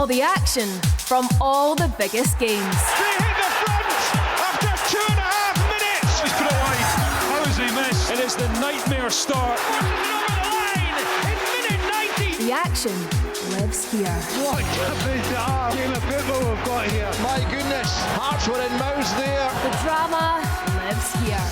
All the action from all the biggest games. They hit the front after 2.5 minutes. He's put it wide. How has he missed? And it's the nightmare start. Over the line in minute 90. The action lives here. What a bizarre game of football we've got here. My goodness, hearts were in mouths there. The drama lives here.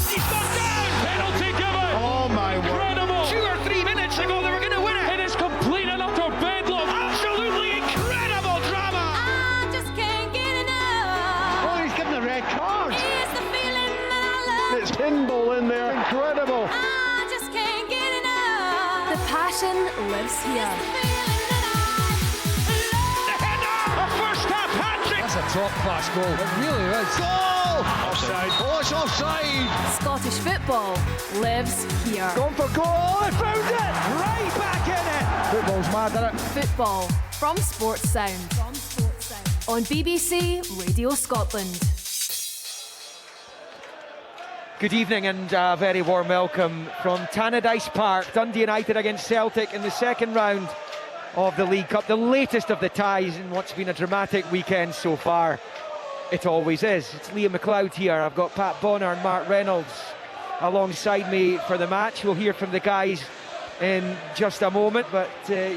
He's gone down. Penalty given. Oh my word. Incredible. 2 or 3 minutes ago they were going to win it. It is complete and utter bedlam. Absolutely incredible drama. I just can't get enough. Oh, he's given a red card. It's the feeling that I love. It's pinball in there. Incredible. I just can't get enough. The passion lives here. Feeling that I love. The header. A first half hat-trick. That's a top-class goal. It really is. Goal! Offside. Oh, it's offside. Scottish football lives here. Going for goal. I found it. Right back in it. Football's mad, isn't it? Football from Sports Sound. On BBC Radio Scotland. Good evening and a very warm welcome from Tannadice Park. Dundee United against Celtic in the second round of the League Cup, the latest of the ties in what's been a dramatic weekend so far. It always is. It's Liam McLeod here. I've got Pat Bonner and Mark Reynolds alongside me for the match. We'll hear from the guys in just a moment, but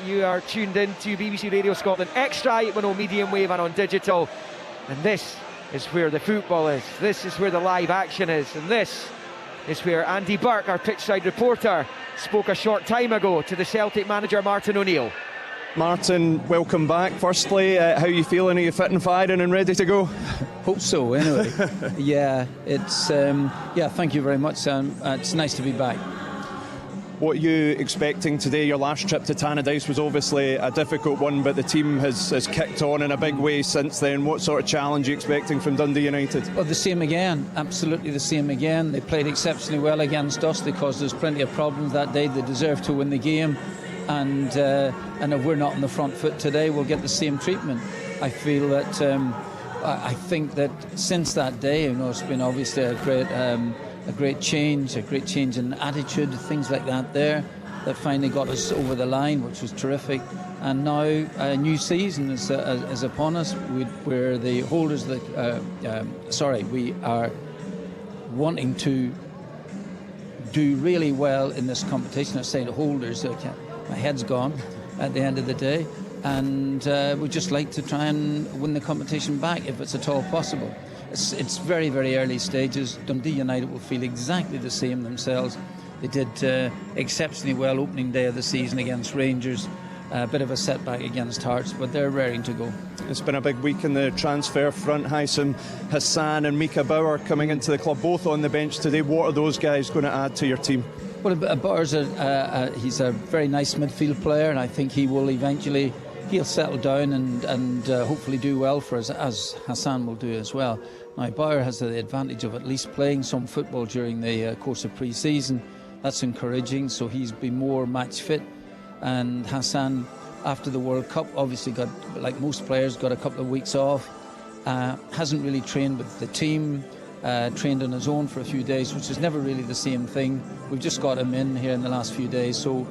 you are tuned in to BBC Radio Scotland Extra 810 medium wave and on digital, and this is where the football is. This is where the live action is, and this is where Andy Burke, our pitchside reporter, spoke a short time ago to the Celtic manager Martin O'Neill. Martin, welcome back. Firstly, how are you feeling? Are you fit and firing and ready to go? Hope so, anyway. Yeah, it's thank you very much, Sam. It's nice to be back. What are you expecting today? Your last trip to Tannadice was obviously a difficult one, but the team has kicked on in a big way since then. What sort of challenge are you expecting from Dundee United? Well, the same again, absolutely the same again. They played exceptionally well against us. They caused us plenty of problems that day. They deserved to win the game. And if we're not on the front foot today, we'll get the same treatment. I feel that I think that since that day, it's been obviously a great change in attitude, things like that there that finally got us over the line, which was terrific. And now a new season is upon us. We're the holders of the. We are wanting to do really well in this competition. I say the holders. My head's gone at the end of the day, and we'd just like to try and win the competition back if it's at all possible. It's very, very early stages. Dundee United will feel exactly the same themselves. They did exceptionally well opening day of the season against Rangers. A bit of a setback against Hearts, but they're raring to go. It's been a big week in the transfer front. Hysam Hassan and Mika Bauer coming into the club, both on the bench today. What are those guys going to add to your team? Well, Bauer's he's a very nice midfield player, and I think he will eventually settle down and hopefully do well for us, as Hassan will do as well. Now, Bauer has the advantage of at least playing some football during the course of pre-season. That's encouraging, so he's been more match fit. And Hassan, after the World Cup, obviously got, like most players, got a couple of weeks off. Hasn't really trained with the team. Trained on his own for a few days, which is never really the same thing. We've just got him in here in the last few days, so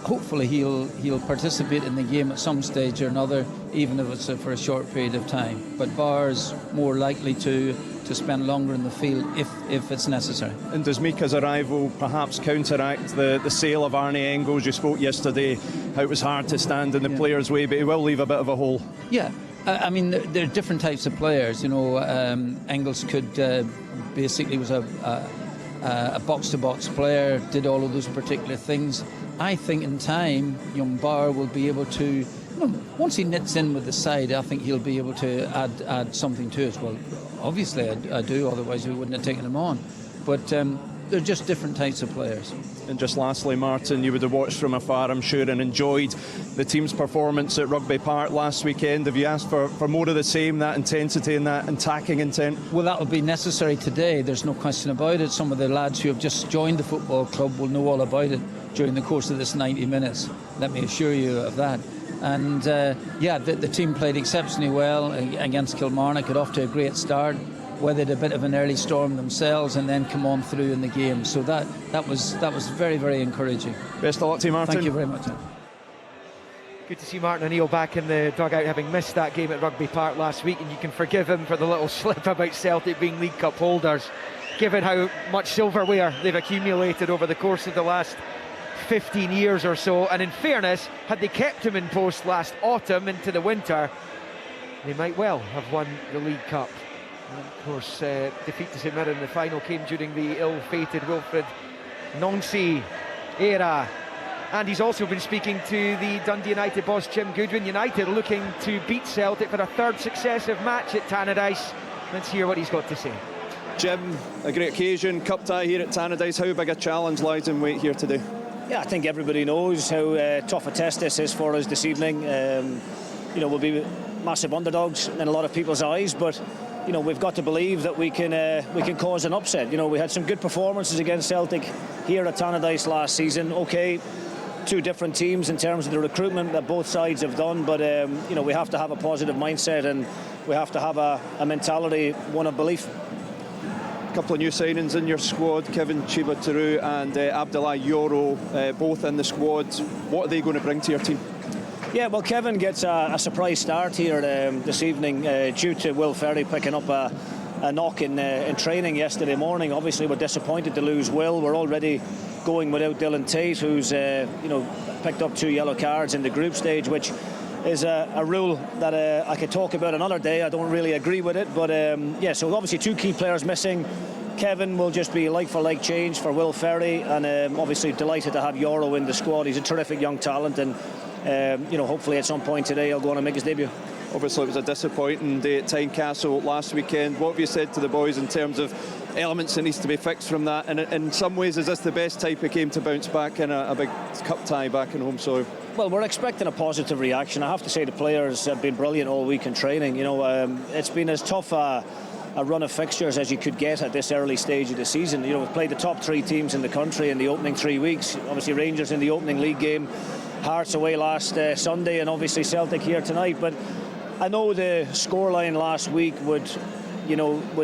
hopefully he'll participate in the game at some stage or another, even if it's for a short period of time. But Bauer's more likely to spend longer in the field if it's necessary. And does Mika's arrival perhaps counteract the sale of Arne Engels? You spoke yesterday how it was hard to stand in the players' way, but he will leave a bit of a hole. Yeah. I mean, there are different types of players. Engels could basically was a box-to-box player, did all of those particular things. I think in time, young Bauer will be able to, once he knits in with the side, I think he'll be able to add something to it. Well, obviously I do, otherwise we wouldn't have taken him on. But they're just different types of players. And just lastly, Martin, you would have watched from afar, I'm sure, and enjoyed the team's performance at Rugby Park last weekend. Have you asked for more of the same, that intensity and that attacking intent? Well, that will be necessary today. There's no question about it. Some of the lads who have just joined the football club will know all about it during the course of this 90 minutes. Let me assure you of that. And the team played exceptionally well against Kilmarnock, got off to a great start, weathered a bit of an early storm themselves, and then come on through in the game. So that was very, very encouraging. Best of luck to you, Martin. Thank you very much. Good to see Martin O'Neill back in the dugout, having missed that game at Rugby Park last week, and you can forgive him for the little slip about Celtic being League Cup holders, given how much silverware they've accumulated over the course of the last 15 years or so. And in fairness, had they kept him in post last autumn into the winter, they might well have won the League Cup. And of course, defeat to St Mirren in the final came during the ill-fated Wilfred Nongsi era. And he's also been speaking to the Dundee United boss, Jim Goodwin. United looking to beat Celtic for a third successive match at Tannadice. Let's hear what he's got to say. Jim, a great occasion, cup tie here at Tannadice. How big a challenge lies in wait here today? Yeah, I think everybody knows how tough a test this is for us this evening. We'll be massive underdogs in a lot of people's eyes, but we've got to believe that we can cause an upset. We had some good performances against Celtic here at Tannadice last season. Okay, two different teams in terms of the recruitment that both sides have done, but we have to have a positive mindset, and we have to have a mentality, one of belief. A couple of new signings in your squad, Kevin Chibataru and Abdullah Yoro, both in the squad. What are they going to bring to your team? Yeah, well, Kevin gets a surprise start here this evening due to Will Ferry picking up a knock in training yesterday morning. Obviously, we're disappointed to lose Will. We're already going without Dylan Tate, who's picked up 2 yellow cards in the group stage, which is a rule that I could talk about another day. I don't really agree with it, but so obviously 2 key players missing. Kevin will just be like-for-like change for Will Ferry, and obviously delighted to have Yoro in the squad. He's a terrific young talent, and hopefully at some point today he'll go on and make his debut. Obviously it was a disappointing day at Tynecastle last weekend. What have you said to the boys in terms of elements that needs to be fixed from that? And in some ways, is this the best type of game to bounce back in a big cup tie back in home soil? Well, we're expecting a positive reaction. I have to say the players have been brilliant all week in training. It's been as tough a run of fixtures as you could get at this early stage of the season. We've played the top 3 teams in the country in the opening 3 weeks. Obviously Rangers in the opening league game, Hearts away last Sunday, and obviously Celtic here tonight. But I know the scoreline last week would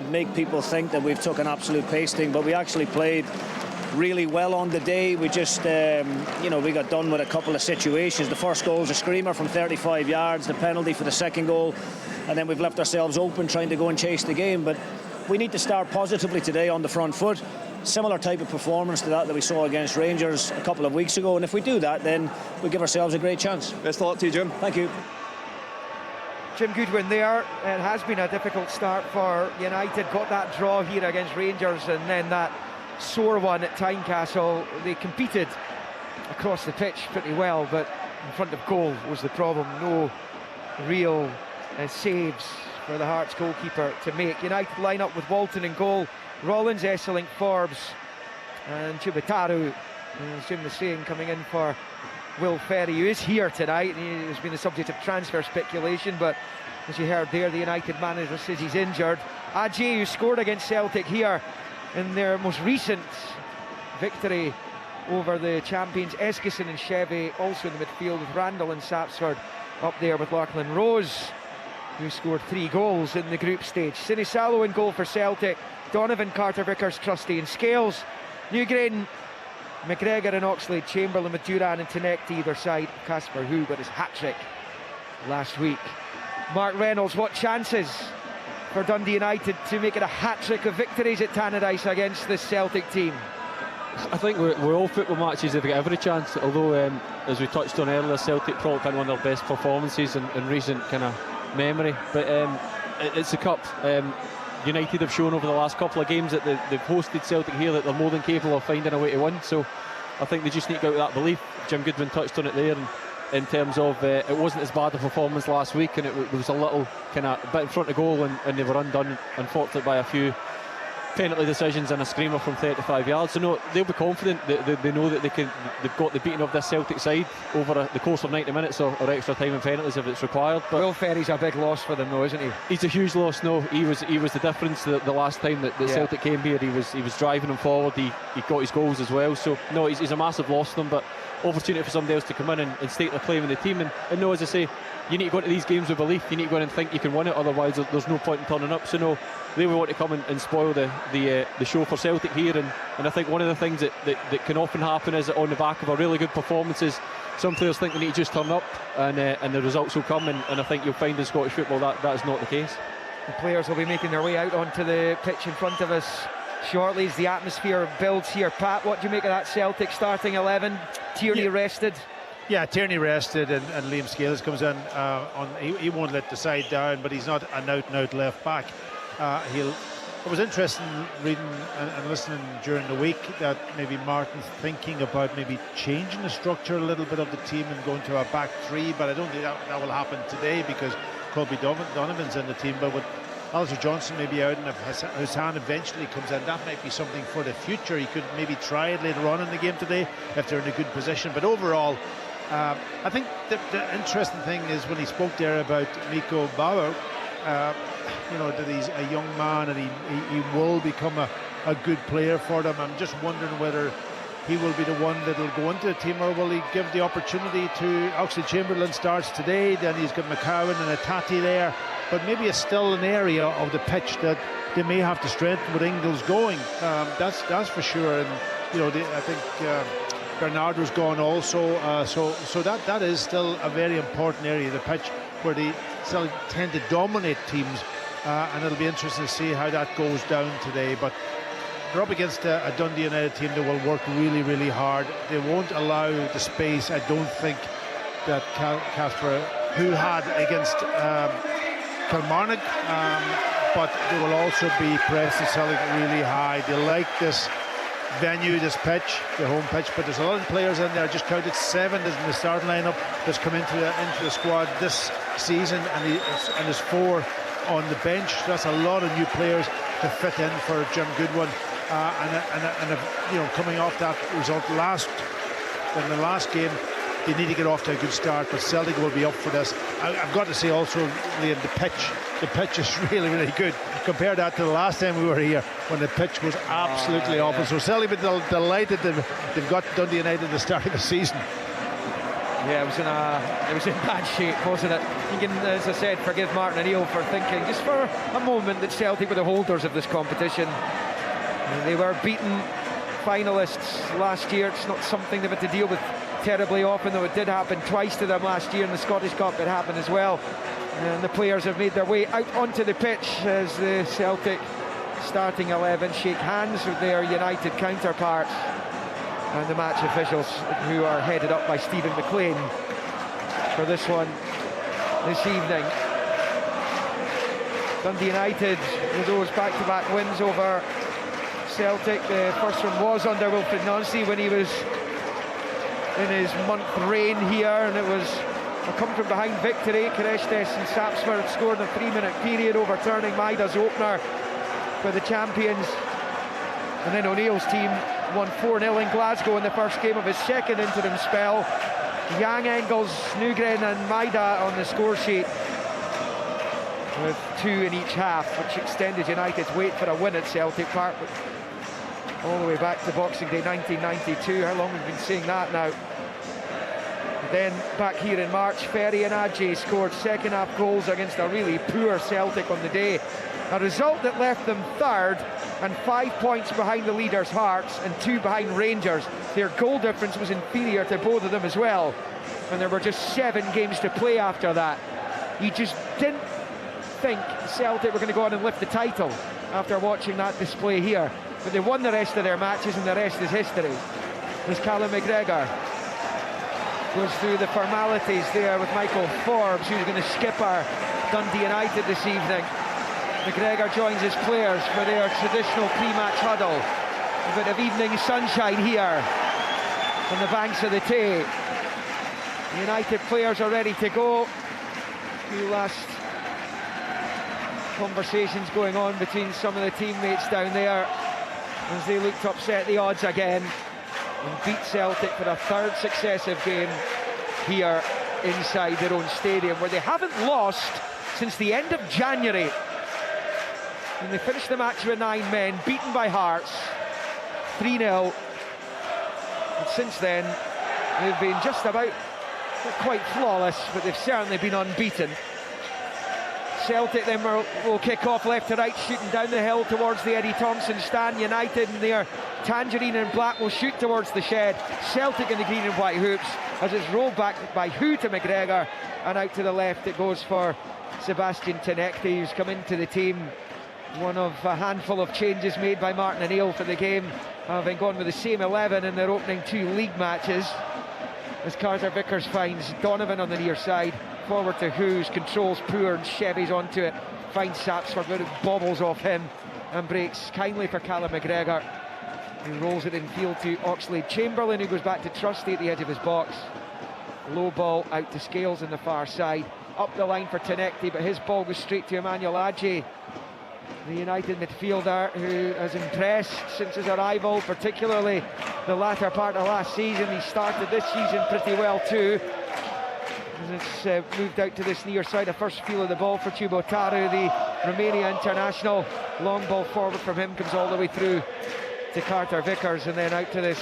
make people think that we've took an absolute pasting, but we actually played really well on the day. We just, we got done with a couple of situations. The first goal was a screamer from 35 yards, the penalty for the second goal, and then we've left ourselves open trying to go and chase the game. But we need to start positively today on the front foot. Similar type of performance to that we saw against Rangers a couple of weeks ago, and if we do that, then we give ourselves a great chance. Best of luck to you, Jim. Thank you. Jim Goodwin there. It has been a difficult start for United. Got that draw here against Rangers, and then that sore one at Tynecastle. They competed across the pitch pretty well, but in front of goal was the problem. No real saves for the Hearts goalkeeper to make. United line up with Walton in goal, Rollins, Esselink, Forbes and Chibataru. I assume the saying coming in for Will Ferry, who is here tonight. He has been the subject of transfer speculation, but as you heard there, the United manager says he's injured. Ajay, who scored against Celtic here in their most recent victory over the champions. Eskison and Chevy also in the midfield, with Randall and Sapsford up there with Lachlan Rose, who scored 3 goals in the group stage. Sinisalo in goal for Celtic, Donovan, Carter, Vickers, Trusty and Scales. Newgrain, McGregor and Oxlade, Chamberlain with Duran and Tinecti either side. Casper, who got his hat-trick last week. Mark Reynolds, what chances for Dundee United to make it a hat-trick of victories at Tannadice against this Celtic team? I think we're all football matches they've got every chance, although as we touched on earlier, Celtic probably had one of their best performances in recent kind of memory, but it's a cup. United have shown over the last couple of games that they've hosted Celtic here that they're more than capable of finding a way to win, so I think they just need to go with that belief. Jim Goodwin touched on it there, and in terms of it wasn't as bad a performance last week, and it was a little kind of bit in front of goal, and they were undone unfortunately by a few penalty decisions and a screamer from 35 yards. So no, they'll be confident that they know that they've got the beating of this Celtic side over the course of 90 minutes or extra time and penalties if it's required. But Will Ferry's a big loss for them though, isn't he? He's a huge loss. No, he was the difference the last time that Celtic came here. He was driving them forward. He got his goals as well. So no, he's a massive loss to them, but opportunity for somebody else to come in and stake their claim in the team. And no, as I say, you need to go into these games with belief. You need to go in and think you can win it, otherwise there's no point in turning up. So no, they will want to come and spoil the show for Celtic here, and I think one of the things that can often happen is that on the back of a really good performances, some players think they need to just turn up and the results will come, and I think you'll find in Scottish football that is not the case. The players will be making their way out onto the pitch in front of us shortly as the atmosphere builds here. Pat, what do you make of that Celtic starting 11? Tierney rested. Yeah, Tierney rested, and Liam Scales comes in. He won't let the side down, but he's not an out-and-out left back. It was interesting reading and listening during the week that maybe Martin's thinking about maybe changing the structure a little bit of the team and going to a back three, but I don't think that will happen today because Colby Donovan's in the team. But with Alistair Johnson maybe out, and if Hassan eventually comes in, that might be something for the future. He could maybe try it later on in the game today if they're in a good position. But overall, I think the interesting thing is when he spoke there about Miko Bauer, that he's a young man and he will become a good player for them. I'm just wondering whether he will be the one that will go into the team, or will he give the opportunity to Oxlade Chamberlain starts today, then he's got McCowan and Atati there, but maybe it's still an area of the pitch that they may have to strengthen with Ingles going. That's for sure. And I think Bernardo's gone also, so that is still a very important area of the pitch where they still tend to dominate teams, and it'll be interesting to see how that goes down today. But they're up against a Dundee United team that will work really, really hard. They won't allow the space, I don't think, that Casper who had against Kilmarnock, but they will also be pressing Celtic really high. They like this venue, this pitch, the home pitch, but there's a lot of players in there. I just counted 7 in the starting lineup that's come into the squad this season, and there's 4 on the bench. That's a lot of new players to fit in for Jim Goodwin, and coming off that result in the last game, they need to get off to a good start, but Celtic will be up for this. I've got to say also, Liam, the pitch is really, really good. Compare that to the last time we were here when the pitch was absolutely awful. So Celtic will be delighted they've got Dundee United at the start of the season. Yeah, it was in bad shape, wasn't it? You can, as I said, forgive Martin O'Neill for thinking just for a moment that Celtic were the holders of this competition. They were beaten finalists last year. It's not something they've had to deal with terribly often, though it did happen twice to them last year in the Scottish Cup. It happened as well, and the players have made their way out onto the pitch as the Celtic starting 11 shake hands with their United counterparts and the match officials, who are headed up by Stephen McLean for this one this evening. Dundee United with those back-to-back wins over Celtic. The first one was under Wilfried Nancy when he was in his month reign here, and it was a come-from-behind victory. Kereshtes and Sapsford scored in a 3-minute period, overturning Maida's opener for the champions. And then O'Neill's team won 4-0 in Glasgow in the first game of his second interim spell. Yang, Engels, Nugren and Maida on the score sheet with 2 in each half, which extended United's wait for a win at Celtic Park all the way back to Boxing Day 1992. How long have we been seeing that now? Then back here in March, Ferry and Adjei scored second half goals against a really poor Celtic on the day. A result that left them third and 5 points behind the leaders Hearts and 2 behind Rangers. Their goal difference was inferior to both of them as well, and there were just 7 games to play after that. You just didn't think Celtic were going to go on and lift the title after watching that display here, but they won the rest of their matches, and the rest is history. As Callum McGregor goes through the formalities there with Michael Forbes, who's going to skipper Dundee United this evening. McGregor joins his players for their traditional pre-match huddle. A bit of evening sunshine here on the banks of the Tay. The United players are ready to go. A few last conversations going on between some of the teammates down there as they look to upset the odds again and beat Celtic for a 3rd successive game here inside their own stadium, where they haven't lost since the end of January. And they finished the match with 9 men, beaten by Hearts 3-0. And since then, they've been just about, not quite flawless, but they've certainly been unbeaten. Celtic then will kick off left to right, shooting down the hill towards the Eddie Thompson stand. United in their tangerine and black will shoot towards the shed. Celtic in the green and white hoops. as it's rolled back by Hu to McGregor, and out to the left it goes for Sebastian Tenekti, who's come into the team. One of a handful of changes made by Martin O'Neill for the game, having gone with the same 11 in their opening 2 league matches. As Carter Vickers finds Donovan on the near side, forward to Who's, controls poor and Chevy's onto it, finds Sapsford, but it bobbles off him and breaks kindly for Callum McGregor, who rolls it in field to Oxlade Chamberlain, who goes back to Trusty at the edge of his box. Low ball out to Scales on the far side, up the line for Tenekti, but his ball goes straight to Emmanuel Adjei, the United midfielder who has impressed since his arrival, particularly the latter part of last season. He started this season pretty well too. And it's moved out to this near side. A first feel of the ball for Chubotaru, the Romania international. Long ball forward from him, comes all the way through to Carter Vickers, and then out to this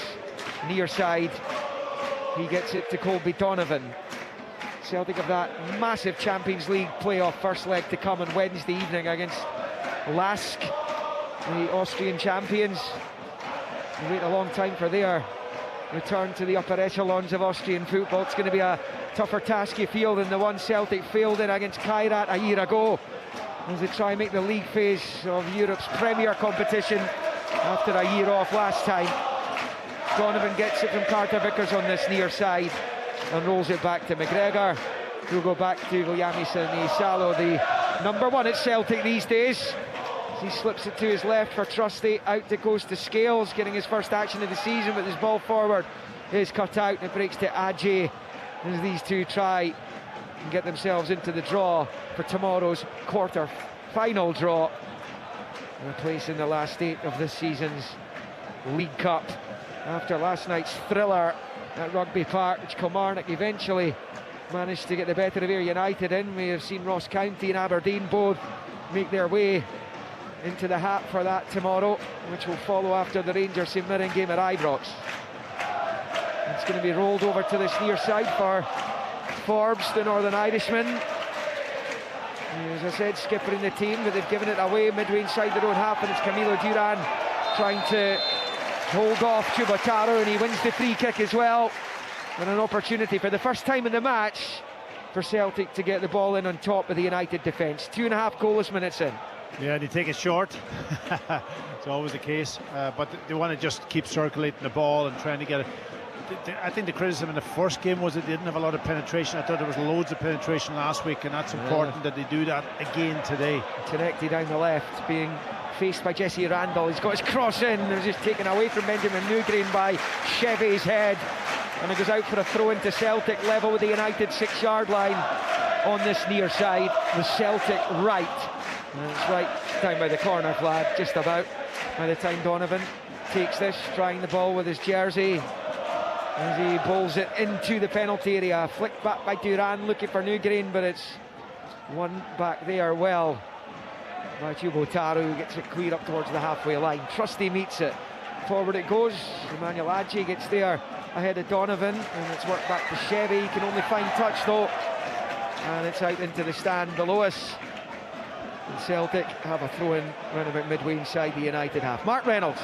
near side. He gets it to Colby Donovan. Celtic have that massive Champions League playoff first leg to come on Wednesday evening against Lask, the Austrian champions. They wait a long time for their return to the upper echelons of Austrian football. It's going to be a tougher task, you feel, than the one Celtic failed in against Kairat a year ago, as they try and make the league phase of Europe's premier competition after a year off last time. Donovan gets it from Carter Vickers on this near side and rolls it back to McGregor, who'll go back to Viliamison Salo, the number 1 at Celtic these days. He slips it to his left for Trusty, out it goes to Scales, getting his first action of the season, but his ball forward is cut out and it breaks to Adjei, as these two try and get themselves into the draw for tomorrow's quarter-final draw, and a place in the last 8 of this season's League Cup. After last night's thriller at Rugby Park, which Kilmarnock eventually managed to get the better of Ayr United in, we have seen Ross County and Aberdeen both make their way into the hat for that tomorrow, which will follow after the Rangers St Mirren game at Ibrox. It's going to be rolled over to this near side for Forbes, the Northern Irishman. As I said, skippering the team, but they've given it away midway inside their own half, and it's Camilo Duran trying to hold off Chubotaru, and he wins the free kick as well. And an opportunity for the first time in the match for Celtic to get the ball in on top of the United defence. 2.5 goalless minutes in. Yeah, and they take it short. It's always the case, but they want to just keep circulating the ball and trying to get it. I think the criticism in the first game was that they didn't have a lot of penetration. I thought there was loads of penetration last week, and that's important that they do that again today. Connected down the left, being faced by Jesse Randall. He's got his cross in, and it's just taken away from Benjamin Newgreen by Chevy's head, and it goes out for a throw into Celtic, level with the United 6-yard line on this near side. The Celtic right, and it's right down by the corner flag, just about, by the time Donovan takes this, trying the ball with his jersey as he bowls it into the penalty area. Flicked back by Duran, looking for Newgreen, but it's one back there well by Chubotaru, who gets it clear up towards the halfway line. Trusty meets it, forward it goes. Emmanuel Adjei gets there ahead of Donovan, and it's worked back to Chevy. He can only find touch though, and it's out into the stand below us. And Celtic have a throw-in round about midway inside the United half. Mark Reynolds.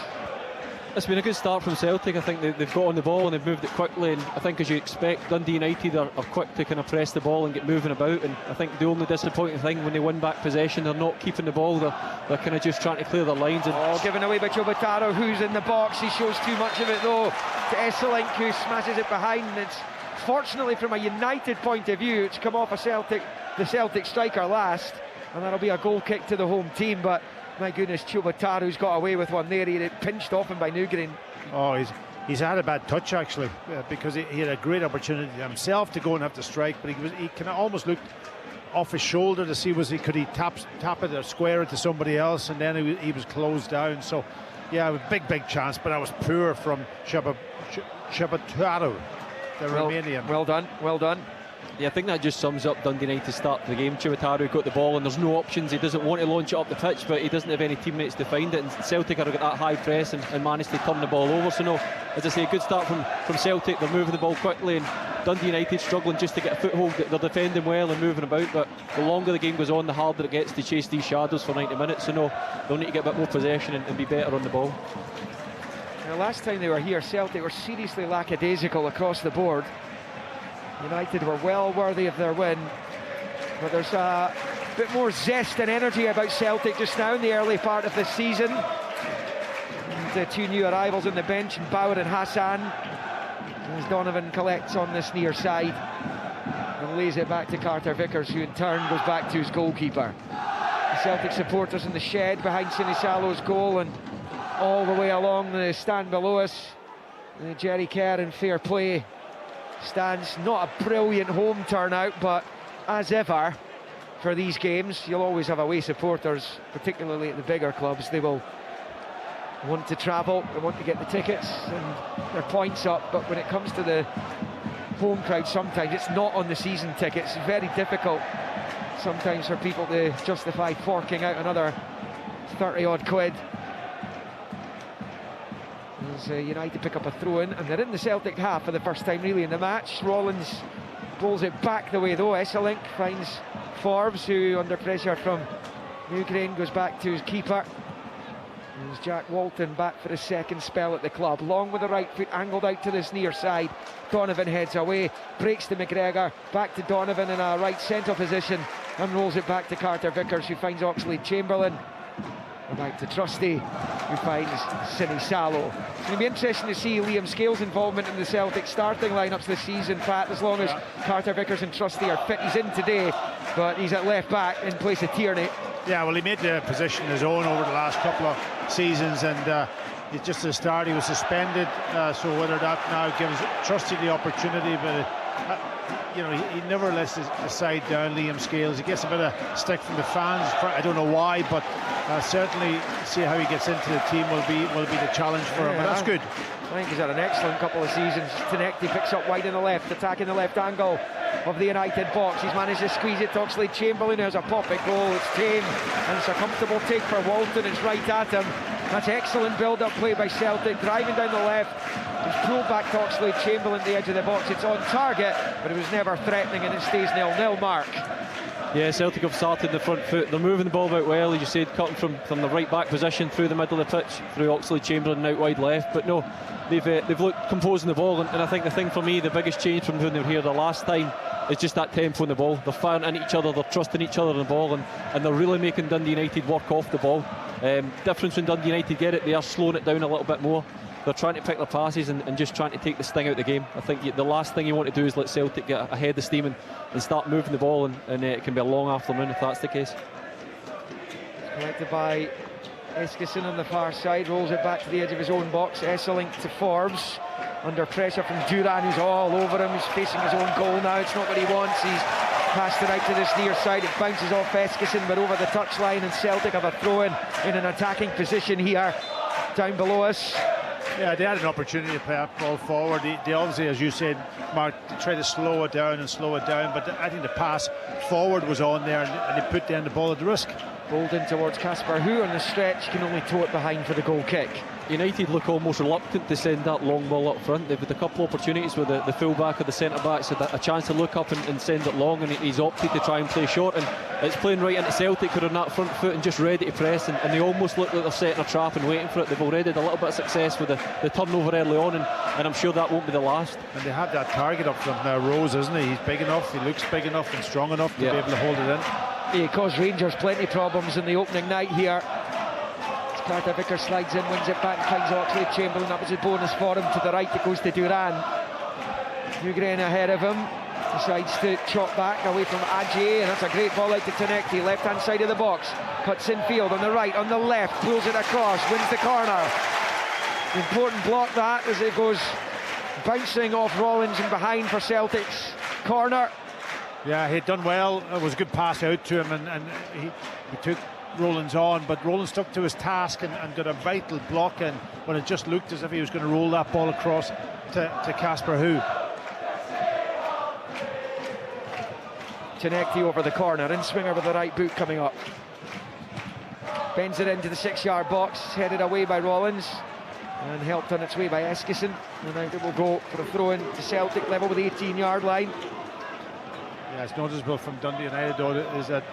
It's been a good start from Celtic. I think they've got on the ball and they've moved it quickly, and I think, as you expect, Dundee United are quick to kind of press the ball and get moving about. And I think the only disappointing thing, when they win back possession, they're not keeping the ball. They're kind of just trying to clear their lines. And given away by Chubotaru, who's in the box. He shows too much of it though to Esselink, who smashes it behind. It's fortunately, from a United point of view, it's come off the Celtic striker last, and that'll be a goal kick to the home team. But my goodness, Chubotaru's got away with one there. He had it pinched off him by Newgreen. Oh, he's had a bad touch actually, because he had a great opportunity himself to go and have to strike, but he kind of almost looked off his shoulder to see could he tap it or square it to somebody else, and then he was closed down. So yeah, a big chance, but that was poor from Chubotaru, the Romanian. Well done. Yeah, I think that just sums up Dundee United's start to the game. Chubotaru got the ball and there's no options. He doesn't want to launch it up the pitch, but he doesn't have any teammates to find it, and Celtic are at that high press and managed to turn the ball over. So no, as I say, a good start from Celtic. They're moving the ball quickly, and Dundee United struggling just to get a foothold. They're defending well and moving about, but the longer the game goes on, the harder it gets to chase these shadows for 90 minutes. So no, they'll need to get a bit more possession and be better on the ball. Now, last time they were here, Celtic were seriously lackadaisical across the board. United were well worthy of their win, but there's a bit more zest and energy about Celtic just now in the early part of the season. And the two new arrivals on the bench, Bauer and Hassan, as Donovan collects on this near side and lays it back to Carter Vickers, who in turn goes back to his goalkeeper. The Celtic supporters in the shed behind Sinisalo's goal and all the way along the stand below us. Jerry Kerr in fair play stands. Not a brilliant home turnout, but as ever for these games you'll always have away supporters, particularly at the bigger clubs. They will want to travel, they want to get the tickets and their points up, but when it comes to the home crowd, sometimes it's not on the season tickets. It's very difficult sometimes for people to justify forking out another 30 odd quid. As United pick up a throw-in, and they're in the Celtic half for the first time really in the match. Rollins bowls it back the way though. Esselink finds Forbes, who under pressure from Newgrain goes back to his keeper. There's Jack Walton back for his second spell at the club. Long with the right foot, angled out to this near side. Donovan heads away, breaks to McGregor, back to Donovan in a right centre position, and rolls it back to Carter Vickers, who finds Oxlade-Chamberlain. And back to Trusty, who finds Sinisalo. It's going to be interesting to see Liam Scales' involvement in the Celtic starting lineups this season, Pat, as long as Carter Vickers and Trusty are fit. He's in today, but he's at left back in place of Tierney. Yeah, well, he made the position his own over the last couple of seasons, and just at the start he was suspended, so whether that now gives Trusty the opportunity, but you know, he never lets the side down, Liam Scales. He gets a bit of stick from the fans, I don't know why, but certainly see how he gets into the team will be the challenge for him, but that's good. I think he's had an excellent couple of seasons. Tenecti picks up wide in the left, attacking the left angle of the United box. He's managed to squeeze it to Oxlade-Chamberlain. There's a pop-it goal, it's tame, and it's a comfortable take for Walton. It's right at him. That's excellent build-up play by Celtic, driving down the left. He's pulled back to Oxlade-Chamberlain at the edge of the box. It's on target, but it was never threatening, and it stays 0-0. Mark. Yeah, Celtic have started the front foot. They're moving the ball out well, as you said, cutting from the right back position through the middle of the pitch, through Oxlade-Chamberlain and out wide left. But no, they've looked composing the ball, and I think the thing for me, the biggest change from when they were here the last time, is just that tempo in the ball. They're firing into each other, they're trusting each other in the ball, and they're really making Dundee United work off the ball. Difference when Dundee United get it, they are slowing it down a little bit more. They're trying to pick their passes and just trying to take the sting out of the game. I think the last thing you want to do is let Celtic get ahead of steam and start moving the ball, and it can be a long afternoon if that's the case. Collected by Eskison on the far side, rolls it back to the edge of his own box. Esselink to Forbes, under pressure from Duran, who's all over him. He's facing his own goal now. It's not what he wants. He's passed it out to this near side. It bounces off Eskison, but over the touchline, and Celtic have a throw-in in an attacking position here down below us. Yeah, they had an opportunity to play that ball forward. They obviously, as you said, Mark, tried to slow it down, but I think the pass forward was on there, and they put down the ball at risk. Bowled in towards Casper, who on the stretch can only toe it behind for the goal kick. United look almost reluctant to send that long ball up front. They've had a couple of opportunities where the full-back or the centre-backs had a chance to look up and send it long, and he's opted to try and play short, and it's playing right into Celtic, who are on that front foot and just ready to press, and they almost look like they're setting a trap and waiting for it. They've already had a little bit of success with the turnover early on, and I'm sure that won't be the last. And they have that target up front now, Rose, isn't he? He's big enough, he looks big enough and strong enough to be able to hold it in. He caused Rangers plenty of problems in the opening night here. Carter Vickers slides in, wins it back, and finds Oxlade-Chamberlain. That was a bonus for him. To the right, it goes to Duran. Newgrain ahead of him, decides to chop back away from Adjei, and that's a great ball out to Tenecti, left-hand side of the box. Cuts in field, on the right, on the left, pulls it across, wins the corner. Important block that, as it goes bouncing off Rollins and behind for Celtic's corner. Yeah, he'd done well. It was a good pass out to him, and he took Rollins on, but Rollins stuck to his task and got a vital block in when it just looked as if he was going to roll that ball across to Casper Hu. Tenecti over the corner, in swinger with the right boot coming up. Bends it into the 6-yard box, headed away by Rollins and helped on its way by Eskison, and now it will go for a throw in to Celtic, level with the 18-yard line. Yeah, it's noticeable from Dundee United though is that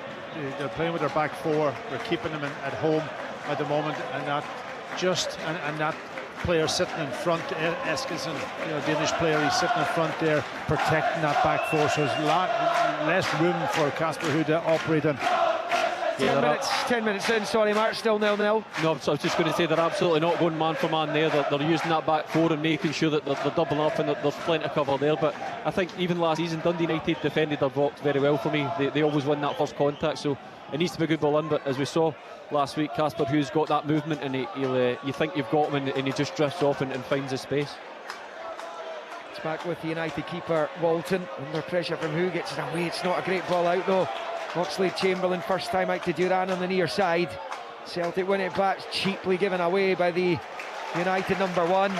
they're playing with their back four. They're keeping them at home at the moment, and that player sitting in front, Eskilsson, Danish player, he's sitting in front there protecting that back four, so there's a lot less room for Casper who to operate in. 10 minutes in, sorry Mark, still 0-0. No, I was just going to say they're absolutely not going man for man there. They're using that back four and making sure that they're doubling up, and there's plenty of cover there. But I think even last season Dundee United defended their box very well for me. They always win that first contact, so it needs to be a good ball in. But as we saw last week, Casper Hughes got that movement, and you think you've got him, and he just drifts off and finds his space. It's back with the United keeper Walton, under pressure from who gets it away. It's not a great ball out though. Oxlade-Chamberlain first time out to Duran on the near side. Celtic win it back, cheaply given away by the United number one.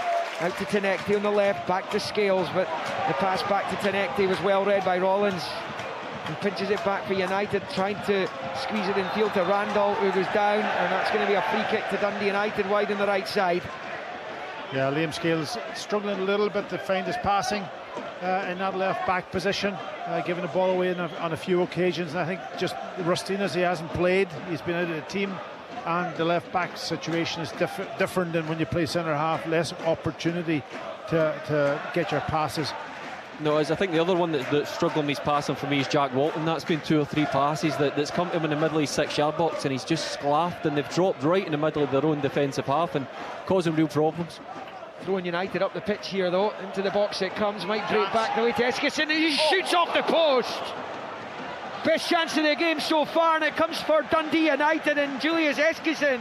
Out to Tenecti on the left, back to Scales, but the pass back to Tenecti was well read by Rollins. He pinches it back for United, trying to squeeze it in field to Randall, who goes down, and that's going to be a free kick to Dundee United wide on the right side. Yeah, Liam Scales struggling a little bit to find his passing in that left back position, giving the ball away on a few occasions, and I think just rusty as he hasn't played. He's been out of the team, and the left back situation is different than when you play centre half, less opportunity to get your passes. No, I think the other one that's struggling with his passing for me is Jack Walton. That's been 2 or 3 passes that's come to him in the middle of his 6-yard box, and he's just sclaffed, and they've dropped right in the middle of their own defensive half and causing real problems. Throwing United up the pitch here though, into the box it comes, might break back the way to Eskilsson, and he shoots off the post. Best chance of the game so far, and it comes for Dundee United, and Julius Eskilsson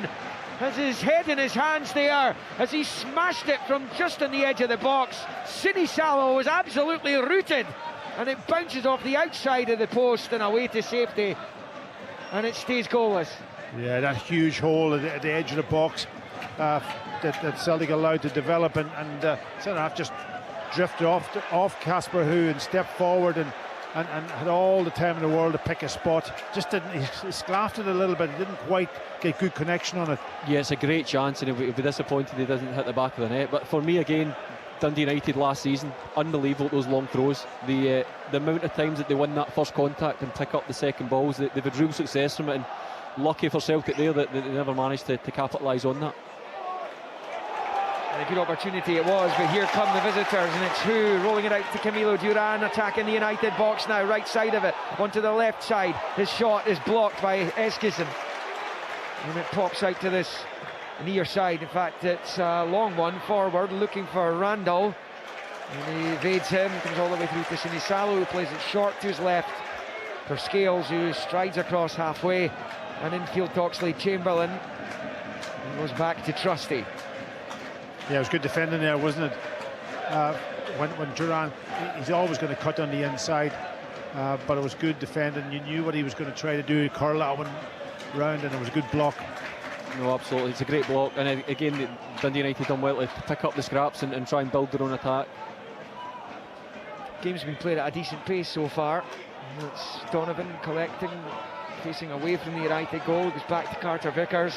has his head in his hands there as he smashed it from just on the edge of the box. Sinisalo was absolutely rooted, and it bounces off the outside of the post and away to safety, and it stays goalless. Yeah, that huge hole at the edge of the box that Celtic allowed to develop, and centre half just drifted off Casper Who and stepped forward and had all the time in the world to pick a spot. Just didn't, he sclaffed it a little bit. He didn't quite get good connection on it. Yeah, it's a great chance, and he'll be disappointed he doesn't hit the back of the net. But for me again, Dundee United last season, unbelievable, those long throws. The amount of times that they win that first contact and pick up the second balls, they've had real success from it, and lucky for Celtic there that they never managed to capitalise on that. And a good opportunity it was, but here come the visitors, and it's Who rolling it out to Camilo Duran, attacking the United box now, right side of it, onto the left side. His shot is blocked by Eskilsson, and it pops out to this near side. In fact, it's a long one forward, looking for Randall, and he evades him, comes all the way through to Sinisalo, who plays it short to his left for Scales, who strides across halfway, and infield to Oxlade-Chamberlain, and goes back to Trusty. Yeah, it was good defending there, wasn't it? When Duran, he's always going to cut on the inside, but it was good defending. You knew what he was going to try to do, curl that one round, and it was a good block. No, absolutely, it's a great block, and again, Dundee United done well to pick up the scraps and try and build their own attack. Game's been played at a decent pace so far. It's Donovan collecting, facing away from the United goal, goes back to Carter Vickers.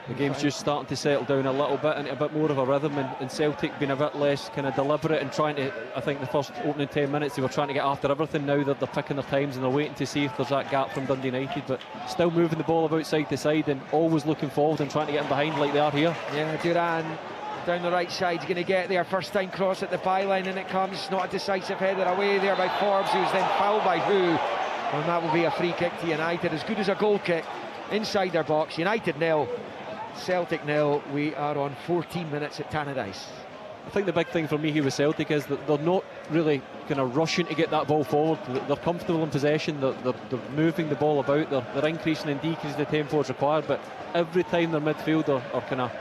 The game's just starting to settle down a little bit into a bit more of a rhythm, and Celtic being a bit less kind of deliberate and trying to, I think the first opening 10 minutes they were trying to get after everything. Now they're picking their times and they're waiting to see if there's that gap from Dundee United, but still moving the ball about side to side and always looking forward and trying to get in behind like they are here. Yeah, Duran down the right side, he's going to get there, first time cross at the byline, and it comes, not a decisive header away there by Forbes, who's then fouled by Who, and that will be a free kick to United, as good as a goal kick inside their box. United 0, Celtic 0. We are on 14 minutes at Tannadice. I think the big thing for me here with Celtic is that they're not really kind of rushing to get that ball forward. They're comfortable in possession, they're moving the ball about, they're increasing and decreasing the tempo as required, but every time their midfield or kind of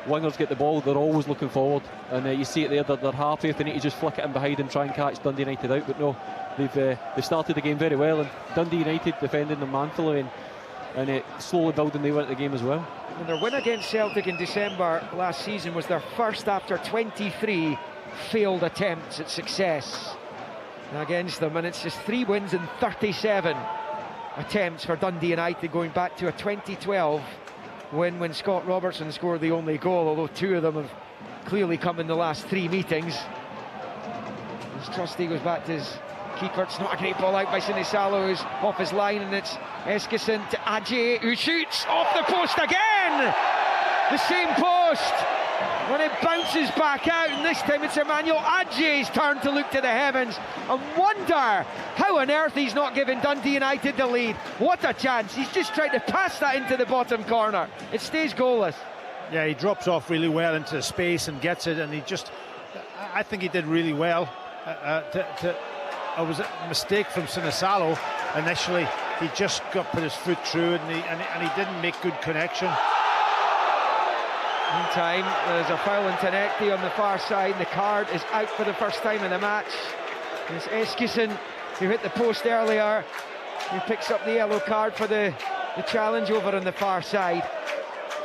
wingers get the ball, they're always looking forward, and you see it there, they're happy if they need to just flick it in behind and try and catch Dundee United out, but no, they've started the game very well, and Dundee United defending them manfully and slowly building their way into the game as well. And their win against Celtic in December last season was their first after 23 failed attempts at success against them, and it's just 3 wins and 37 attempts for Dundee United, going back to a 2012 win when Scott Robertson scored the only goal, although 2 of them have clearly come in the last 3 meetings. As Trusty goes back to his keeper, it's not a great ball out by Sinisalo, who's off his line, and it's Eskilsson to Adjei, who shoots off the post again! The same post! when it bounces back out, and this time it's Emmanuel Adje's turn to look to the heavens and wonder how on earth he's not giving Dundee United the lead. What a chance. He's just tried to pass that into the bottom corner. It stays goalless. Yeah, he drops off really well into space and gets it, and I think he did really well. It was a mistake from Sinisalo initially. He just put his foot through it, and he didn't make good connection. Meantime, there's a foul in Tenecti on the far side. The card is out for the first time in the match. It's Eskison who hit the post earlier, who picks up the yellow card for the challenge over on the far side.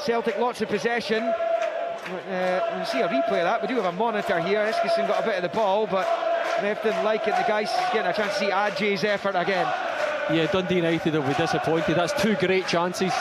Celtic lots of possession. We'll see a replay of that. We do have a monitor here. Eskison got a bit of the ball, but ref didn't like it. The guys getting a chance to see Adje's effort again. Yeah, Dundee United will be disappointed. That's two great chances.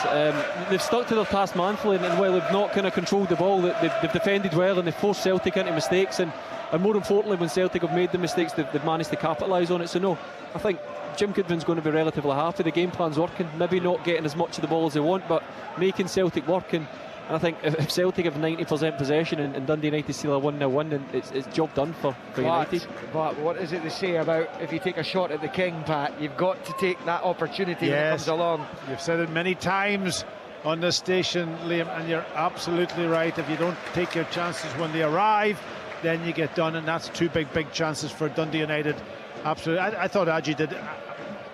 They've stuck to their task manfully, and while they've not kind of controlled the ball, they've defended well, and they've forced Celtic into mistakes, and more importantly, when Celtic have made the mistakes, they've managed to capitalise on it. So no, I think Jim Goodwin's going to be relatively happy. The game plan's working, maybe not getting as much of the ball as they want, but making Celtic working. And I think if Celtic have 90% possession and Dundee United steal a 1-0 win, then it's job done for United. But what is it they say about if you take a shot at the king, Pat, you've got to take that opportunity when it comes along. You've said it many times on this station, Liam, and you're absolutely right. If you don't take your chances when they arrive, then you get done, and that's two big chances for Dundee United. Absolutely. I thought Adje did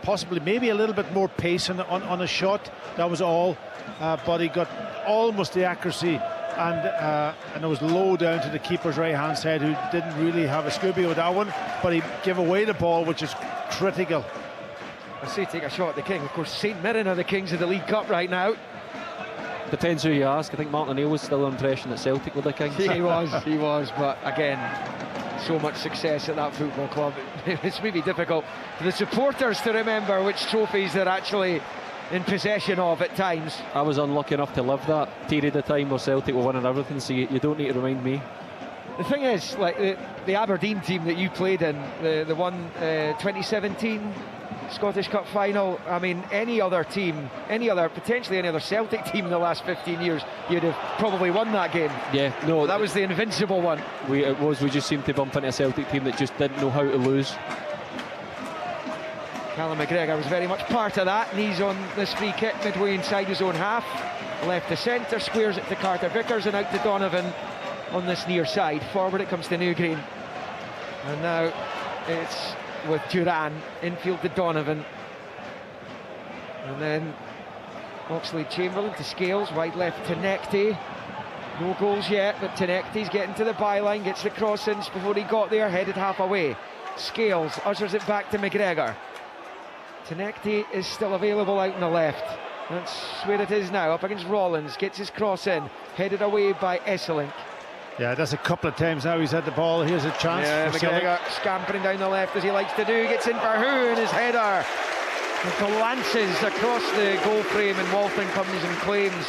possibly maybe a little bit more pace on a shot, that was all, but he got almost the accuracy, and it was low down to the keeper's right hand side, who didn't really have a Scooby with that one, but he gave away the ball, which is critical. I say take a shot at the king. Of course, St Mirren are the kings of the League Cup right now. Depends who you ask. I think Martin O'Neill was still under impression that Celtic were the kings. He was, but again, so much success at that football club. It's really difficult for the supporters to remember which trophies they're actually in possession of at times. I was unlucky enough to live that period of time where Celtic were winning everything, so you don't need to remind me. The thing is, like the Aberdeen team that you played in, the one 2017 Scottish Cup final, I mean, any other team, potentially any other Celtic team in the last 15 years, you'd have probably won that game. Yeah, no, that was the invincible one. We just seemed to bump into a Celtic team that just didn't know how to lose. Callum McGregor was very much part of that, and he's on this free kick midway inside his own half. Left to centre, squares it to Carter Vickers, and out to Donovan on this near side. Forward it comes to Newgreen. And now it's with Duran, infield to Donovan. And then Oxlade-Chamberlain to Scales, wide left to Tenecti. No goals yet, but Tenecti's getting to the byline, gets the cross-ins before he got there, headed half away. Scales ushers it back to McGregor. Tenecti is still available out on the left. That's where it is now, up against Rollins, gets his cross in, headed away by Esselink. Yeah, that's a couple of times now he's had the ball. Here's a chance. Yeah, McGregor scampering down the left as he likes to do, gets in for Who, and his header glances across the goal frame, and Walton comes and claims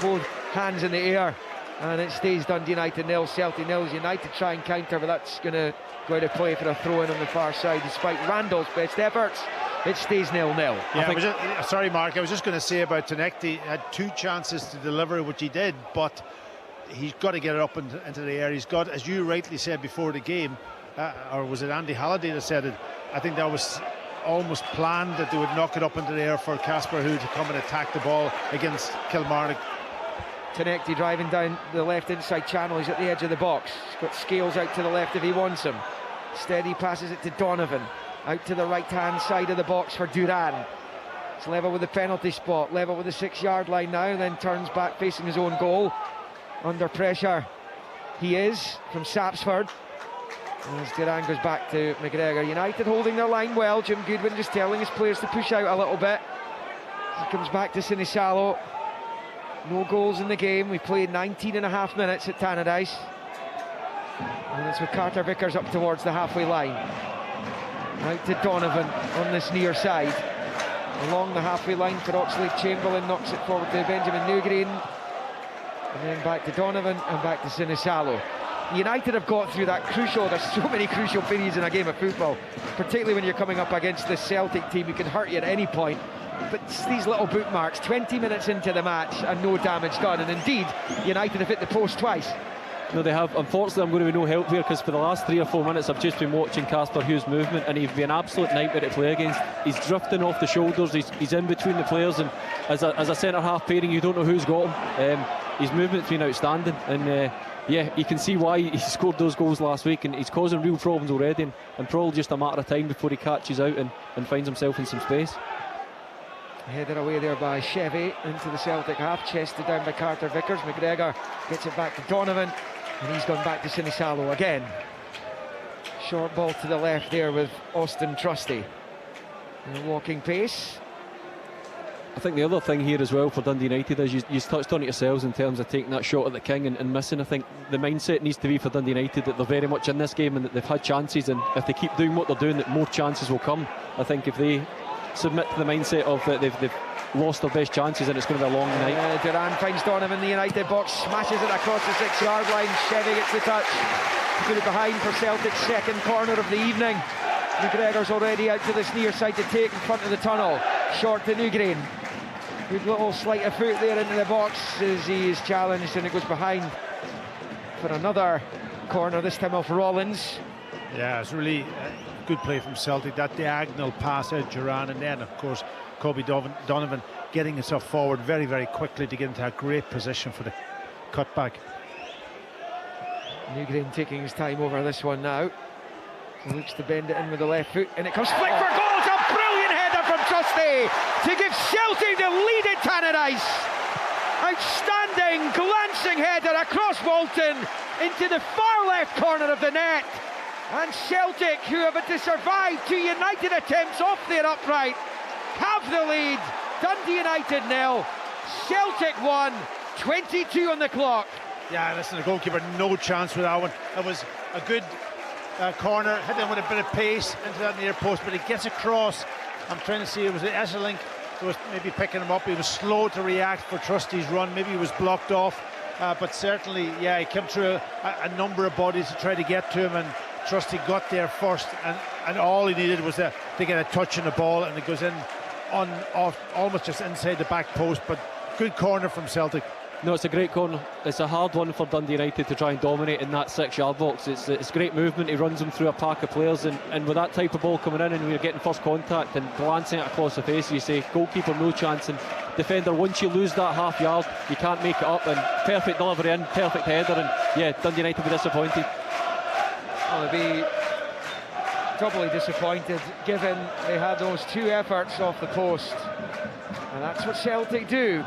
both hands in the air, and it stays Dundee United 0, Celtic 0. United try and counter, but that's going to go out of play for a throw-in on the far side, despite Randall's best efforts. It stays 0-0. Yeah, sorry, Mark, I was just going to say about Tenecti, had two chances to deliver, which he did, but he's got to get it up into the air. He's got, as you rightly said before the game, or was it Andy Halliday that said it? I think that was almost planned, that they would knock it up into the air for Casper Who to come and attack the ball against Kilmarnock. Tenecti driving down the left inside channel. He's at the edge of the box. He's got Scales out to the left if he wants him. Instead he passes it to Donovan. Out to the right-hand side of the box for Duran. It's level with the penalty spot, level with the 6-yard line now, then turns back facing his own goal. Under pressure he is from Sapsford. As Duran goes back to McGregor. United holding their line well. Jim Goodwin just telling his players to push out a little bit. He comes back to Sinisalo. No goals in the game. We played 19.5 minutes at Tannadice. And it's with Carter Vickers up towards the halfway line. Out to Donovan on this near side. Along the halfway line for Oxlade-Chamberlain, knocks it forward to Benjamin Newgreen. And then back to Donovan and back to Sinisalo. United have got through that crucial, there's so many crucial periods in a game of football, particularly when you're coming up against this Celtic team who can hurt you at any point. But it's these little bookmarks, 20 minutes into the match and no damage done. And indeed, United have hit the post twice. No, they have. Unfortunately, I'm going to be no help here because for the last 3 or 4 minutes I've just been watching Casper Hughes' movement, and he'd be an absolute nightmare to play against. He's drifting off the shoulders, he's in between the players, and as a centre-half pairing you don't know who's got him. His movement's been outstanding, and yeah, you can see why he scored those goals last week, and he's causing real problems already, and probably just a matter of time before he catches out and finds himself in some space. Headed away there by Chevy into the Celtic half, chested down by Carter Vickers. McGregor gets it back to Donovan, and he's gone back to Sinisalo again. Short ball to the left there with Austin Trusty. And a walking pace. I think the other thing here as well for Dundee United is you touched on it yourselves in terms of taking that shot at the King and missing. I think the mindset needs to be for Dundee United that they're very much in this game and that they've had chances, and if they keep doing what they're doing, that more chances will come. I think if they submit to the mindset of that they've lost their best chances and it's going to be a long night. Duran finds Donovan in the United box, smashes it across the 6-yard line. Chevy gets the touch. Put it behind for Celtic's second corner of the evening. McGregor's already out to this near side to take in front of the tunnel. Short to Newgreen. Good little sleight of foot there into the box as he is challenged, and it goes behind for another corner, this time off Rollins. Yeah, it's really good play from Celtic, that diagonal pass out Duran, and then of course Kobe Donovan getting himself forward very, very quickly to get into a great position for the cutback. Newgreen taking his time over this one now. He looks to bend it in with the left foot, and it comes flick for goal. It's a brilliant header from Trusty to give Celtic the lead at Tannadice. Outstanding glancing header across Walton into the far left corner of the net. And Celtic, who have had to survive 2 United attempts off their upright, have the lead. Dundee United 0, Celtic 1, 22 on the clock. Yeah, listen, the goalkeeper, no chance with that one. It was a good corner, hit him with a bit of pace into that near post, but he gets across. I'm trying to see, it was Esselink who was maybe picking him up. He was slow to react for Trusty's run. Maybe he was blocked off, but certainly, yeah, he came through a number of bodies to try to get to him, and Trusty got there first, and all he needed was to get a touch on the ball, and it goes in off almost just inside the back post. But good corner from Celtic. No, it's a great corner. It's a hard one for Dundee United to try and dominate in that 6-yard box. It's great movement. He runs them through a pack of players, and with that type of ball coming in and we're getting first contact and glancing it across the face, you say goalkeeper no chance, and defender, once you lose that half yard you can't make it up. And perfect delivery in, perfect header, and yeah, Dundee United will be disappointed. Well, they'll be doubly disappointed given they had those 2 efforts off the post, and that's what Celtic do.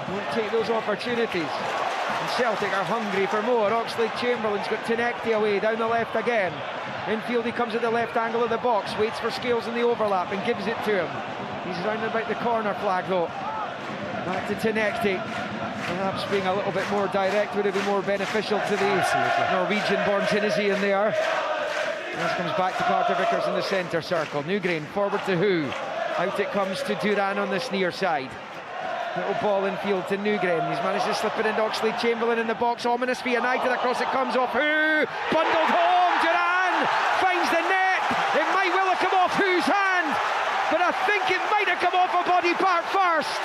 Don't take those opportunities, and Celtic are hungry for more. Oxlade-Chamberlain's got Tinecti away down the left again. Infield, he comes at the left angle of the box, waits for Scales in the overlap and gives it to him. He's round about the corner flag though. Back to Tinecti. Perhaps being a little bit more direct would have been more beneficial to the Norwegian-born Tunisian there. This comes back to Carter Vickers in the centre circle. Newgreen forward to Who. Out it comes to Duran on this near side. Little ball infield to Newgreen. He's managed to slip it into Oxlade-Chamberlain in the box. Ominous for United. Across it comes off Who. Bundled home. Duran finds the net. It might well have come off Who's hand, but I think it might have come off a body part first.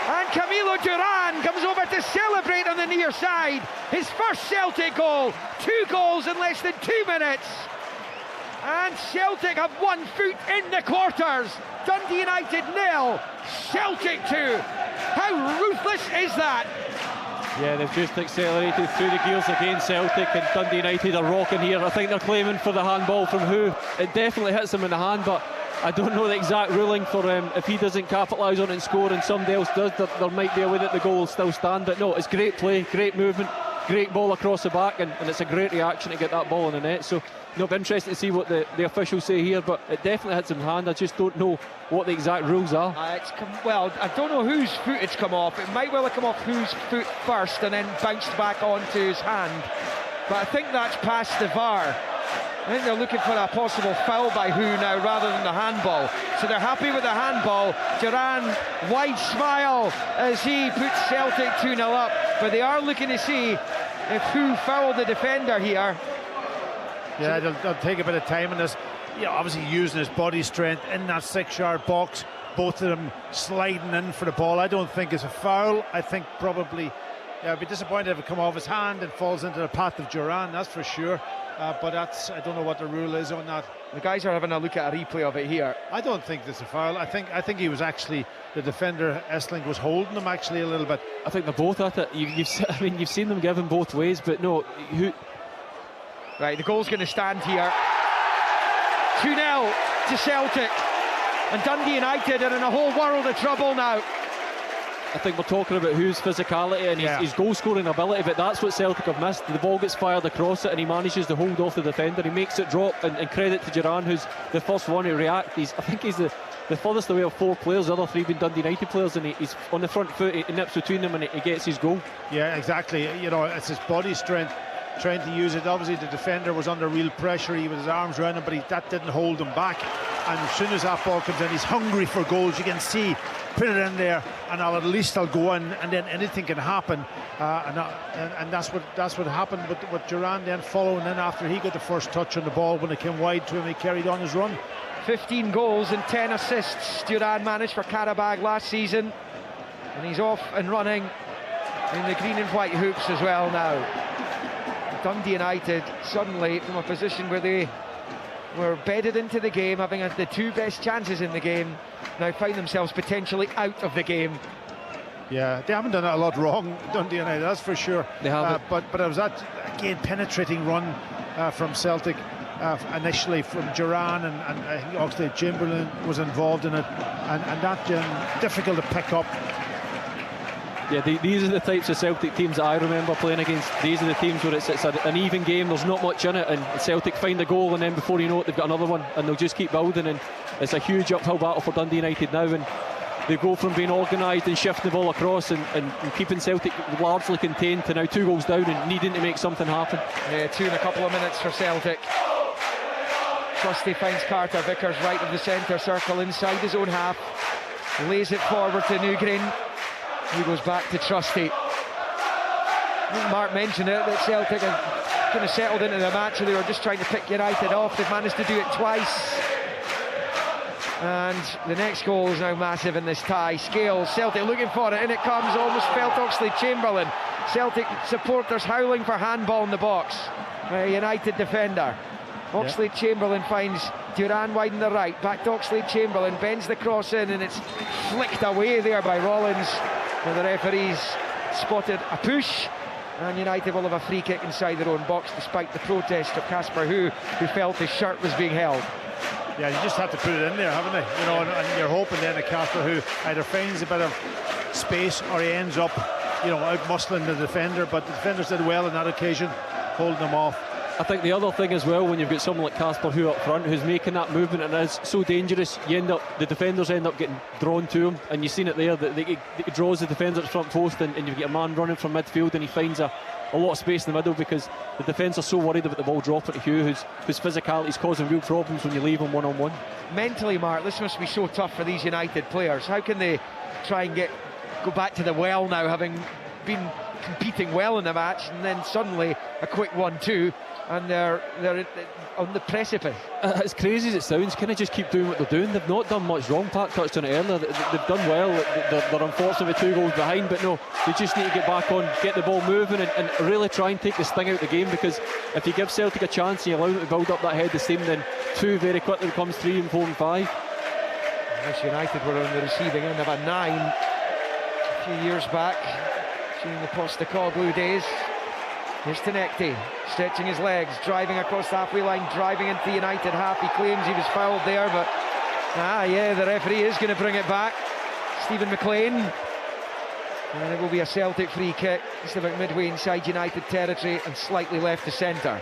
And Camilo Duran comes over to celebrate on the near side. His first Celtic goal. 2 goals in less than 2 minutes. And Celtic have 1 foot in the quarters. Dundee United 0, Celtic 2. How ruthless is that? Yeah, they've just accelerated through the gears against Celtic, and Dundee United are rocking here. I think they're claiming for the handball from Who. It definitely hits him in the hand, but I don't know the exact ruling for him. If he doesn't capitalise on it and score and somebody else does, there might be a way that the goal will still stand. But no, it's great play, great movement, great ball across the back, and it's a great reaction to get that ball in the net. So it'll be interesting to see what the officials say here, but it definitely hits him in the hand. I just don't know what the exact rules are. Well, I don't know whose foot it's come off. It might well have come off Who's foot first and then bounced back onto his hand, but I think that's past the VAR. I think they're looking for a possible foul by Who now rather than the handball. So they're happy with the handball. Duran, wide smile as he puts Celtic 2-0 up, but they are looking to see if Who fouled the defender here. Yeah, they'll take a bit of time in this. Yeah, obviously using his body strength in that 6-yard box, both of them sliding in for the ball. I don't think it's a foul. I think probably Yeah, I'd be disappointed if it come off his hand and falls into the path of Duran, that's for sure. But I don't know what the rule is on that. The guys are having a look at a replay of it here. I don't think there's a foul. I think he was actually, the defender Essling was holding him actually a little bit. I think they're both at it. You've seen them give him both ways, but no. Right, the goal's going to stand here. 2-0 to Celtic, and Dundee United are in a whole world of trouble now. I think we're talking about whose physicality and his goal scoring ability, but that's what Celtic have missed. The ball gets fired across it and he manages to hold off the defender. He makes it drop, and credit to Duran, who's the first one to react. I think he's the furthest away of 4 players, the other 3 being Dundee United players, and he's on the front foot, he nips between them and he gets his goal. Yeah, exactly. You know, it's his body strength trying to use it. Obviously the defender was under real pressure, he had his arms around him, but that didn't hold him back. And as soon as that ball comes in, he's hungry for goals. You can see, put it in there and at least I'll go in, and then anything can happen. And that's what happened with Duran then following in after he got the first touch on the ball. When it came wide to him, he carried on his run. 15 goals and 10 assists Duran managed for Karabag last season, and he's off and running in the green and white hoops as well now. Dundee United suddenly from a position where they were bedded into the game, having had the 2 best chances in the game, now find themselves potentially out of the game. Yeah, they haven't done a lot wrong, Dundee United, that's for sure. They haven't. But it was that, again, penetrating run from Celtic, initially from Duran, and I think Oxlade-Chamberlain was involved in it, and that difficult to pick up. Yeah, these are the types of Celtic teams that I remember playing against. These are the teams where it's an even game, there's not much in it, and Celtic find a goal, and then before you know it, they've got another one, and they'll just keep building, and it's a huge uphill battle for Dundee United now, and they go from being organised and shifting the ball across and keeping Celtic largely contained to now 2 goals down and needing to make something happen. Yeah, 2 in a couple of minutes for Celtic. Trusty finds Carter Vickers right of the centre circle inside his own half, lays it forward to Newgren. He goes back to Trusty. Mark mentioned it, that Celtic have kind of settled into the match, and they were just trying to pick United off. They've managed to do it twice. And the next goal is now massive in this tie. Scales, Celtic looking for it, and it comes, almost felt Oxlade-Chamberlain. Celtic supporters howling for handball in the box by a United defender. Oxlade-Chamberlain finds Duran wide on the right, back to Oxlade-Chamberlain, bends the cross in, and it's flicked away there by Rollins. And the referees spotted a push, and United will have a free kick inside their own box, despite the protest of Casper who felt his shirt was being held. Yeah, you just have to put it in there, haven't they? You know, and you're hoping then that Casper who either finds a bit of space or he ends up, you know, out muscling the defender. But the defenders did well on that occasion, holding them off. I think the other thing as well, when you've got someone like Casper who up front who's making that movement and is so dangerous, the defenders end up getting drawn to him, and you've seen it there, that he draws the defender at the front post, and you get a man running from midfield, and he finds a lot of space in the middle, because the defence are so worried about the ball dropping to Hugh, whose physicality is causing real problems when you leave him one-on-one. Mentally, Mark, this must be so tough for these United players. How can they try and go back to the well now, having been competing well in the match, and then suddenly a quick 1-2, and they're on the precipice? As crazy as it sounds, can they just keep doing what they're doing? They've not done much wrong. Pat touched on it earlier. They've done well. They're unfortunately 2 goals behind, but no, they just need to get back on, get the ball moving, and really try and take the sting out of the game, because if you give Celtic a chance and you allow them to build up that head the same, then 2 very quickly becomes 3 and 4 and 5. Yes, United were on the receiving end of a 9 a few years back, during the Postecoglou days. Here's Tenecti, stretching his legs, driving across the halfway line, driving into the United half. He claims he was fouled there, but the referee is going to bring it back. Stephen McLean, and it will be a Celtic free kick, just about midway inside United territory and slightly left to centre.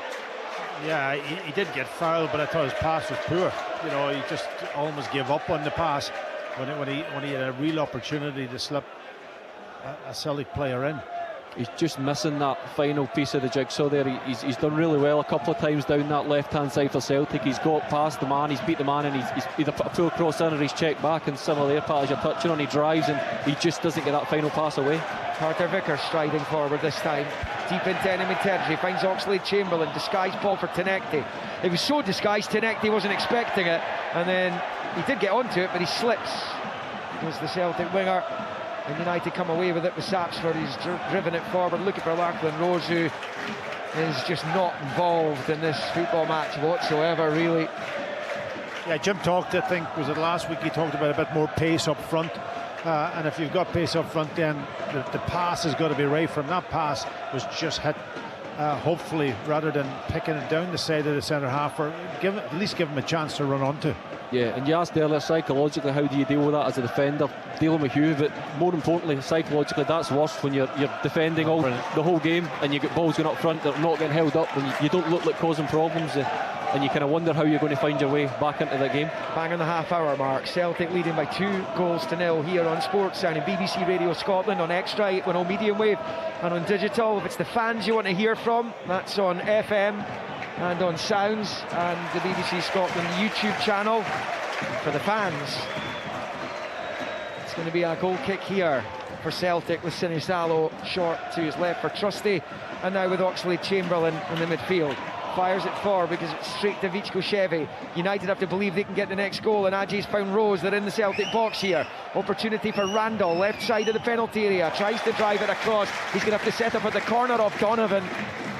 Yeah, he did get fouled, but I thought his pass was poor. You know, he just almost gave up on the pass when he had a real opportunity to slip a Celtic player in. He's just missing that final piece of the jigsaw there. He's done really well a couple of times down that left-hand side for Celtic. He's got past the man, he's beat the man, and he's either put a full cross in or he's checked back. And similar there, Pat, as you're touching on, he drives and he just doesn't get that final pass away. Carter Vickers striding forward this time, deep into enemy territory, finds Oxlade-Chamberlain, disguised ball for Tenecti. It was so disguised, Tenecti wasn't expecting it, and then he did get onto it, but he slips. It was the Celtic winger. And United come away with it with Sapsford, who's driven it forward, looking for Lachlan Rose, who is just not involved in this football match whatsoever, really. Yeah, Jim talked, I think, was it last week, he talked about a bit more pace up front. And if you've got pace up front, then the pass has got to be right from. That pass was just hit, hopefully, rather than picking it down the side of the centre half, or at least give him a chance to run onto. Yeah, and you asked earlier, psychologically, how do you deal with that as a defender, dealing with Hugh? But more importantly, psychologically, that's worse when you're defending the whole game and you get balls going up front that are not getting held up, and you don't look like causing problems, and you kind of wonder how you're going to find your way back into that game. Bang on the half-hour mark, Celtic leading by 2-0 here on Sports Sound and BBC Radio Scotland, on Extra 810 medium wave, and on digital. If it's the fans you want to hear from, that's on FM and on Sounds and the BBC Scotland YouTube channel for the fans. It's going to be a goal kick here for Celtic, with Sinisalo short to his left for Trusty, and now with Oxlade-Chamberlain in the midfield. Fires it forward because it's straight to Vichko-Chevy. United have to believe they can get the next goal, and Adjie's found Rose. They're in the Celtic box here. Opportunity for Randall, left side of the penalty area, tries to drive it across. He's going to have to set up at the corner of Donovan,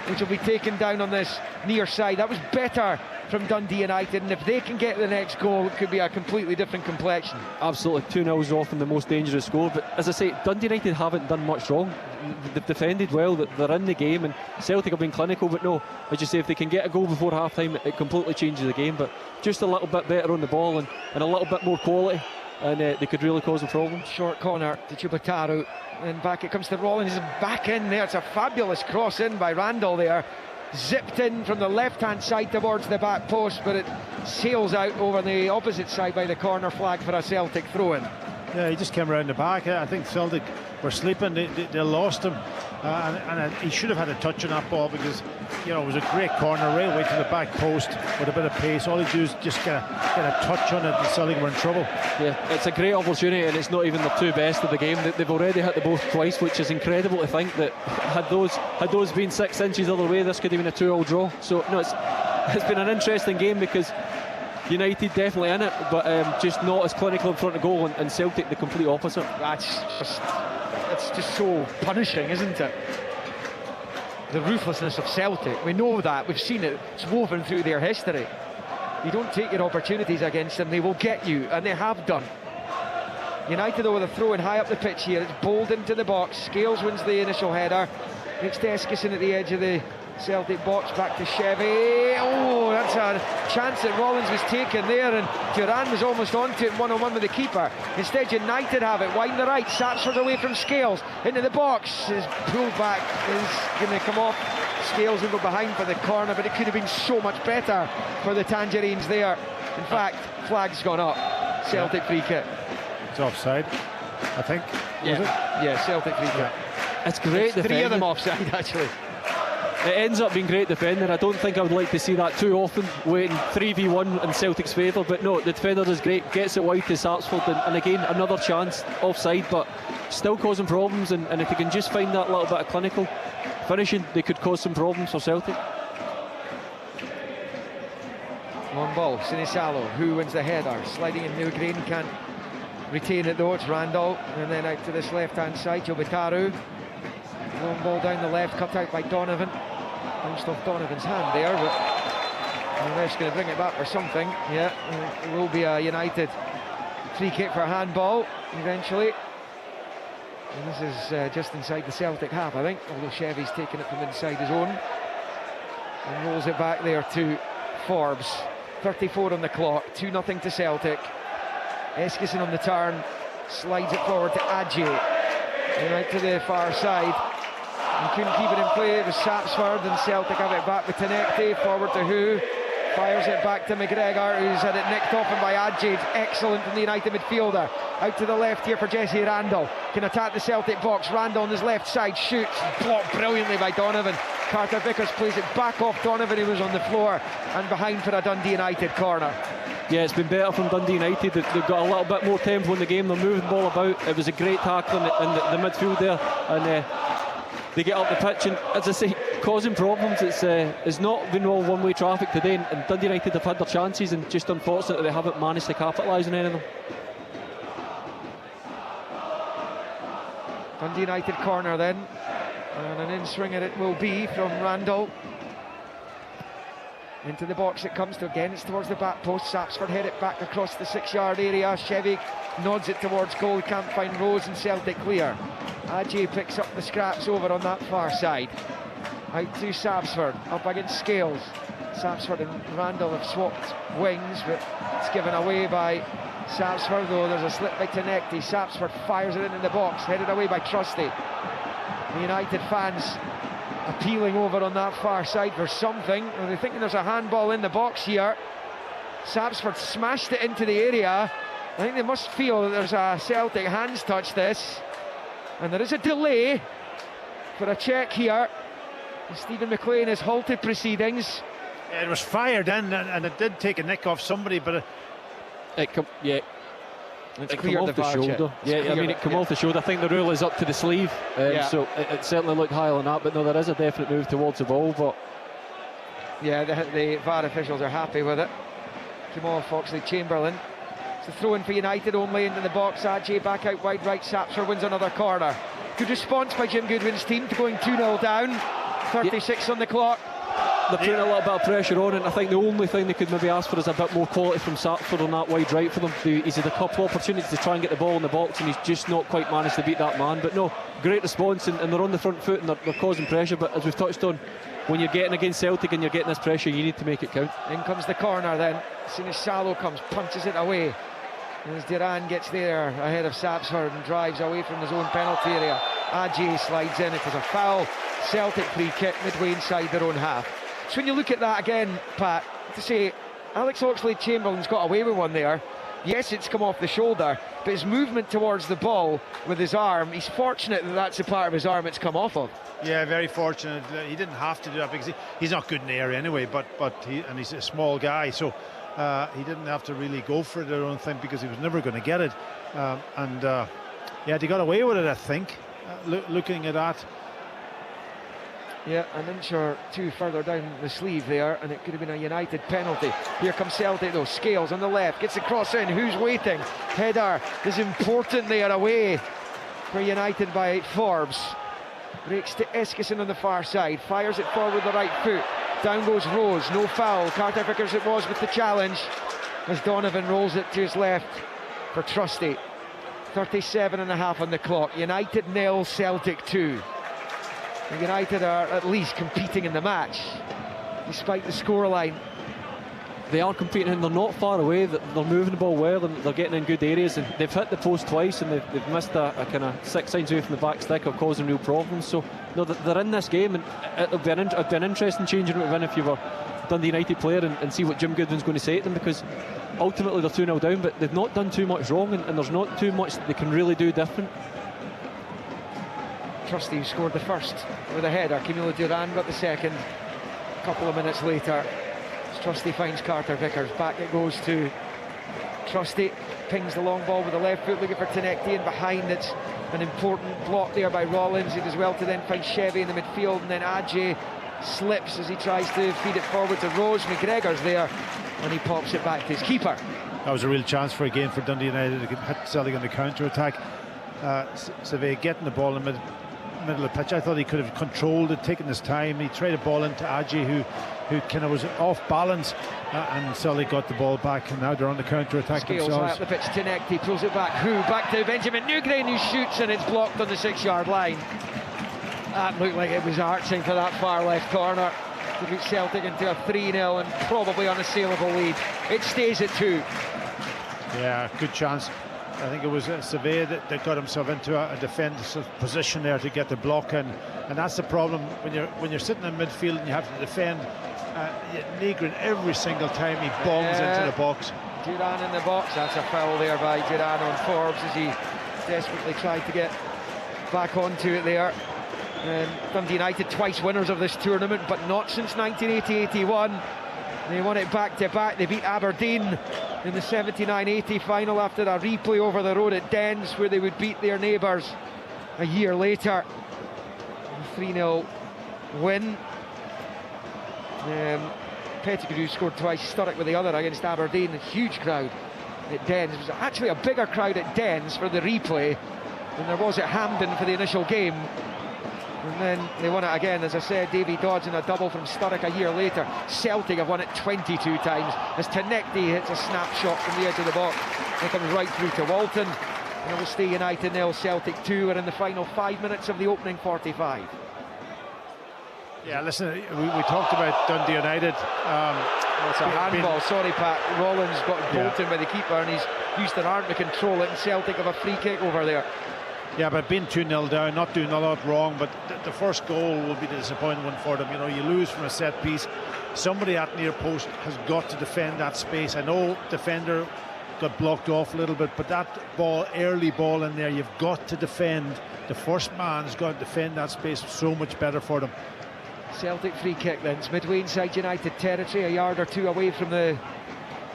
which will be taken down on this near side. That was better from Dundee United, and if they can get the next goal, it could be a completely different complexion. Absolutely, 2-0 is often the most dangerous score, but as I say, Dundee United haven't done much wrong. They've defended well, they're in the game, and Celtic have been clinical, but no, as you say, if they can get a goal before half-time, it completely changes the game. But just a little bit better on the ball and a little bit more quality, and they could really cause a problem. Short corner to Chubataru, and back it comes to Rollins, and back in there. It's a fabulous cross in by Randall there, zipped in from the left-hand side towards the back post, but it sails out over the opposite side by the corner flag for a Celtic throw-in. Yeah, he just came around the back. I think Celtic were sleeping. They lost him, and he should have had a touch on that ball, because it was a great corner right away to the back post with a bit of pace. All he do is just get a touch on it, and Celtic were in trouble. Yeah, it's a great opportunity, and it's not even the two best of the game. They've already hit the post twice, which is incredible to think that had those been 6 inches other way, this could have been a 2-2 draw. So no, it's been an interesting game, because United definitely in it, but just not as clinical in front of goal, and Celtic the complete opposite. It's just so punishing, isn't it? The ruthlessness of Celtic, we know that, we've seen it, it's woven through their history. You don't take your opportunities against them, they will get you, and they have done. United though with a throw in high up the pitch here, it's bowled into the box. Scales wins the initial header, next to Eskison at the edge of the Celtic box, back to Chevy. Oh, that's a chance that Rollins was taken there, and Duran was almost onto it one-on-one with the keeper. Instead United have it, wide the right, Sapsford away from Scales, into the box. His pullback is going to come off. Scales will go behind for the corner, but it could have been so much better for the Tangerines there. In fact, flag's gone up. Celtic free kick. It's offside, I think. Yeah, Celtic free kick. It's great defending. 3 of them offside, actually. It ends up being great defending. I don't think I would like to see that too often, waiting 3v1 in Celtic's favour, but no, the defender is great, gets it wide to Sapsford, and again another chance offside, but still causing problems, and if they can just find that little bit of clinical finishing, they could cause some problems for Celtic. Long ball, Sinisalo, who wins the header, sliding in, Neil Green can't retain it though, it's Randall, and then out to this left hand side, Chubataru. Long ball down the left, cut out by Donovan. Bounced off Donovan's hand there, but the ref's going to bring it back for something. Yeah, it will be a United free kick for a handball eventually. And this is just inside the Celtic half, I think, although Chevy's taken it from inside his own. And rolls it back there to Forbes. 34 on the clock, 2-0 to Celtic. Eskison on the turn, slides it forward to Adjie. And out to the far side. And couldn't keep it in play, it was Sapsford, and Celtic have it back with Tenecte, forward to Who, fires it back to McGregor, who's had it nicked off him by Adjie. Excellent from the United midfielder. Out to the left here for Jesse Randall, can attack the Celtic box. Randall on his left side shoots, blocked brilliantly by Donovan. Carter Vickers plays it back off Donovan, who was on the floor, and behind for a Dundee United corner. Yeah, it's been better from Dundee United. They've got a little bit more tempo in the game, they're moving the ball about. It was a great tackle in the midfield there, and they get up the pitch, and as I say, causing problems. It's not been all one-way traffic today, and Dundee United have had their chances, and just unfortunate that they haven't managed to capitalise on any of them. Dundee United corner then, and an in-swinger it will be from Randall. Into the box it comes to again, it's towards the back post. Sapsford head it back across the 6-yard area. Chevy nods it towards goal, can't find Rose, and Celtic clear. Ajay picks up the scraps over on that far side. Out to Sapsford, up against Scales. Sapsford and Randall have swapped wings, but it's given away by Sapsford, though there's a slip by Tenecti. Sapsford fires it in the box, headed away by Trusty. The United fans appealing over on that far side for something. Are they thinking there's a handball in the box here? Sapsford smashed it into the area. I think they must feel that there's a Celtic hands touch this, and there is a delay for a check here. Stephen McLean has halted proceedings. It was fired in, and it did take a nick off somebody, but It come cleared off the shoulder. Yeah, I mean, it come off the shoulder. I think the rule is up to the sleeve, so it certainly looked higher than that. But no, there is a definite move towards the ball. But yeah, the VAR officials are happy with it. Jamal Foxley-Chamberlain. It's a throw-in for United only into the box. Ajay back out wide right. Sapsford wins another corner. Good response by Jim Goodwin's team to going 2-0 down. 36 on the clock. they're putting a little bit of pressure on, and I think the only thing they could maybe ask for is a bit more quality from Sapsford on that wide right for them. He's had a couple of opportunities to try and get the ball in the box, and he's just not quite managed to beat that man. But no, great response, and they're on the front foot, and they're causing pressure. But as we've touched on, when you're getting against Celtic and you're getting this pressure, you need to make it count. In comes the corner then. As soon as Shallow comes, punches it away. As Duran gets there ahead of Sapsford and drives away from his own penalty area. Ajay slides in. It was a foul. Celtic free kick midway inside their own half. So when you look at that again, Pat, to say Alex Oxlade-Chamberlain's got away with one there. Yes, it's come off the shoulder, but his movement towards the ball with his arm, he's fortunate that that's the part of his arm it's come off of. Yeah, very fortunate. He didn't have to do that because he's not good in the area anyway, but he's a small guy, so he didn't have to really go for it, I don't think, because he was never going to get it. Yeah, he got away with it, I think, looking at that. Yeah, an inch or two further down the sleeve there, and it could have been a United penalty. Here comes Celtic though. Scales on the left, gets the cross in. Who's waiting? Header is important there, away for United by Forbes. Breaks to Eskison on the far side, fires it forward with the right foot. Down goes Rose, no foul. Carter Vickers it was with the challenge, as Donovan rolls it to his left for Trusty. 37.5 on the clock. United 0, Celtic 2. And United are at least competing in the match, despite the scoreline. They are competing and they're not far away. They're moving the ball well and they're getting in good areas, and they've hit the post twice and they've missed a kind of 6 signs away from the back stick or causing real problems. So no, they're in this game, and it'd be an interesting changing room if you were a Dundee United player and see what Jim Goodwin's going to say to them, because ultimately they're 2-0 down, but they've not done too much wrong, and there's not too much they can really do different. Trusty scored the first with a header. Camilo Duran got the second a couple of minutes later. Trusty finds Carter Vickers. Back it goes to Trusty. Pings the long ball with the left foot, looking for Tenecti, and behind it's an important block there by Rollins. He does well to then find Chevy in the midfield, and then Ajay slips as he tries to feed it forward to Rose. McGregor's there, and he pops it back to his keeper. That was a real chance for Dundee United to hit Celtic on the counter-attack. Save getting the ball in the middle of the pitch. I thought he could have controlled it, taken his time. He tried a ball into Ajay, who kind of was off balance, and Celtic got the ball back, and now they're on the counter-attack themselves. High up the pitch, Tenecti pulls it back. Back to Benjamin Newgrain, who shoots, and it's blocked on the 6-yard line. That looked like it was arching for that far left corner to beat Celtic into a 3-0 and probably unassailable lead. It stays at 2. Yeah, good chance. I think it was Survey that got himself into a defensive position there to get the block in, and that's the problem when you're sitting in midfield and you have to defend. Nygren, every single time he bombs into the box. Duran in the box. That's a foul there by Duran on Forbes as he desperately tried to get back onto it there. Dundee United twice winners of this tournament, but not since 1980-81. They won it back-to-back. They beat Aberdeen in the 79-80 final after a replay over the road at Dens, where they would beat their neighbours a year later. A 3-0 win. Pettigrew scored twice, Sturrock with the other against Aberdeen. A huge crowd at Dens. It was actually a bigger crowd at Dens for the replay than there was at Hampden for the initial game. And then they won it again, as I said, Davy Dodds in a double from Sturrock a year later. Celtic have won it 22 times as Tenecti hits a snapshot from the edge of the box. It comes right through to Walton. And it will stay United 0, Celtic 2. We're in the final 5 minutes of the opening 45. Yeah, listen, we talked about Dundee United. It's a handball, sorry Pat. Rollins got bolted by the keeper and he's used an arm to control it, and Celtic have a free kick over there. Yeah, but being 2-0 down, not doing a lot wrong, but the first goal will be the disappointing one for them. You know, you lose from a set piece. Somebody at near post has got to defend that space. I know defender got blocked off a little bit, but that ball, early ball in there, you've got to defend. The first man's got to defend that space so much better for them. Celtic free kick then. It's midway inside United territory, a yard or two away from the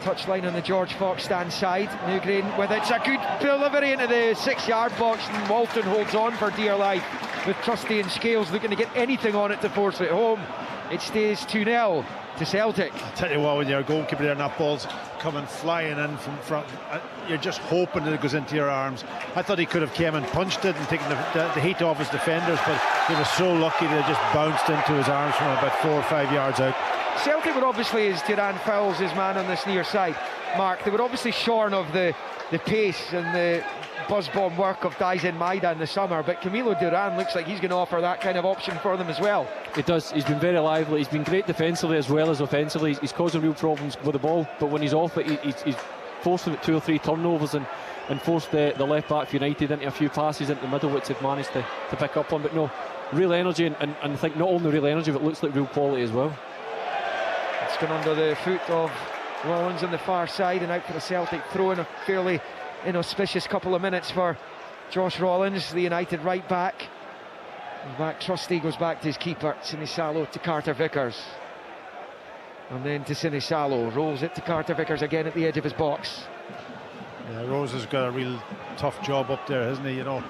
touchline on the George Fox stand side. Newgreen with it. It's a good delivery into the 6-yard box, and Walton holds on for dear life with Trusty and Scales looking to get anything on it to force it home. It stays 2-0 to Celtic. I'll tell you what, when you're a goalkeeper there and that ball's coming flying in from front, you're just hoping that it goes into your arms. I thought he could have came and punched it and taken the heat off his defenders, but he was so lucky that it just bounced into his arms from about 4 or 5 yards out. Celtic were obviously, as Duran fouls his man on this near side, Mark, they were obviously shorn of the pace and the buzz-bomb work of Daisen Maida in the summer, but Camilo Duran looks like he's going to offer that kind of option for them as well. He does. He's been very lively. He's been great defensively as well as offensively. He's causing real problems with the ball, but when he's off it, he's forcing 2 or 3 turnovers and forced the left back for United into a few passes into the middle, which they've managed to pick up on. But no, real energy, and I think not only real energy, but looks like real quality as well. It's gone under the foot of Rollins on the far side, and out for the Celtic throw in a fairly inauspicious couple of minutes for Josh Rollins, the United right back. Trusty goes back to his keeper, Sinisalo to Carter Vickers, and then to Sinisalo, rolls it to Carter Vickers again at the edge of his box. Yeah, Rose has got a real tough job up there, hasn't he? You know,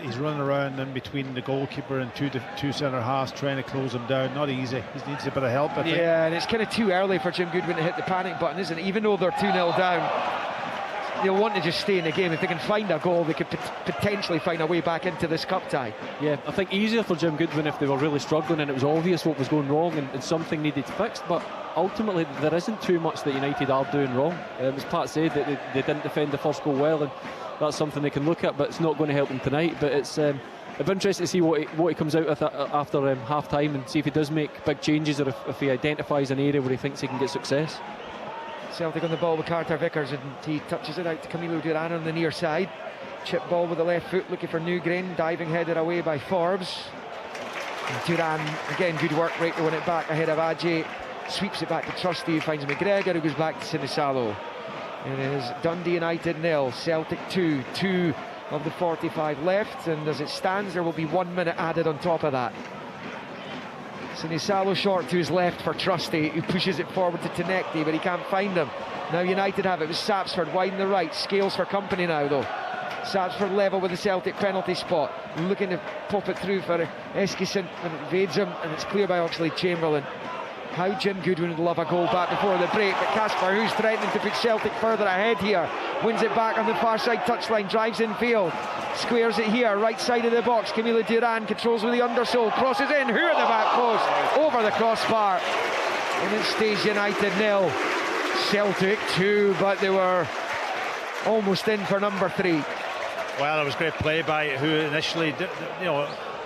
he's running around in between the goalkeeper and two centre halves trying to close him down. Not easy. He needs a bit of help, I think. Yeah, and it's kind of too early for Jim Goodwin to hit the panic button, isn't it? Even though they're 2-0 down, they'll want to just stay in the game. If they can find a goal, they could potentially find a way back into this cup tie. Yeah, I think easier for Jim Goodwin if they were really struggling and it was obvious what was going wrong and something needed fixed, but ultimately there isn't too much that United are doing wrong. As Pat said, that they didn't defend the first goal well, and that's something they can look at, but it's not going to help them tonight. But it's it'll be interesting to see what he comes out with after half time, and see if he does make big changes, or if he identifies an area where he thinks he can get success. Celtic on the ball with Carter Vickers, and he touches it out to Camilo Duran on the near side. Chip ball with the left foot, looking for Newgreen, diving headed away by Forbes. And Duran, again, good work rate to win it back ahead of Adjei. Sweeps it back to Trusty, who finds McGregor, who goes back to Sinisalo. It is Dundee United 0, Celtic 2 of the 45 left, and as it stands there will be 1 minute added on top of that. Sinisalo short to his left for Trusty, who pushes it forward to Tenecti, but he can't find him. Now United have it with Sapsford wide in the right, Scales for company now though. Sapsford level with the Celtic penalty spot, looking to pop it through for Eskison, and it evades him, and it's clear by Oxlade-Chamberlain. How Jim Goodwin would love a goal back before the break, but Casper, who's threatening to put Celtic further ahead here, wins it back on the far side touchline, drives in field, squares it here, right side of the box. Camilo Duran controls with the undersole, crosses in, who at the back post, over the crossbar, and it stays United 0, Celtic 2, but they were almost in for number 3. Well, it was great play by who initially,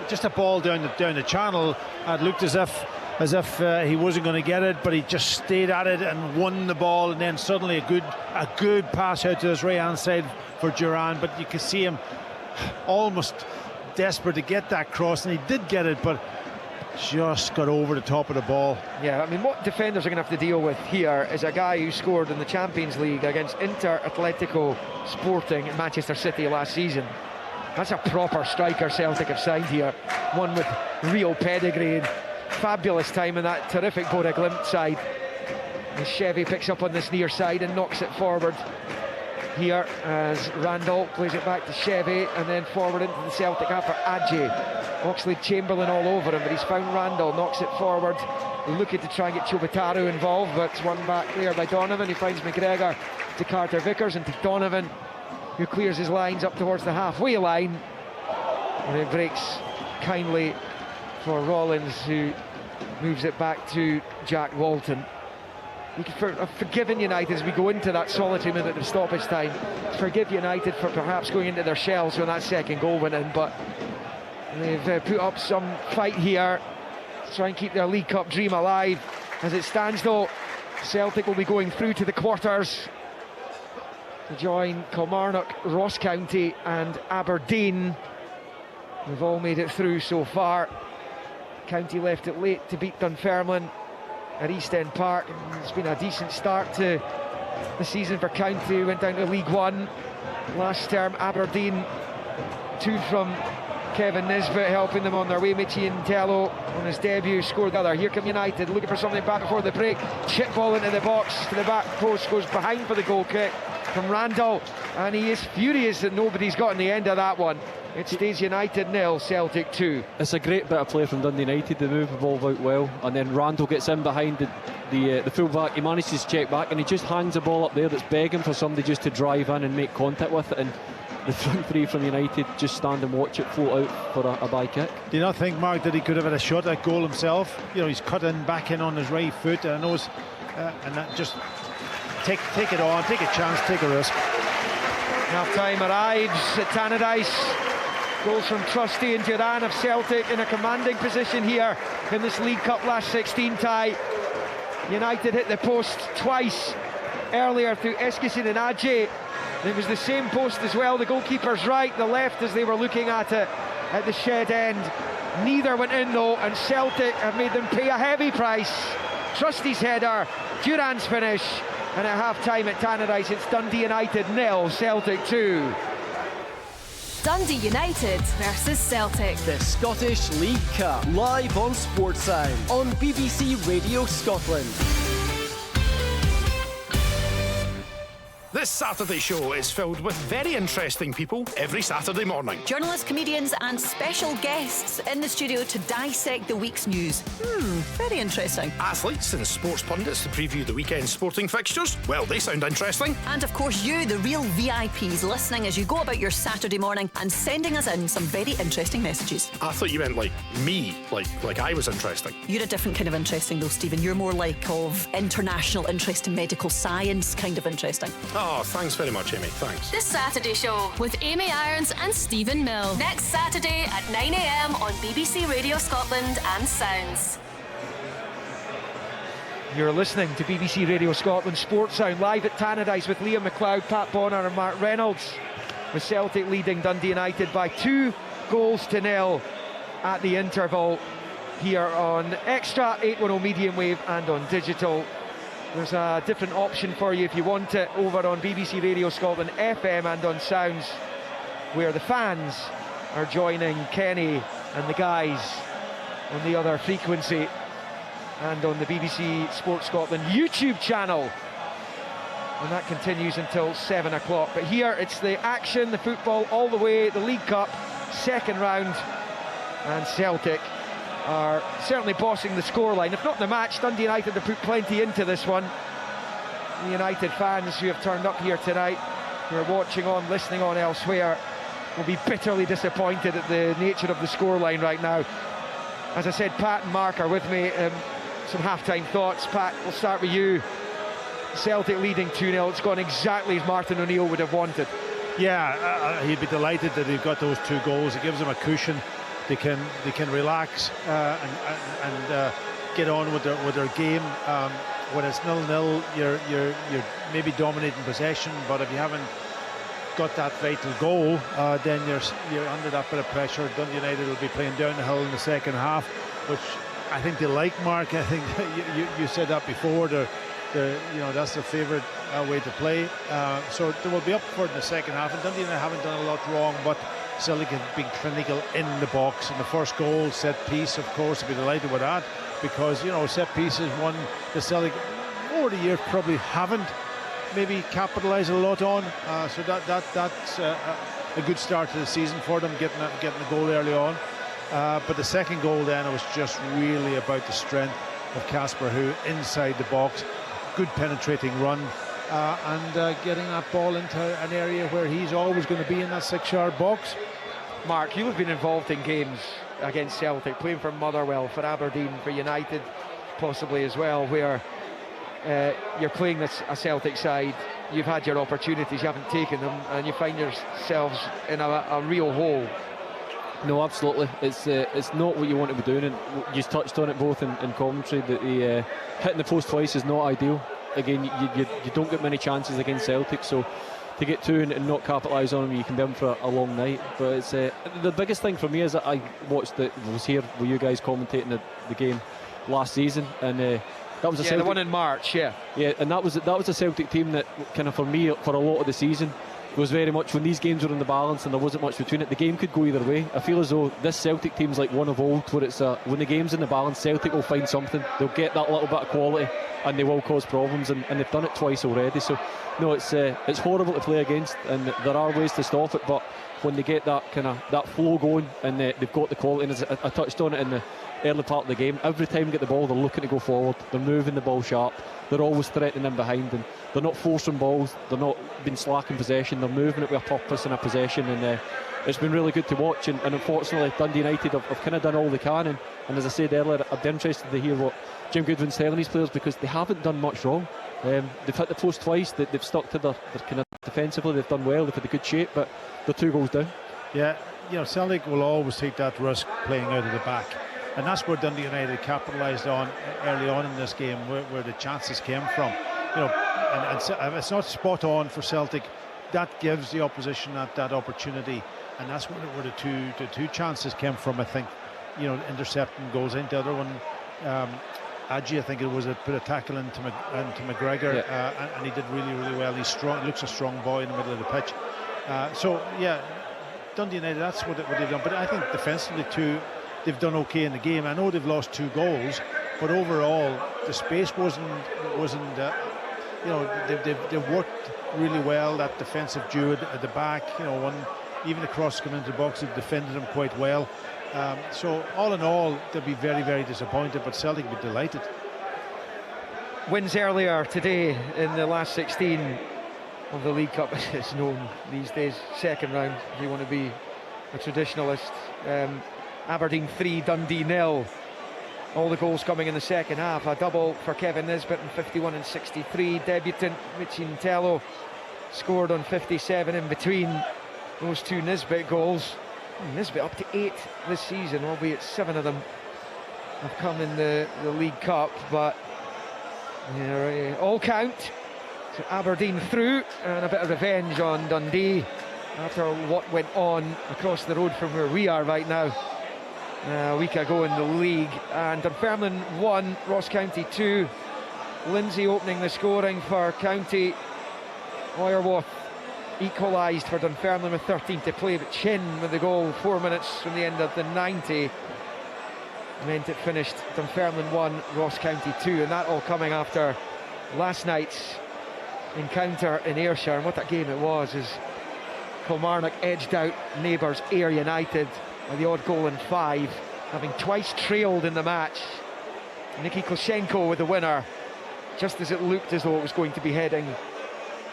just a ball down the channel. It looked as if he wasn't going to get it, but he just stayed at it and won the ball, and then suddenly a good pass out to his right hand side for Duran, but you could see him almost desperate to get that cross, and he did get it, but just got over the top of the ball. Yeah, I mean, what defenders are going to have to deal with here is a guy who scored in the Champions League against Inter Atletico Sporting in Manchester City last season. That's a proper striker Celtic have signed here, one with real pedigree and fabulous time in that terrific Bora Glimt side. And Chevy picks up on this near side and knocks it forward here as Randall plays it back to Chevy, and then forward into the Celtic half for Adjei. Oxlade-Chamberlain all over him, but he's found Randall, knocks it forward, looking to try and get Chobataru involved, but it's won back there by Donovan. He finds McGregor to Carter Vickers and to Donovan. who clears his lines up towards the halfway line, and it breaks kindly for Rollins, who moves it back to Jack Walton. You can forgiven United as we go into that solitary minute of stoppage time. Forgive United for perhaps going into their shells when that second goal went in, but they've put up some fight here to try and keep their League Cup dream alive. As it stands though, Celtic will be going through to the quarters to join Kilmarnock, Ross County and Aberdeen. We've all made it through so far. County left it late to beat Dunfermline at East End Park. It's been a decent start to the season for County. Went down to League One last term. Aberdeen, 2 from Kevin Nisbet, helping them on their way. Michi Intello on his debut scored the other. Here come United, looking for something back before the break. Chip ball into the box, to the back post, goes behind for the goal kick from Randall, and he is furious that nobody's gotten the end of that one. It stays United 0, Celtic 2. It's a great bit of play from Dundee United. They move the ball out well, and then Randall gets in behind the full-back. He manages to check back, and he just hangs the ball up there that's begging for somebody just to drive in and make contact with it. And the front three from United just stand and watch it float out for a bye kick. Do you not think, Mark, that he could have had a shot at goal himself? You know, he's cut in, back in on his right foot, and knows, and that just take it on, take a chance, take a risk. Half-time arrives at Tannadice. Goals from Trusty and Duran of Celtic in a commanding position here in this League Cup last 16 tie. United hit the post twice earlier through Eskison and Adje. It was the same post as well, the goalkeeper's right, the left, as they were looking at it at the shed end. Neither went in though, and Celtic have made them pay a heavy price. Trusty's header, Duran's finish, and at half-time at Tannadice it's Dundee United 0, Celtic 2. Dundee United versus Celtic. The Scottish League Cup, live on Sports Sound on BBC Radio Scotland. This Saturday show is filled with very interesting people every Saturday morning. Journalists, comedians and special guests in the studio to dissect the week's news. Very interesting. Athletes and sports pundits to preview the weekend's sporting fixtures. Well, they sound interesting. And of course you, the real VIPs, listening as you go about your Saturday morning and sending us in some very interesting messages. I thought you meant like me, like I was interesting. You're a different kind of interesting though, Stephen. You're more like of international interest in medical science kind of interesting. Oh, thanks very much, Amy. Thanks. This Saturday show with Amy Irons and Stephen Mill. Next Saturday at 9 a.m. on BBC Radio Scotland and Sounds. You're listening to BBC Radio Scotland Sports Sound live at Tannadice with Liam McLeod, Pat Bonner and Mark Reynolds, with Celtic leading Dundee United by 2-0 at the interval here on Extra, 810 medium wave and on digital. There's a different option for you if you want it over on BBC Radio Scotland FM and on Sounds, where the fans are joining Kenny and the guys on the other frequency, and on the BBC Sports Scotland YouTube channel, and that continues until 7 o'clock. But here it's the action, the football all the way, the League Cup second round, and Celtic are certainly bossing the scoreline, if not the match. Dundee United have put plenty into this one. The United fans who have turned up here tonight, who are watching on, listening on elsewhere, will be bitterly disappointed at the nature of the scoreline right now. As I said, Pat and Mark are with me. Some half-time thoughts. Pat, we'll start with you. Celtic leading 2-0. It's gone exactly as Martin O'Neill would have wanted. Yeah, he'd be delighted that he got those 2 goals. It gives them a cushion. They can relax and get on with their game. When it's 0-0, you're maybe dominating possession, but if you haven't got that vital goal, then you're under that bit of pressure. Dundee United will be playing down the hill in the second half, which I think they like, Mark. I think you said that before. That's their favourite way to play. So they will be up for it in the second half, and Dundee United haven't done a lot wrong, but Celtic have been clinical in the box. And the first goal, set piece, of course, I'll be delighted with that, because set piece is one the Celtic over the years probably haven't maybe capitalised a lot on. So that's a good start to the season for them, getting the goal early on. But the second goal then, it was just really about the strength of Casper, who inside the box, good penetrating run, and getting that ball into an area where he's always going to be in that 6-yard box. Mark, you have been involved in games against Celtic, playing for Motherwell, for Aberdeen, for United possibly as well, where you're playing a Celtic side, you've had your opportunities, you haven't taken them, and you find yourselves in a real hole. No, absolutely. It's not what you want to be doing, and you touched on it both in commentary that the hitting the post twice is not ideal. Again, you don't get many chances against Celtic, so to get two and not capitalise on them, you can be in for a long night. But it's the biggest thing for me is that I was here with you guys commentating the game last season, and that was the one in March, yeah, and that was a Celtic team that kind of, for me, for a lot of the season, was very much, when these games were in the balance and there wasn't much between it, the game could go either way. I feel as though this Celtic team's like one of old, where it's when the game's in the balance, Celtic will find something, they'll get that little bit of quality, and they will cause problems, and they've done it twice already. So no, it's horrible to play against, and there are ways to stop it, but when they get that kind of that flow going, and they've got the quality, and as I touched on it in the early part of the game, every time they get the ball, they're looking to go forward, they're moving the ball sharp, they're always threatening in behind, and they're not forcing balls, they're not being slack in possession, they're moving it with a purpose and a possession, and it's been really good to watch. And unfortunately, Dundee United have kind of done all they can, and as I said earlier, I'd be interested to hear what Jim Goodwin's telling his players, because they haven't done much wrong. They've hit the post twice, they've stuck to their kind of defensively, they've done well, they've had a good shape, but they're 2 goals down. Yeah, Celtic will always take that risk playing out of the back, and that's where Dundee United capitalised on early on in this game, where the chances came from. And it's not spot on for Celtic. That gives the opposition that opportunity, and that's where the two chances came from. I think, intercepting goes into the other one. Adji, I think it was put a tackle into McGregor, and he did really, really well. He's strong. Looks a strong boy in the middle of the pitch. Dundee United, that's what they've done. But I think defensively too, they've done okay in the game. I know they've lost 2 goals, but overall the space wasn't. They've worked really well, that defensive duo at the back. Even the cross coming into the box, they've defended them quite well. So all in all, they'll be very, very disappointed, but Celtic will be delighted. Wins earlier today in the last 16 of the League Cup, it's known these days, second round, if you want to be a traditionalist. Aberdeen 3, Dundee 0. All the goals coming in the second half. A double for Kevin Nisbet in 51 and 63. Debutant Michin Tello scored on 57 in between those 2 Nisbet goals. Nisbet up to 8 this season, albeit 7 of them have come in the League Cup, but all count. So Aberdeen through, and a bit of revenge on Dundee after what went on across the road from where we are right now a week ago in the league. And Dunfermline 1, Ross County 2. Lindsay opening the scoring for County. Oyerworth equalised for Dunfermline with 13 to play, but Chin with the goal 4 minutes from the end of the 90 meant it finished Dunfermline 1, Ross County 2, and that all coming after last night's encounter in Ayrshire. And what that game it was, is Kilmarnock edged out neighbours Ayr United by the odd goal in 5, having twice trailed in the match. Nicky Koshenko with the winner, just as it looked as though it was going to be heading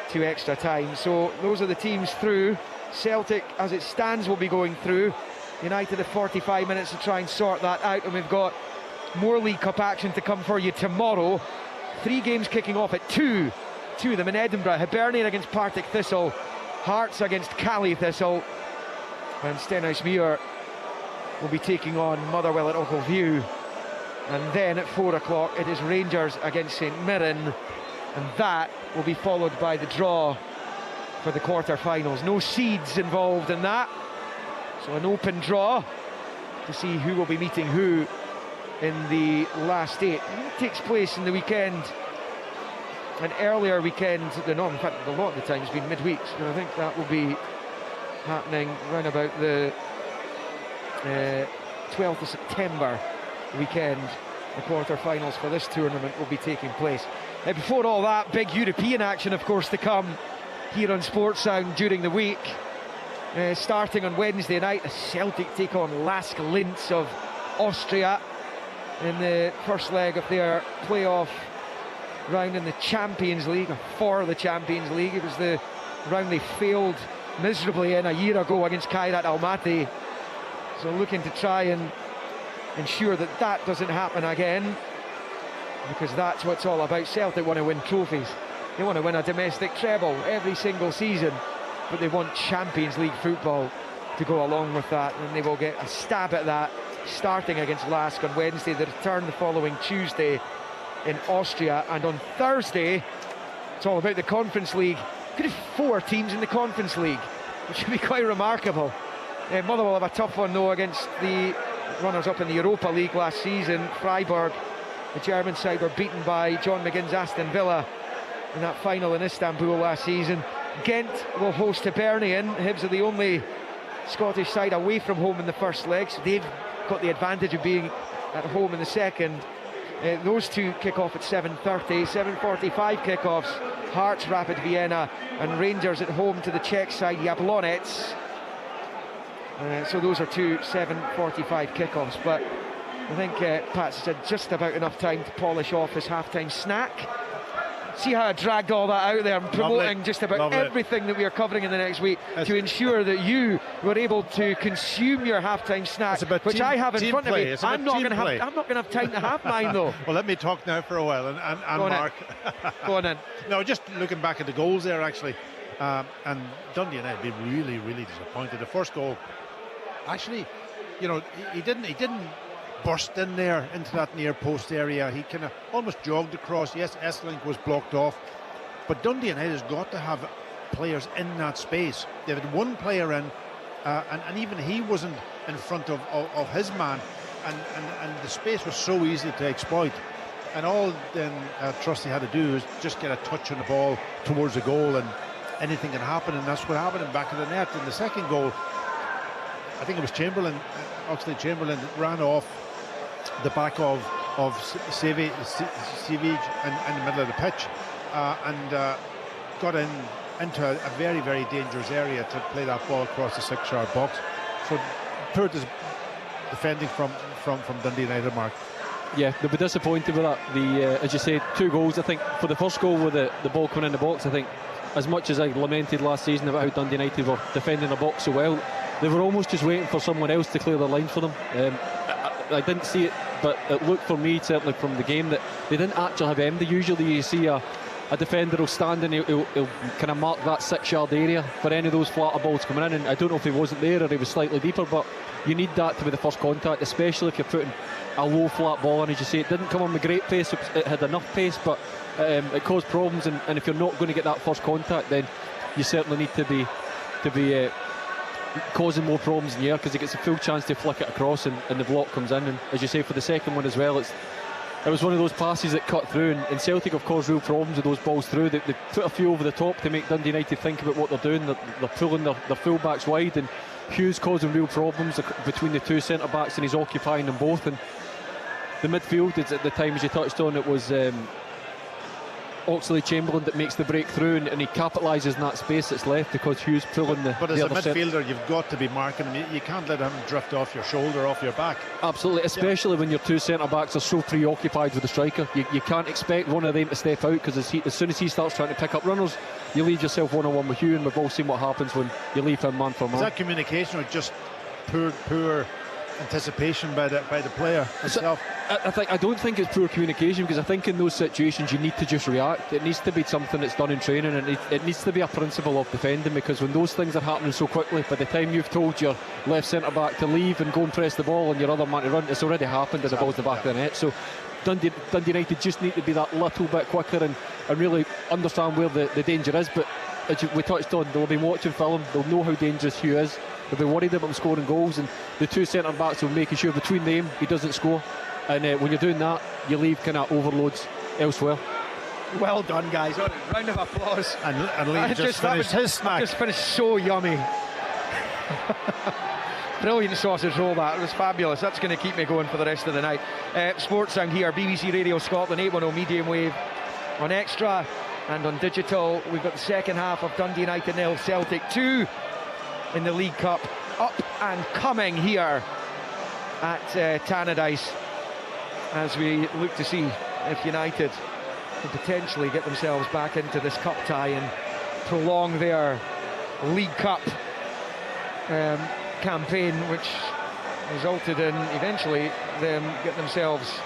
to extra time. So those are the teams through. Celtic, as it stands, will be going through. United have 45 minutes to try and sort that out, and we've got more League Cup action to come for you tomorrow. 3 games kicking off at 2 of them in Edinburgh. Hibernian against Partick Thistle, Hearts against Cali Thistle, and Stenhousemuir will be taking on Motherwell at Ochilview. And then at 4 o'clock it is Rangers against St Mirren, and that will be followed by the draw for the quarter-finals. No seeds involved in that, so an open draw to see who will be meeting who in the last 8. It takes place in the weekend, an earlier weekend than in fact a lot of the time it's been midweek, and I think that will be happening around about the 12th of September weekend. The quarter-finals for this tournament will be taking place. Before all that, big European action, of course, to come here on Sports Sound during the week. Starting on Wednesday night, the Celtic take on Lask Linz of Austria in the first leg of their playoff round in the Champions League, or for the Champions League. It was the round they failed miserably in a year ago against Kairat Almaty. So looking to try and ensure that that doesn't happen again, because that's what it's all about. Celtic want to win trophies. They want to win a domestic treble every single season, but they want Champions League football to go along with that, and they will get a stab at that starting against Lask on Wednesday. They return the following Tuesday in Austria, and on Thursday it's all about the Conference League. Could have 4 teams in the Conference League, which would be quite remarkable. Motherwell have a tough one though against the runners-up in the Europa League last season. Freiburg, the German side, were beaten by John McGinn's Aston Villa in that final in Istanbul last season. Ghent will host Hibernian. Hibs are the only Scottish side away from home in the first leg, so they've got the advantage of being at home in the second. Those two kick off at 7:30. 7:45 kickoffs, Hearts, Rapid Vienna, and Rangers at home to the Czech side, Jablonec. So those are two 7:45 kickoffs, but I think Pat's had just about enough time to polish off his half-time snack. See how I dragged all that out there. I'm promoting just about everything that we are covering in the next week to ensure that you were able to consume your half-time snack, which I have in front of me. I'm not going to have time to have mine though. Well, let me talk now for a while, and Mark. Go on in. No, just looking back at the goals there actually, and Dundee and I have been really, really disappointed. The first goal, actually, you know, he didn't burst in there into that near post area. He kind of almost jogged across. Yes, Esselink was blocked off, but Dundee United has got to have players in that space. They've had one player in, and even he wasn't in front of his man, and the space was so easy to exploit. And all then Trusty had to do is just get a touch on the ball towards the goal, and anything can happen, and that's what happened in back of the net. In the second goal, I think it was Chamberlain, Oxlade Chamberlain, ran off the back of Savage in the middle of the pitch, and got into a very, very dangerous area to play that ball across the 6-yard box. So poor defending from Dundee United, Mark. Yeah, they'll be disappointed with that. As you said, 2 goals. I think for the first goal with the ball coming in the box, I think as much as I lamented last season about how Dundee United were defending the box so well, they were almost just waiting for someone else to clear the line for them. I didn't see it, but it looked for me, certainly from the game, that they didn't actually have MD. Usually you see a defender will stand and he'll kind of mark that 6-yard area for any of those flatter balls coming in, and I don't know if he wasn't there or he was slightly deeper, but you need that to be the first contact, especially if you're putting a low flat ball in. As you say, it didn't come on with great pace, it had enough pace, but it caused problems, and if you're not going to get that first contact, then you certainly need to be causing more problems in the air, because he gets a full chance to flick it across and the block comes in. And as you say, for the second one as well, it was one of those passes that cut through, and Celtic have caused real problems with those balls through. They put a few over the top to make Dundee United think about what they're doing. They're pulling their full-backs wide, and Hughes causing real problems between the two centre-backs, and he's occupying them both. And the midfield, at the time, as you touched on, it was Oxlade Chamberlain that makes the breakthrough, and he capitalises in that space that's left because Hughes pulling the But as the a other midfielder, you've got to be marking him. You can't let him drift off your shoulder, off your back. Absolutely, especially when your two centre-backs are so preoccupied with the striker. You can't expect one of them to step out, because as soon as he starts trying to pick up runners, you leave yourself one-on-one with Hugh, and we've all seen what happens when you leave him man for man. Is that communication or just poor anticipation by the player himself? I don't think it's poor communication, because I think in those situations you need to just react. It needs to be something that's done in training, and it needs to be a principle of defending, because when those things are happening so quickly, by the time you've told your left centre back to leave and go and press the ball and your other man to run, it's already happened and the ball's the back of the net. So Dundee United just need to be that little bit quicker and really understand where the danger is. But as we touched on, they'll be watching film, they'll know how dangerous Hugh is, they'll be worried about him scoring goals, and the two centre backs will make sure between them he doesn't score. And when you're doing that, you leave kind of overloads elsewhere. Well done, guys. Round of applause. And Liam just finished his snack. Just finished so yummy. Brilliant sausage roll, that. It was fabulous. That's going to keep me going for the rest of the night. Sports Sound here, BBC Radio Scotland, 810 medium wave on Extra and on digital. We've got the second half of Dundee United 0, Celtic 2 in the League Cup, up and coming here at Tannadice, as we look to see if United could potentially get themselves back into this cup tie and prolong their League Cup campaign, which resulted in eventually them getting themselves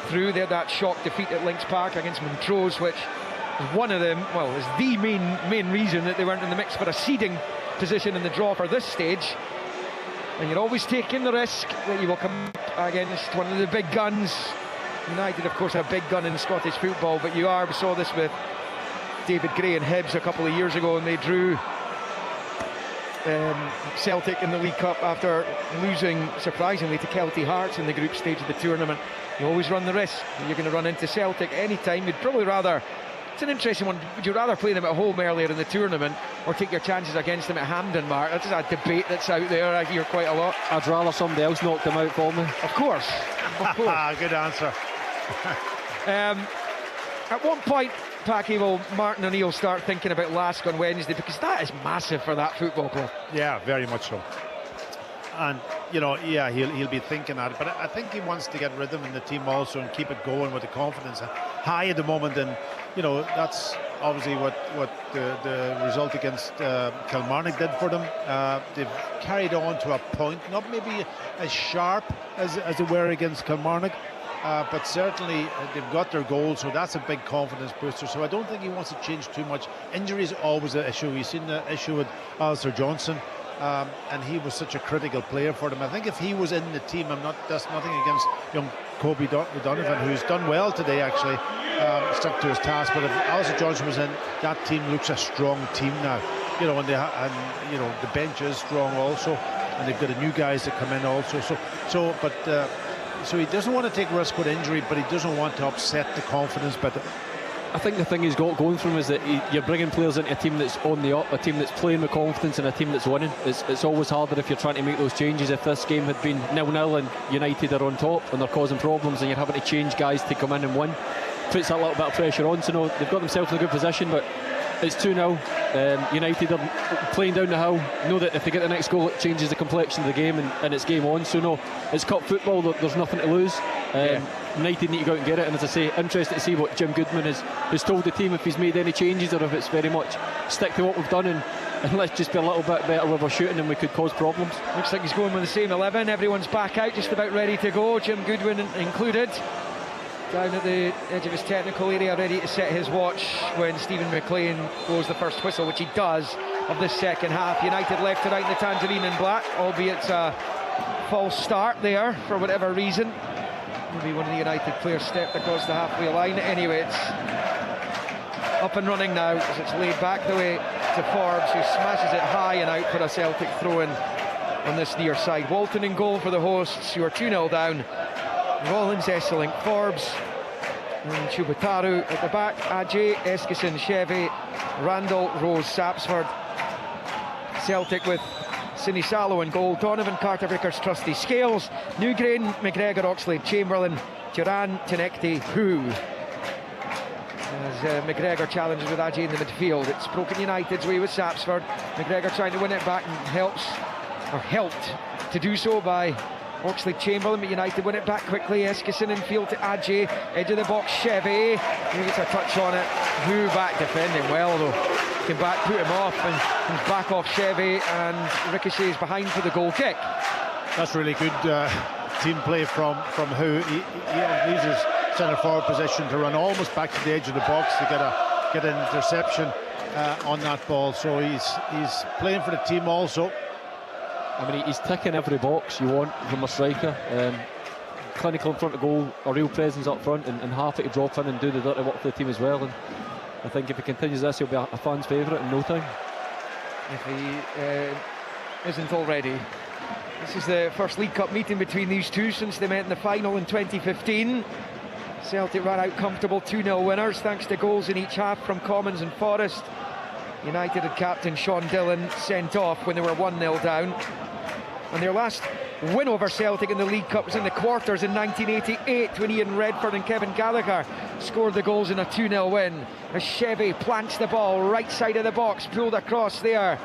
through. They had that shock defeat at Lynx Park against Montrose, which is one of them, well, is the main reason that they weren't in the mix for a seeding position in the draw for this stage. And you're always taking the risk that you will come against one of the big guns. United, of course, a big gun in Scottish football, but we saw this with David Gray and Hibs a couple of years ago, and they drew Celtic in the League Cup after losing surprisingly to Kelty Hearts in the group stage of the tournament. You always run the risk that you're going to run into Celtic anytime. You'd probably rather, it's an interesting one, would you rather play them at home earlier in the tournament or take your chances against them at Hampden, Mark? That's a debate that's out there, I hear quite a lot. I'd rather somebody else knock them out for me. Of course. Good answer. At one point, Packy, will Martin O'Neill start thinking about Lask on Wednesday, because that is massive for that football club. Yeah, very much so. And you know, yeah, he'll be thinking that, but I think he wants to get rhythm in the team also and keep it going with the confidence high at the moment. And you know, that's obviously what the result against Kilmarnock did for them. They've carried on to a point, not maybe as sharp as they were against Kilmarnock, but certainly they've got their goals, so that's a big confidence booster. So I don't think he wants to change too much. Injury is always an issue. You've seen the issue with Alistair Johnson, and he was such a critical player for them. I think if he was in the team, that's nothing against young Kobe Donovan, who's done well today actually, stuck to his task. But if Alistair Johnson was in, that team looks a strong team now. You know, and you know, the bench is strong also, and they've got a new guys that come in also. So he doesn't want to take risk with injury, but he doesn't want to upset the confidence. But I think the thing he's got going for him is that you're bringing players into a team that's on the up, a team that's playing with confidence, and a team that's winning. It's always harder if you're trying to make those changes. If this game had been 0-0 and United are on top and they're causing problems, and you're having to change guys to come in and win, puts a little bit of pressure on. So no, they've got themselves in a good position, but it's 2-0. United are playing down the hill, know that if they get the next goal it changes the complexion of the game, and it's game on. So no, it's cup football, there's nothing to lose. United need to go out and get it, and as I say, interested to see what Jim Goodman has told the team, if he's made any changes or if it's very much stick to what we've done and let's just be a little bit better where we're shooting and we could cause problems. Looks like he's going with the same 11. Everyone's back out, just about ready to go, Jim Goodwin included, down at the edge of his technical area, ready to set his watch when Stephen McLean blows the first whistle, which he does, of this second half. United left to right in the tangerine and black, albeit it's a false start there for whatever reason. Maybe one of the United players stepped across the halfway line. Anyway, it's up and running now as it's laid back the way to Forbes, who smashes it high and out for a Celtic throw-in on this near side. Walton in goal for the hosts, who are 2-0 down. Rollins, Esselink, Forbes and Chubutaru at the back. Ajay, Eskison, Chevy, Randall, Rose, Sapsford. Celtic with Sinisalo in goal, Donovan, Carter Vickers, Trusty, Scales, Newgrain, McGregor, Oxlade, Chamberlain, Duran, Tenekti, Hu. As McGregor challenges with Ajay in the midfield. It's broken United's way with Sapsford. McGregor trying to win it back and helped to do so by Oxlade, Chamberlain, but United win it back quickly. Eskison in field to Ajay, edge of the box, Chevy, he gets a touch on it. Hu back defending well though. Came back, put him off, and comes back off Chevy, and ricochets behind for the goal kick. That's really good team play from Hu. He leaves his centre forward position to run almost back to the edge of the box to get an interception on that ball. So he's playing for the team also. I mean, he's ticking every box you want from a striker. Clinical in front of goal, a real presence up front, and happy to drop in and do the dirty work for the team as well. And I think if he continues this, he'll be a fan's favourite in no time. If he isn't already. This is the first League Cup meeting between these two since they met in the final in 2015. Celtic ran out comfortable 2-0 winners thanks to goals in each half from Commons and Forrest. United had captain Sean Dillon sent off when they were 1-0 down. And their last win over Celtic in the League Cup was in the quarters in 1988 when Ian Redford and Kevin Gallagher scored the goals in a 2-0 win. As Chevy plants the ball right side of the box, pulled across there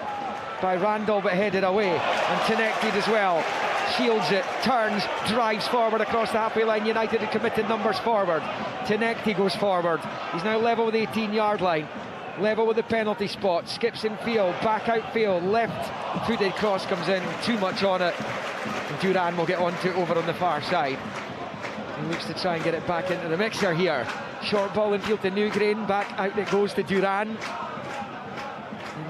by Randall but headed away, and connected as well. shields it, turns, drives forward across the halfway line. United had committed numbers forward. Tinekti goes forward. He's now level with the 18-yard line. Level with the penalty spot. Skips in field, back outfield. Left-footed cross comes in. Too much on it. And Duran will get onto it over on the far side. He looks to try and get it back into the mixer here. Short ball in field to Newgrain. Back out it goes to Duran.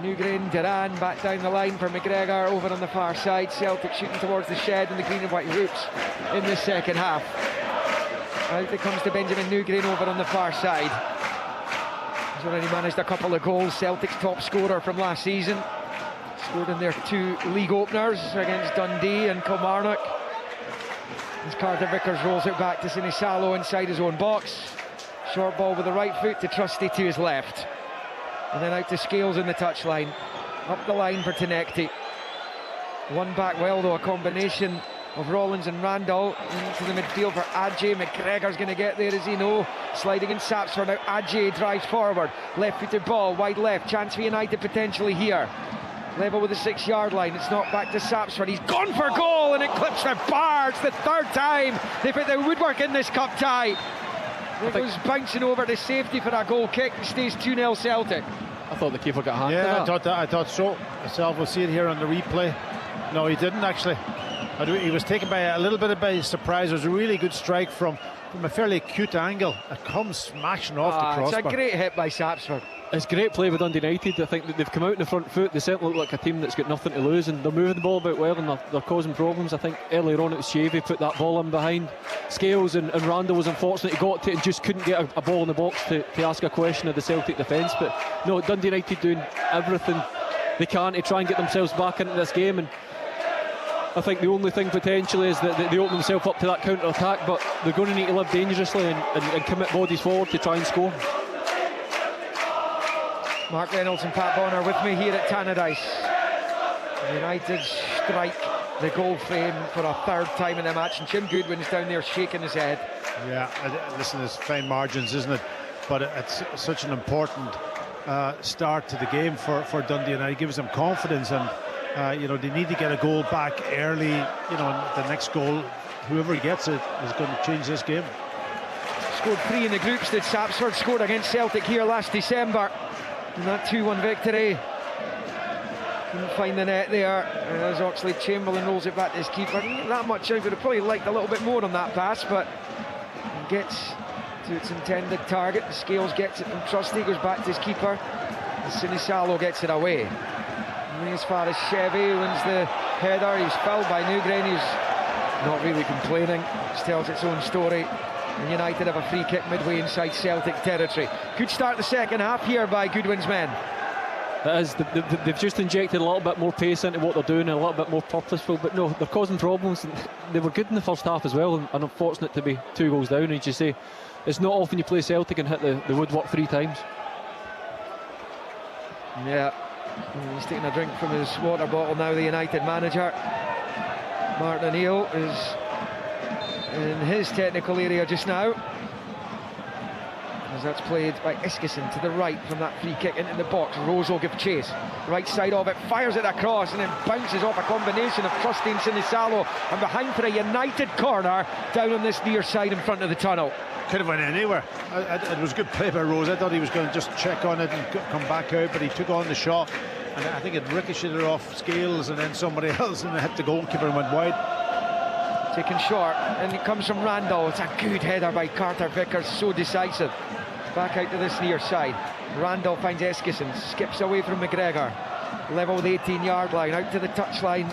Newgrain, Duran back down the line for McGregor over on the far side. Celtic shooting towards the shed and the green and white hoops in the second half. Out it comes to Benjamin Newgrain over on the far side. He's already managed a couple of goals. Celtic's top scorer from last season. Scored in their 2 league openers against Dundee and Kilmarnock. As Carter Vickers rolls it back to Sinisalo inside his own box. Short ball with the right foot to Trusty to his left. And then out to Scales in the touchline. Up the line for Tinekti. One back well though, a combination of Rollins and Randall into the midfield for Adjei. McGregor's going to get there, as he know. Sliding in Sapsford. Now Adjei drives forward. Left-footed ball, wide left. Chance for United potentially here. Level with the 6-yard line. It's not back to Sapsford. He's gone for goal and it clips the bar. It's the 3rd time they put the woodwork in this cup tie. It goes bouncing over to safety for a goal kick and stays 2-0 Celtic. I thought the keeper got a hand to that. I thought so myself. We'll see it here on the replay. No, he didn't actually. He was taken by a little bit by surprise. It was a really good strike from a fairly acute angle. It comes smashing off the crossbar. It's a great hit by Sapsford. It's great play with Dundee United. I think that they've come out in the front foot. They certainly look like a team that's got nothing to lose, and they're moving the ball about well, and they're causing problems. I think earlier on it was Shavy put that ball in behind Scales, and Randall was unfortunate. He got to it and just couldn't get a ball in the box to ask a question of the Celtic defence. But no, Dundee United doing everything they can to try and get themselves back into this game, and I think the only thing potentially is that they open themselves up to that counter-attack, but they're going to need to live dangerously and commit bodies forward to try and score. Mark Reynolds and Pat Bonner with me here at Tannadice. United strike the goal frame for a 3rd time in the match, and Jim Goodwin's down there shaking his head. Yeah, listen, it's fine margins, isn't it? But it's such an important start to the game for Dundee, and it gives them confidence, and they need to get a goal back early. The next goal, whoever gets it, is going to change this game. Scored 3 in the groups. Did Sapsford scored against Celtic here last December in that 2-1 victory. Couldn't find the net there as Oxlade-Chamberlain rolls it back to his keeper. Not that much out, would have probably liked a little bit more on that pass, but it gets to its intended target. Scales gets it from Trusty, goes back to his keeper, and Sinisalo gets it away. And as far as Chevy wins the header, he's fouled by Newgrain. He's not really complaining, just tells its own story. And United have a free kick midway inside Celtic territory. Good start the second half here by Goodwin's men. It is. They've just injected a little bit more pace into what they're doing and a little bit more purposeful, but no, they're causing problems. They were good in the first half as well, and unfortunate to be 2 goals down. As you say, it's not often you play Celtic and hit the woodwork 3 times. Yeah, he's taking a drink from his water bottle now, the United manager. Martin O'Neill is in his technical area just now, as that's played by Iskison to the right from that free kick into the box. Rose will give chase, right side of it, fires it across and then bounces off a combination of Trusty and Sinisalo, and behind for a United corner down on this near side in front of the tunnel. Could have went anywhere. It was good play by Rose. I thought he was going to just check on it and come back out, but he took on the shot, and I think it ricocheted off Scales and then somebody else, and it hit the goalkeeper and went wide. Taken short, and it comes from Randall. It's a good header by Carter Vickers, so decisive. Back out to this near side. Randall finds Eskison, skips away from McGregor. Level with the 18-yard line, out to the touchline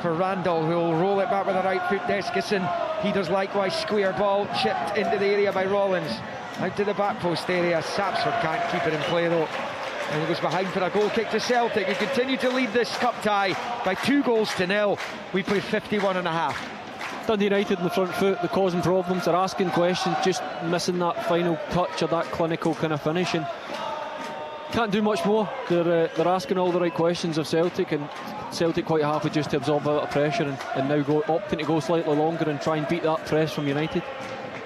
for Randall, who will roll it back with the right foot to Eskison. He does likewise. Square ball chipped into the area by Rollins. Out to the back post area. Sapsford can't keep it in play though. And he goes behind for a goal kick to Celtic, who continue to lead this cup tie by 2-0. We play 51 and a half. Dundee United in the front foot, they're causing problems, they're asking questions, just missing that final touch or that clinical kind of finish, and can't do much more. They're asking all the right questions of Celtic, and Celtic quite happy just to absorb a bit of pressure and now opting to go slightly longer and try and beat that press from United.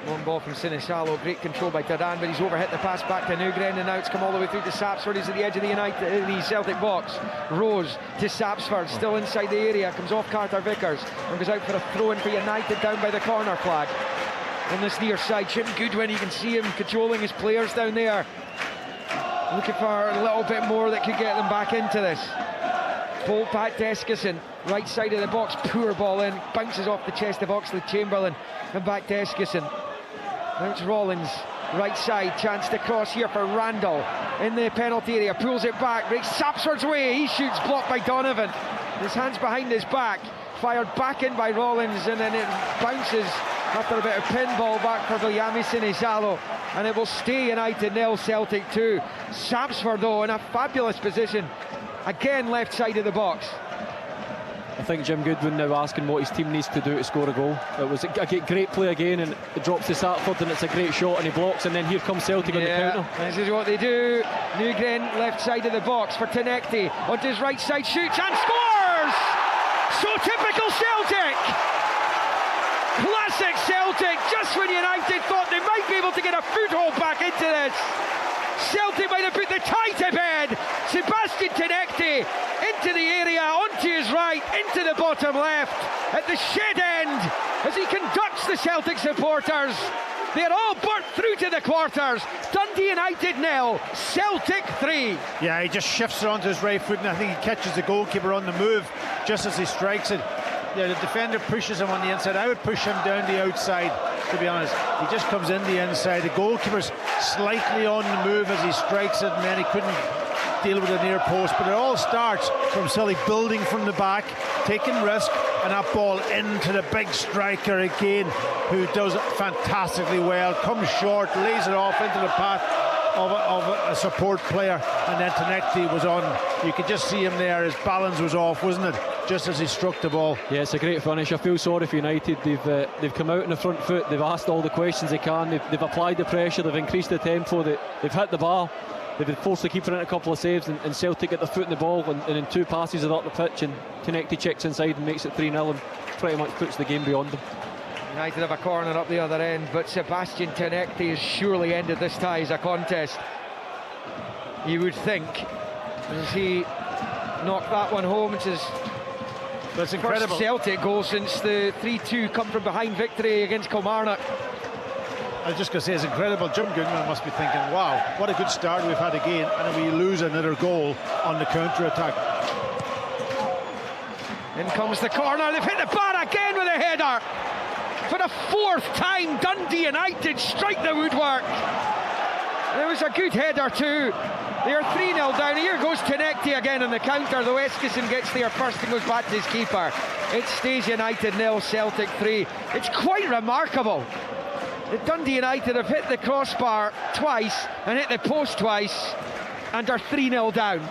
Long ball from Sinisalo, great control by Tadan, but he's overhit the pass back to Nugren, and now it's come all the way through to Sapsford. He's at the edge of the Celtic box. Rose to Sapsford, still inside the area, comes off Carter Vickers and goes out for a throw-in for United down by the corner flag. On this near side, Jim Goodwin, you can see him cajoling his players down there, looking for a little bit more that could get them back into this. Ball back to Eskison, right side of the box, poor ball in, bounces off the chest of Oxlade-Chamberlain, and back to Eskison. Now it's Rollins, right side, chance to cross here for Randall in the penalty area, pulls it back, breaks Sapsford's way, he shoots, blocked by Donovan. His hands behind his back, fired back in by Rollins, and then it bounces after a bit of pinball back for Viliami Sinisalo, and it will stay United 0, Celtic 2. Sapsford though in a fabulous position, again left side of the box. I think Jim Goodwin now asking what his team needs to do to score a goal. It was a great play again, and it drops to Satford, and it's a great shot, and he blocks, and then here comes Celtic on the counter. This is what they do. Nugren left side of the box for Tenecti, onto his right side, shoots and scores! So typical Celtic! Classic Celtic, just when United thought they might be able to get a foothold back into this. Celtic might have put the tie to bed. Sebastian Tenecti into the area, onto his right, into the bottom left, at the shed end, as he conducts the Celtic supporters. They're all burnt through to the quarters. Dundee United 0, Celtic 3. Yeah, he just shifts it onto his right foot, and I think he catches the goalkeeper on the move just as he strikes it. Yeah, the defender pushes him on the inside. I would push him down the outside, to be honest. He just comes in the inside. The goalkeeper's slightly on the move as he strikes it, and then he couldn't deal with the near post. But it all starts from Celtic building from the back, taking risk, and that ball into the big striker again, who does it fantastically well. Comes short, lays it off into the path of a support player, and then Tenecti was on. You could just see him there, his balance was off, wasn't it, just as he struck the ball. Yeah, it's a great finish. I feel sorry for United. They've come out in the front foot, they've asked all the questions they can, they've applied the pressure, they've increased the tempo, they've hit the bar, they've been forced to keep it in a couple of saves, and Celtic get their foot in the ball, and in two passes are up the pitch, and Tenecti checks inside and makes it 3-0 and pretty much puts the game beyond them. United have a corner up the other end, but Sebastian Tenecti has surely ended this tie as a contest. You would think, as he knocked that one home, it's his That's incredible. first Celtic goal since the 3-2 come from behind victory against Kilmarnock. I was just going to say, it's incredible. Jim Goodman must be thinking, wow, what a good start we've had again, and we lose another goal on the counter-attack. In comes the corner, they've hit the bar again with a header. For the fourth time, Dundee United strike the woodwork. There was a good header too. They are 3-0 down. Here goes Tenecti again on the counter, though Eskison gets there first and goes back to his keeper. It stays United 0, Celtic 3. It's quite remarkable that Dundee United have hit the crossbar twice and hit the post twice and are 3-0 down.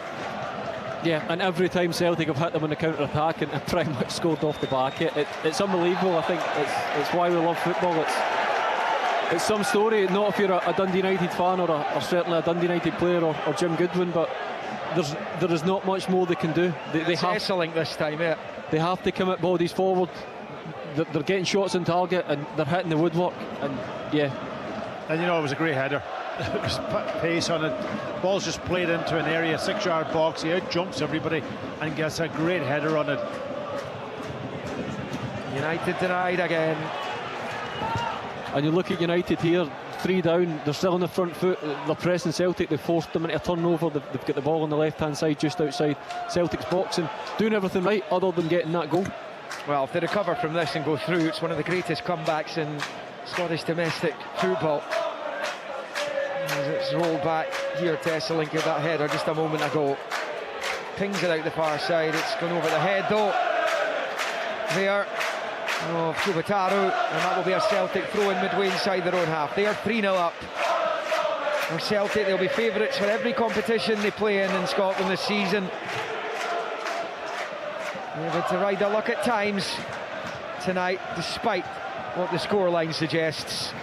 Yeah, and every time Celtic have hit them on the counter-attack and pretty much scored off the back. It's unbelievable. I think it's why we love football. It's some story, not if you're a Dundee United fan or certainly a Dundee United player or Jim Goodwin, but there is not much more they can do. They have Esselink this time, yeah. They have to commit bodies forward. They're getting shots on target and they're hitting the woodwork, and yeah. And you know, it was a great header. It was pace on it. Ball's just played into an area, 6-yard box. He out jumps everybody and gets a great header on it. United denied again. And you look at United here, 3 down, they're still on the front foot, they're pressing Celtic, they've forced them into a turnover, they've got the ball on the left hand side just outside Celtic's box, and doing everything right other than getting that goal. Well, if they recover from this and go through, it's one of the greatest comebacks in Scottish domestic football. As it's rolled back here to Esselink with that header just a moment ago. Pings it out the far side, it's gone over the head though. There of Kubataru, and that will be a Celtic throw in midway inside their own half. They are 3-0 up. For Celtic, they'll be favourites for every competition they play in Scotland this season. Able to ride a luck at times tonight, despite what the scoreline suggests.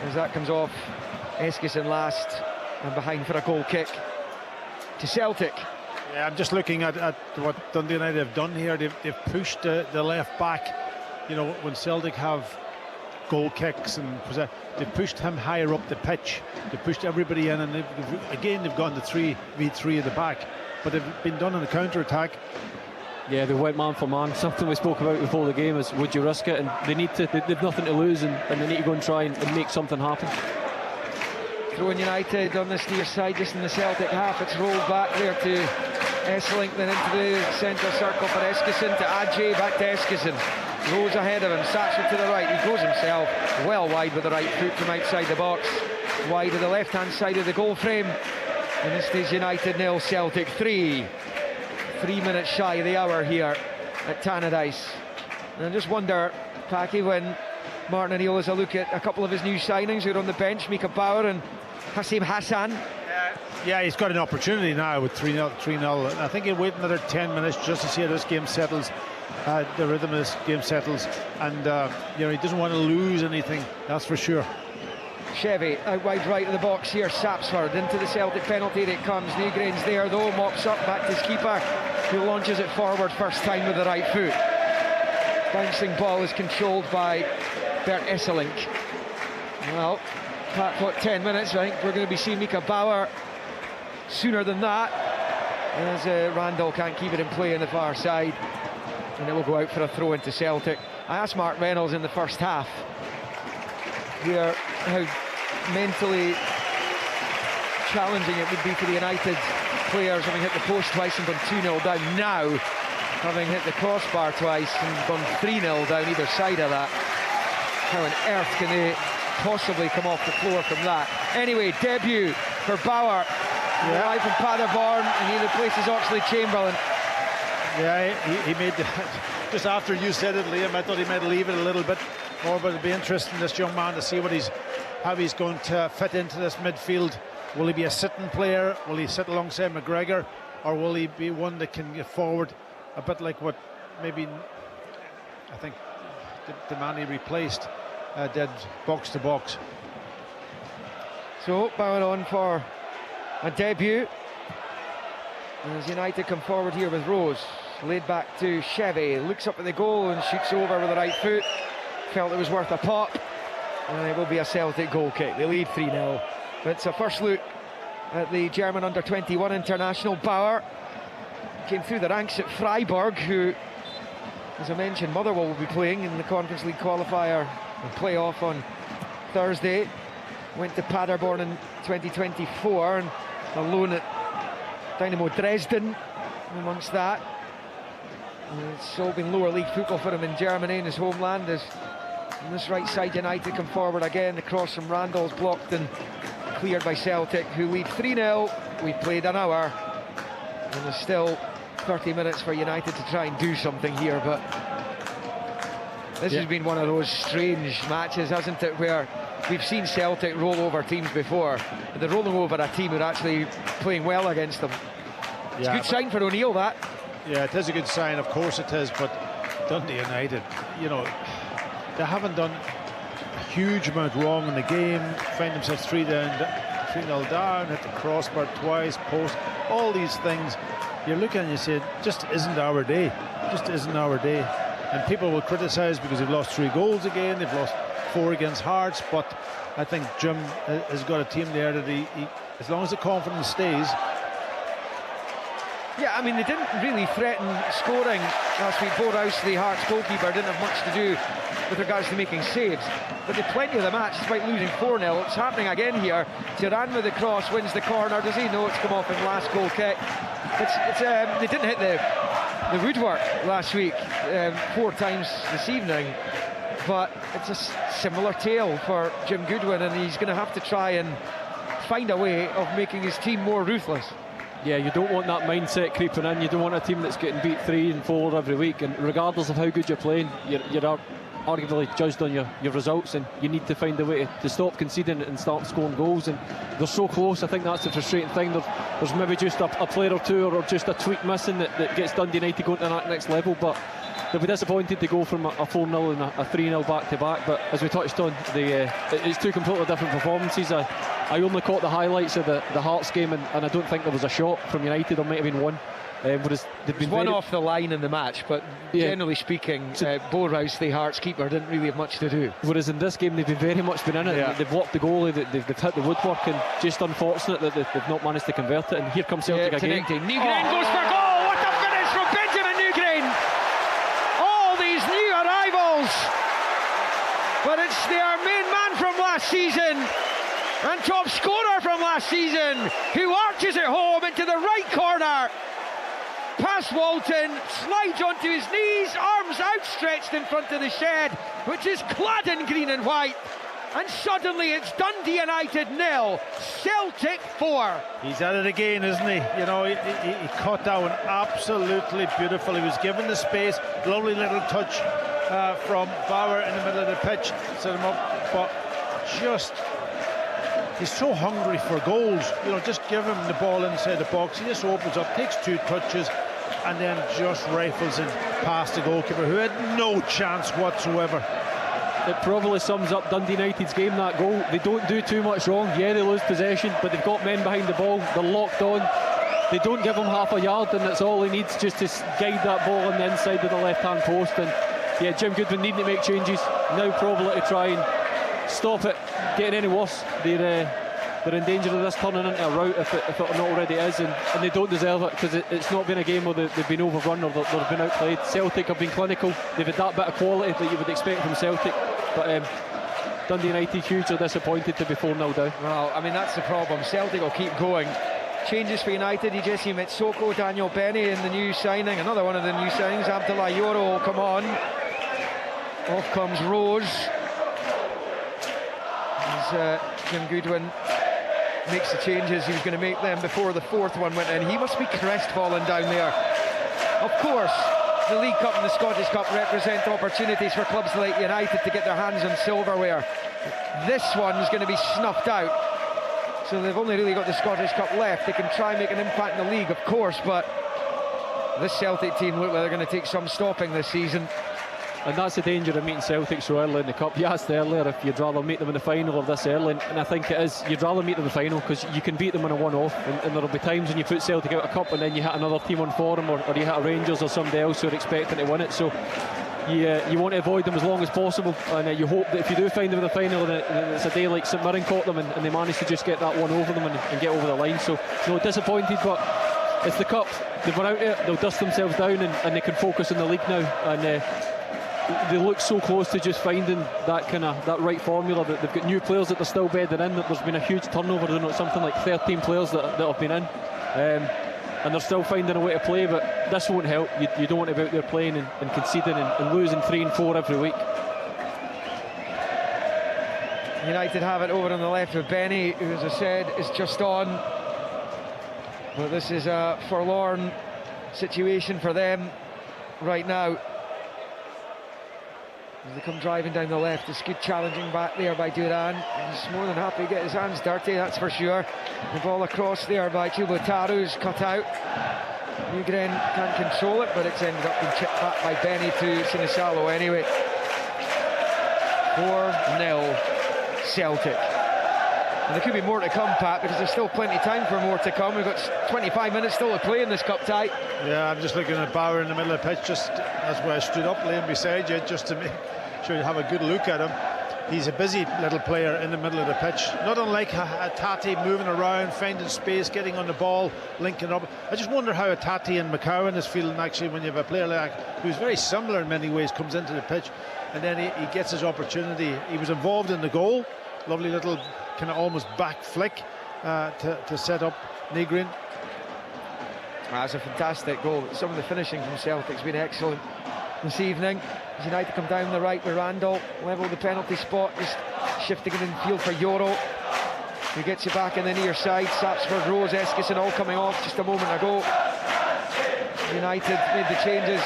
As that comes off, Eskison last, and behind for a goal kick to Celtic. Yeah, I'm just looking at what Dundee United have done here. They've pushed the left back. You know, when Celtic have goal kicks, and they've pushed him higher up the pitch. They've pushed everybody in, and they've gone to 3v3 at the back, but they've been done on the counter-attack. Yeah, they went man for man. Something we spoke about before the game is, would you risk it? And they need to. They've nothing to lose, and they need to go and try and make something happen. Throwing United on this near side, just in the Celtic half. It's rolled back there to Esselink, then into the centre circle for Eskison, to Adjei, back to Eskison. Rose ahead of him, Satchel to the right. He goes himself well wide with the right foot from outside the box. Wide of the left-hand side of the goal frame. And this is United 0, Celtic 3. 3 minutes shy of the hour here at Tannadice. And I just wonder, Packy, when Martin O'Neill has a look at a couple of his new signings who are on the bench, Mika Bauer and Hassim Hassan. Yeah, he's got an opportunity now with 3-0. I think he'll wait another 10 minutes just to see how this game settles, the rhythm of this game settles, and he doesn't want to lose anything, that's for sure. Chevy out wide right of the box here. Sapsford into the Celtic penalty area it comes. Nygren's there though, mops up, back to his keeper, who launches it forward first time with the right foot. Bouncing ball is controlled by Bert Esselink. Well, Pat, what, 10 minutes? I think we're going to be seeing Mika Bauer sooner than that, as Randall can't keep it in play on the far side, and it will go out for a throw into Celtic. I asked Mark Reynolds in the first half here how mentally challenging it would be for the United players, having hit the post twice and gone 2-0 down. Now, having hit the crossbar twice and gone 3-0 down either side of that, how on earth can they possibly come off the floor from that? Anyway, debut for Bauer, live from Paderborn, and he replaces Oxlade Chamberlain. Yeah, he made just after you said it, Liam, I thought he might leave it a little bit more, but it'll be interesting, this young man, to see how he's going to fit into this midfield. Will he be a sitting player? Will he sit alongside McGregor, or will he be one that can get forward a bit like what maybe I think the man he replaced did, box to box? So Bauer on for a debut, and as United come forward here with Rose, laid back to Chevy, looks up at the goal and shoots over with the right foot. Felt it was worth a pop, and it will be a Celtic goal kick. They lead 3-0. But it's a first look at the German under-21 international. Bauer came through the ranks at Freiburg, who, as I mentioned, Motherwell will be playing in the Conference League qualifier and play-off on Thursday. Went to Paderborn in 2024 and a loan at Dynamo Dresden amongst that. And it's all been lower league football for him in Germany, in his homeland. As on this right side, United come forward again. The cross from Randall's blocked and cleared by Celtic, who lead 3-0. We've played an hour, and there's still 30 minutes for United to try and do something here, but this has been one of those strange matches, hasn't it, where we've seen Celtic roll over teams before, but they're rolling over a team who are actually playing well against them. It's a good sign for O'Neill, that. Yeah, it is a good sign, of course it is, but Dundee United, they haven't done a huge amount wrong in the game. Find themselves 3-0 down, hit the crossbar twice, post, all these things. You're looking and you say, just isn't our day. Just isn't our day. And people will criticise because they've lost 3 goals again, they've lost 4 against Hearts, but I think Jim has got a team there that he as long as the confidence stays. Yeah, I mean, they didn't really threaten scoring last week. Bo Rouse, the Hearts goalkeeper, didn't have much to do with regards to making saves, but they plenty of the match despite losing 4-0. It's happening again here. Duran with the cross, wins the corner. Does he know it's come off in last goal kick? They didn't hit the woodwork last week 4 times this evening, but it's a similar tale for Jim Goodwin, and he's going to have to try and find a way of making his team more ruthless. Yeah, you don't want that mindset creeping in. You don't want a team that's getting beat 3 and 4 every week, and regardless of how good you're playing, you're arguably judged on your results, and you need to find a way to stop conceding and start scoring goals, and they're so close. I think that's the frustrating thing. There's maybe just a player or two or just a tweak missing that gets Dundee United going to that next level, but they'll be disappointed to go from a 4-0 and a 3-0 back-to-back. But as we touched on, it's 2 completely different performances. I only caught the highlights of the Hearts game, and I don't think there was a shot from United. There might have been one. Whereas they've been one off the line in the match, but generally speaking, Bo Rouse, the Hearts keeper, didn't really have much to do. Whereas in this game, they've very much been in it. Yeah. They've blocked the goalie, they've hit the woodwork, and just unfortunate that they've not managed to convert it. And here comes Celtic again. Nygren goes for goal. What a finish from Benjamin Nygren! All these new arrivals, but it's their main man from last season and top scorer from last season who arches it home into the right corner. Past Walton, slides onto his knees, arms outstretched in front of the shed, which is clad in green and white. And suddenly it's Dundee United 0, Celtic 4. He's at it again, isn't he? You know, he cut that one absolutely beautiful. He was given the space, lovely little touch from Bauer in the middle of the pitch, set him up, but just... he's so hungry for goals. You know, just give him the ball inside the box. He just opens up, takes 2 touches, and then just rifles in past the goalkeeper, who had no chance whatsoever. It probably sums up Dundee United's game, that goal. They don't do too much wrong. Yeah, they lose possession, but they've got men behind the ball. They're locked on. They don't give him half a yard, and that's all he needs, just to guide that ball on the inside of the left-hand post. And yeah, Jim Goodwin needing to make changes. Now probably to try and stop it getting any worse. They're in danger of this turning into a rout if it not already is, and they don't deserve it, because it's not been a game where they've been overrun or they've been outplayed. Celtic have been clinical. They've had that bit of quality that you would expect from Celtic, but Dundee United hugely disappointed to be 4-0 down. Well, I mean, that's the problem. Celtic will keep going. Changes for United: Jesse Mitsoko, Daniel Benny in the new signing, another one of the new signings. Abdullah Yoro will come on. Off comes Rose. As Jim Goodwin makes the changes he was going to make them before the 4th one went in. He must be crestfallen down there. Of course, the League Cup and the Scottish Cup represent opportunities for clubs like United to get their hands on silverware. This one's going to be snuffed out, so they've only really got the Scottish Cup left. They can try and make an impact in the league, of course, but this Celtic team look like they're going to take some stopping this season. And that's the danger of meeting Celtic so early in the Cup. You asked earlier if you'd rather meet them in the final or this early, and I think it is. You'd rather meet them in the final, because you can beat them in a one-off, and there'll be times when you put Celtic out of Cup and then you hit another team on form, or you hit a Rangers or somebody else who are expecting to win it. So you want to avoid them as long as possible, and you hope that if you do find them in the final, and it's a day like St Mirren caught them, and they managed to just get that one over them and get over the line. So disappointed, but it's the Cup. They've run out of it. They'll dust themselves down, and they can focus on the league now. And they look so close to just finding that right formula. That they've got new players that they're still bedding in. That there's been a huge turnover. Something like 13 players that have been in, and they're still finding a way to play. But this won't help. You don't want to be out there playing and conceding and losing 3 and 4 every week. United have it over on the left with Benny, who, as I said, is just on. But this is a forlorn situation for them right now. As they come driving down the left, it's good challenging back there by Duran. He's more than happy to get his hands dirty, that's for sure. The ball across there by Chubotaru's cut out. Nygren can't control it, but it's ended up being chipped back by Benny to Sinisalo anyway. 4-0 Celtic. And there could be more to come, Pat, because there's still plenty of time for more to come. We've got 25 minutes still to play in this cup tie. Yeah, I'm just looking at Bauer in the middle of the pitch. That's where I stood up, laying beside you, just to make sure you have a good look at him. He's a busy little player in the middle of the pitch. Not unlike Tati, moving around, finding space, getting on the ball, linking up. I just wonder how Tati and McCowan is feeling, actually, when you have a player like who's very similar in many ways, comes into the pitch, and then he gets his opportunity. He was involved in the goal. Lovely little kind of almost back flick to set up Nygren. That's a fantastic goal. Some of the finishing from Celtic's been excellent this evening. As United come down the right with Randall, level the penalty spot, just shifting it in field for Yoro, who gets it back in the near side. Sapsford, Rose, Eskison all coming off just a moment ago. United made the changes.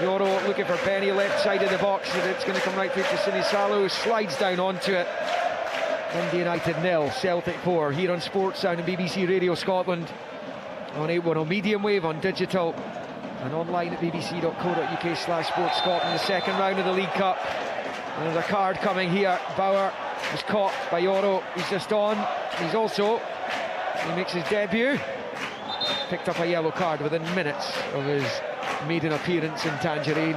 Yoro looking for Benny, left side of the box, and it's going to come right through to Sinisalo, who slides down onto it. Dundee United 0, Celtic 4, here on Sports Sound and BBC Radio Scotland, on 810 medium wave, on digital, and online at bbc.co.uk/Sports Scotland. The second round of the League Cup. And there's a card coming here. Bauer was caught by Yoro. He's just on. He makes his debut. picked up a yellow card within minutes of his maiden appearance in Tangerine.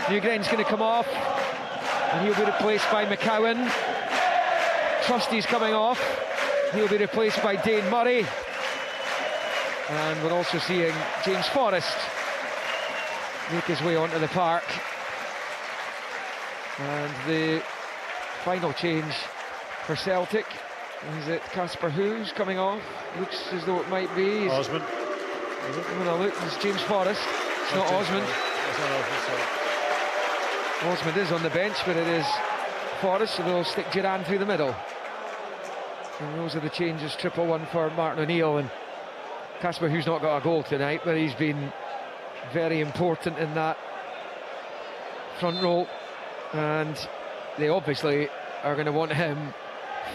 Newgrain's going to come off, and he'll be replaced by McCowan. Trusty's coming off, he'll be replaced by Dane Murray. And we're also seeing James Forrest make his way onto the park. And the final change for Celtic, is it Casper who's coming off? Looks as though it might be Osmond. I'm going to look, it's James Forrest. It's not Osmond. It's not Osmond, sorry. Osmond is on the bench, but it is Forrest, so they'll stick Duran through the middle. And those are the changes, 1-1 for Martin O'Neill. And Casper, who's not got a goal tonight, but he's been very important in that front row, and they obviously are going to want him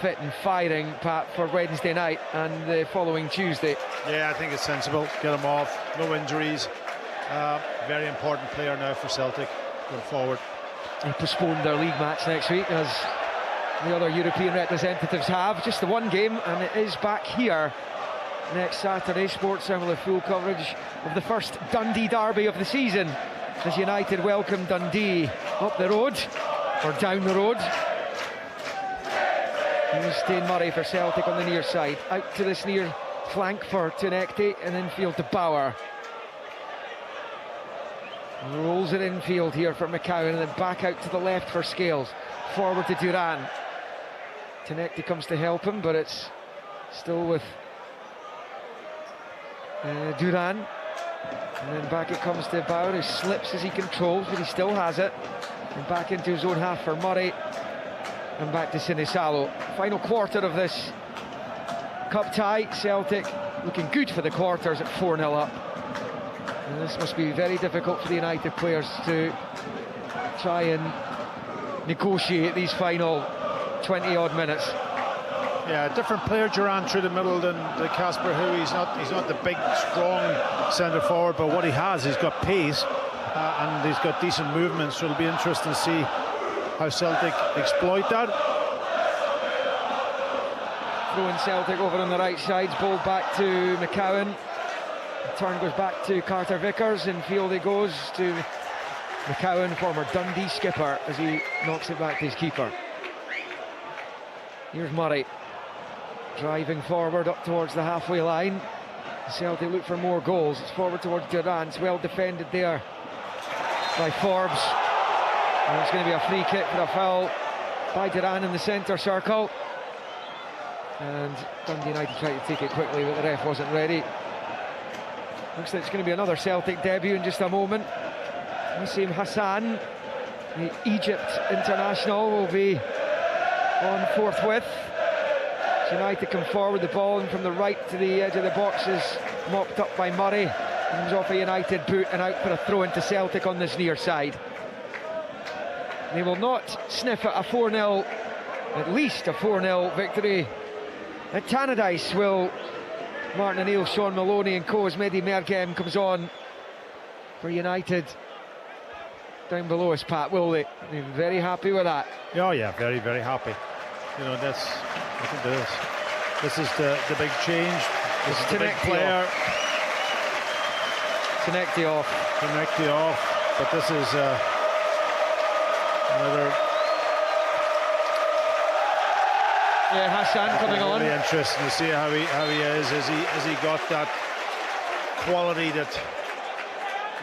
fit and firing, Pat, for Wednesday night and the following Tuesday. Yeah, I think it's sensible. Get him off, no injuries. Very important player now for Celtic going forward. They postponed their league match next week, as the other European representatives have. Just the one game, and it is back here next Saturday. Sportsound will have full coverage of the first Dundee derby of the season, as United welcome Dundee up the road, or down the road. Here's Dane Murray for Celtic on the near side. Out to this near flank for Tunekti, and infield to Bauer. Rolls it infield here for McCowan, and then back out to the left for Scales. Forward to Duran. Tunekti comes to help him, but it's still with Duran. And then back it comes to Bauer, who slips as he controls, but he still has it. And back into his own half for Murray. And back to Sinisalo. Final quarter of this cup tie. Celtic looking good for the quarters at 4-0 up. And this must be very difficult for the United players to try and negotiate these final 20-odd minutes. Yeah, different player, Duran, through the middle than the Casper who. He's not the big, strong centre forward, but what he has, he's got pace and he's got decent movement, so it'll be interesting to see how Celtic exploit that. Throwing Celtic over on the right side, ball back to McCowan. The turn goes back to Carter Vickers, in field it goes to McCowan, former Dundee skipper, as he knocks it back to his keeper. Here's Murray, driving forward up towards the halfway line. Celtic look for more goals. It's forward towards Duran. It's well defended there by Forbes. And it's going to be a free kick for a foul by Duran in the centre circle. And Dundee United tried to take it quickly, but the ref wasn't ready. Looks like it's going to be another Celtic debut in just a moment. Nassim Hassan, the Egypt international, will be on forthwith. United come forward, the ball, and from the right to the edge of the box is mopped up by Murray. Comes off a United boot and out for a throw into Celtic on this near side. They will not sniff at a 4-0, at least a 4-0 victory at Tannadice, will Martin O'Neill, Sean Maloney and co, as Mehdi Mergem comes on for United down below us, Pat, will they? They're very happy with that. Oh yeah, very, very happy. You know, I think this is the big change. This is the big player. Tunekti off. But this is another. Yeah, Hassan coming on. Really interesting to see how he is. Has he got that quality that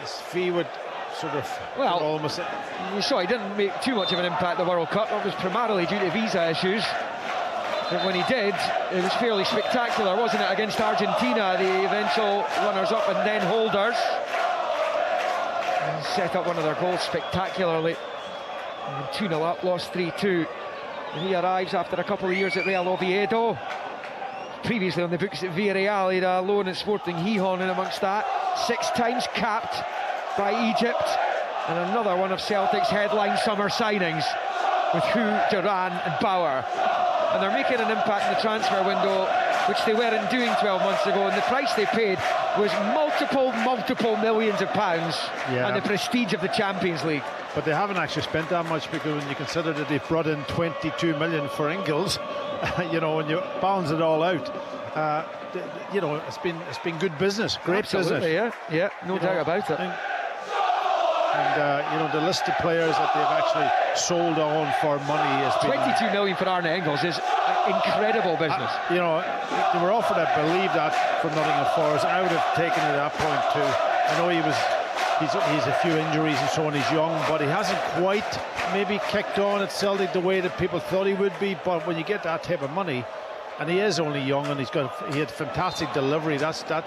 his fee would sort of almost. You saw he didn't make too much of an impact at the World Cup. That was primarily due to visa issues. But when he did, it was fairly spectacular, wasn't it, against Argentina, the eventual runners-up and then holders. And set up one of their goals spectacularly. 2-0 up, lost 3-2. And he arrives after a couple of years at Real Oviedo. Previously on the books at Villarreal, he had a loan at Sporting Gijón in amongst that. 6 times capped by Egypt. And another one of Celtic's headline summer signings with Hu, Duran and Bauer. And they're making an impact in the transfer window which they weren't doing 12 months ago, and the price they paid was multiple millions of pounds, and the prestige of the Champions League. But they haven't actually spent that much, because when you consider that they've brought in 22 million for Ingles, you know, when you balance it all out, you know, it's been good business, great Absolutely, business. yeah, no doubt about it. And you know, the list of players that they've actually sold on for money has been 22 million for Arne Engels is incredible business. You know, they were offered, I believe, that from Nottingham Forest. I would have taken it at that point too. I know he's a few injuries and so on. He's young, but he hasn't quite maybe kicked on at Celtic the way that people thought he would be. But when you get that type of money, and he is only young, and he had fantastic delivery. That's the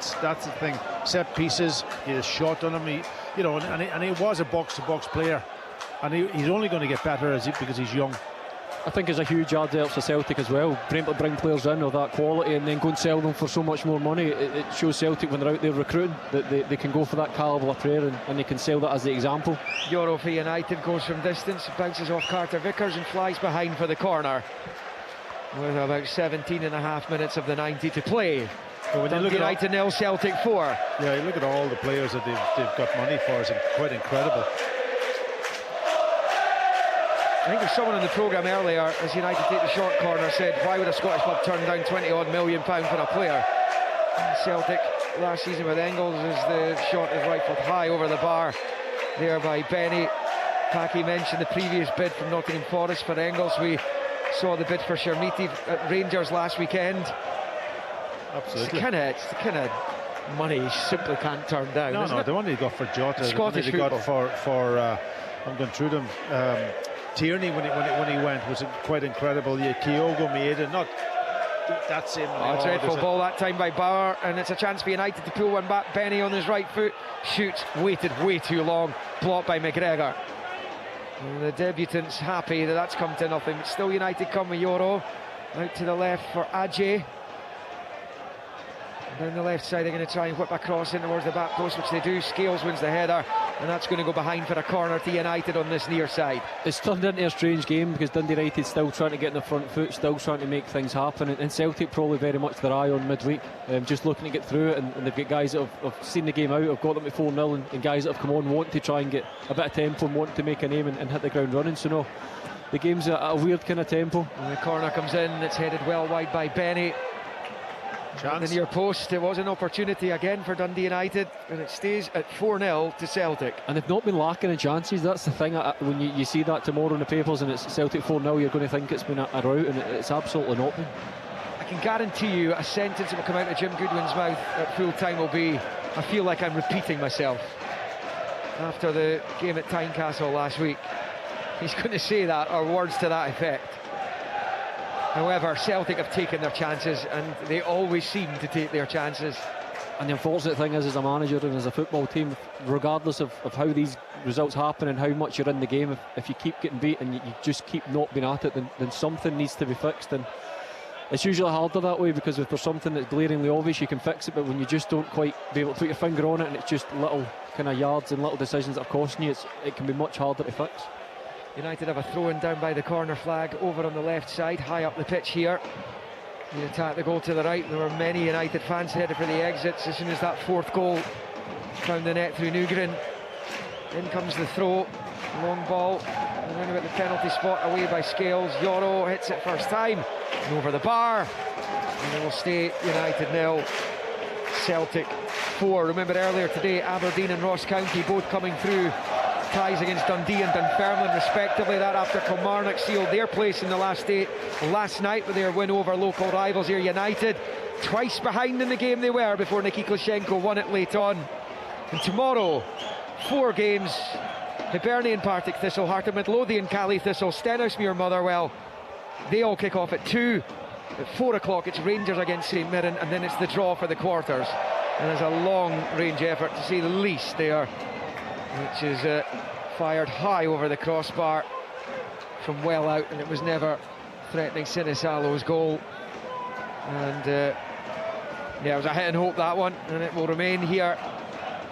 thing. Set pieces, he had a shot on him. You know, and he was a box-to-box player, and he's only going to get better because he's young. I think it's a huge advert for Celtic as well. Bring players in of that quality and then go and sell them for so much more money. It shows Celtic, when they're out there recruiting, that they can go for that calibre of player, and they can sell that as the example. Euro for United goes from distance, bounces off Carter Vickers and flies behind for the corner, with about 17.5 minutes of the 90 to play. When you look United at 0, Celtic 4. Yeah, you look at all the players that they've got money for. It's quite incredible. I think there's someone in the programme earlier, as United take the short corner, said, why would a Scottish club turn down £20 million for a player? And Celtic last season with Engels, as the shot is rifled high over the bar there by Benny. Paki mentioned the previous bid from Nottingham Forest for Engels. We saw the bid for Shermiti at Rangers last weekend. Absolutely. It's the kind of money you simply can't turn down. No, the one he got for Jota, Scottish the one he got for I'm going through them. Tierney when he went was quite incredible. Yeah, Kyogo made it, not that same. Dreadful ball that time by Bauer, and it's a chance for United to pull one back. Benny on his right foot shoots, waited way too long, blocked by McGregor. And the debutant's happy that that's come to nothing, but still United come with Euro out to the left for Ajay. Down the left side, they're going to try and whip across in towards the back post, which they do. Scales wins the header, and that's going to go behind for a corner to United on this near side. It's turned into a strange game, because Dundee United still trying to get in the front foot, still trying to make things happen, and Celtic probably very much their eye on midweek, just looking to get through it, and they've got guys that have seen the game out, have got them to 4-0, and guys that have come on wanting to try and get a bit of tempo and wanting to make a name and hit the ground running. So no, the game's at a weird kind of tempo. And the corner comes in, it's headed well wide by Benny. The near post, it was an opportunity again for Dundee United, and it stays at 4-0 to Celtic. And they've not been lacking in chances. That's the thing. When you see that tomorrow in the papers and it's Celtic 4-0, you're going to think it's been a rout, and it's absolutely not been. I can guarantee you a sentence that will come out of Jim Goodwin's mouth at full time will be, I feel like I'm repeating myself. After the game at Tynecastle last week, he's going to say that, or words to that effect. However, Celtic have taken their chances, and they always seem to take their chances. And the unfortunate thing is, as a manager and as a football team, regardless of how these results happen and how much you're in the game, if you keep getting beat and you just keep not being at it, then something needs to be fixed. And it's usually harder that way, because if there's something that's glaringly obvious, you can fix it, but when you just don't quite be able to put your finger on it, and it's just little kind of yards and little decisions that are costing you, it can be much harder to fix. United have a throw-in down by the corner flag over on the left side, high up the pitch here. The attack, the goal to the right. There were many United fans headed for the exits as soon as that fourth goal found the net through Nugren. In comes the throw, long ball, and then about the penalty spot, away by Scales. Yoro hits it first time, and over the bar, and it will stay United 0, Celtic 4. Remember earlier today, Aberdeen and Ross County both coming through ties against Dundee and Dunfermline respectively. That after Kilmarnock sealed their place in the last 8 last night with their win over local rivals here United. Twice behind in the game they were before Nicky Klushenko won it late on. And tomorrow, 4 games: Hibernian, Partick Thistle, Heart of Midlothian, Cali Thistle, Stenhousemuir, Motherwell. They all kick off at 2. At 4 o'clock it's Rangers against St Mirren, and then it's the draw for the quarters. And there's a long range effort to say the least there, which is fired high over the crossbar from well out, and it was never threatening Sinisalo's goal. And yeah, it was a hit and hope, that one, and it will remain here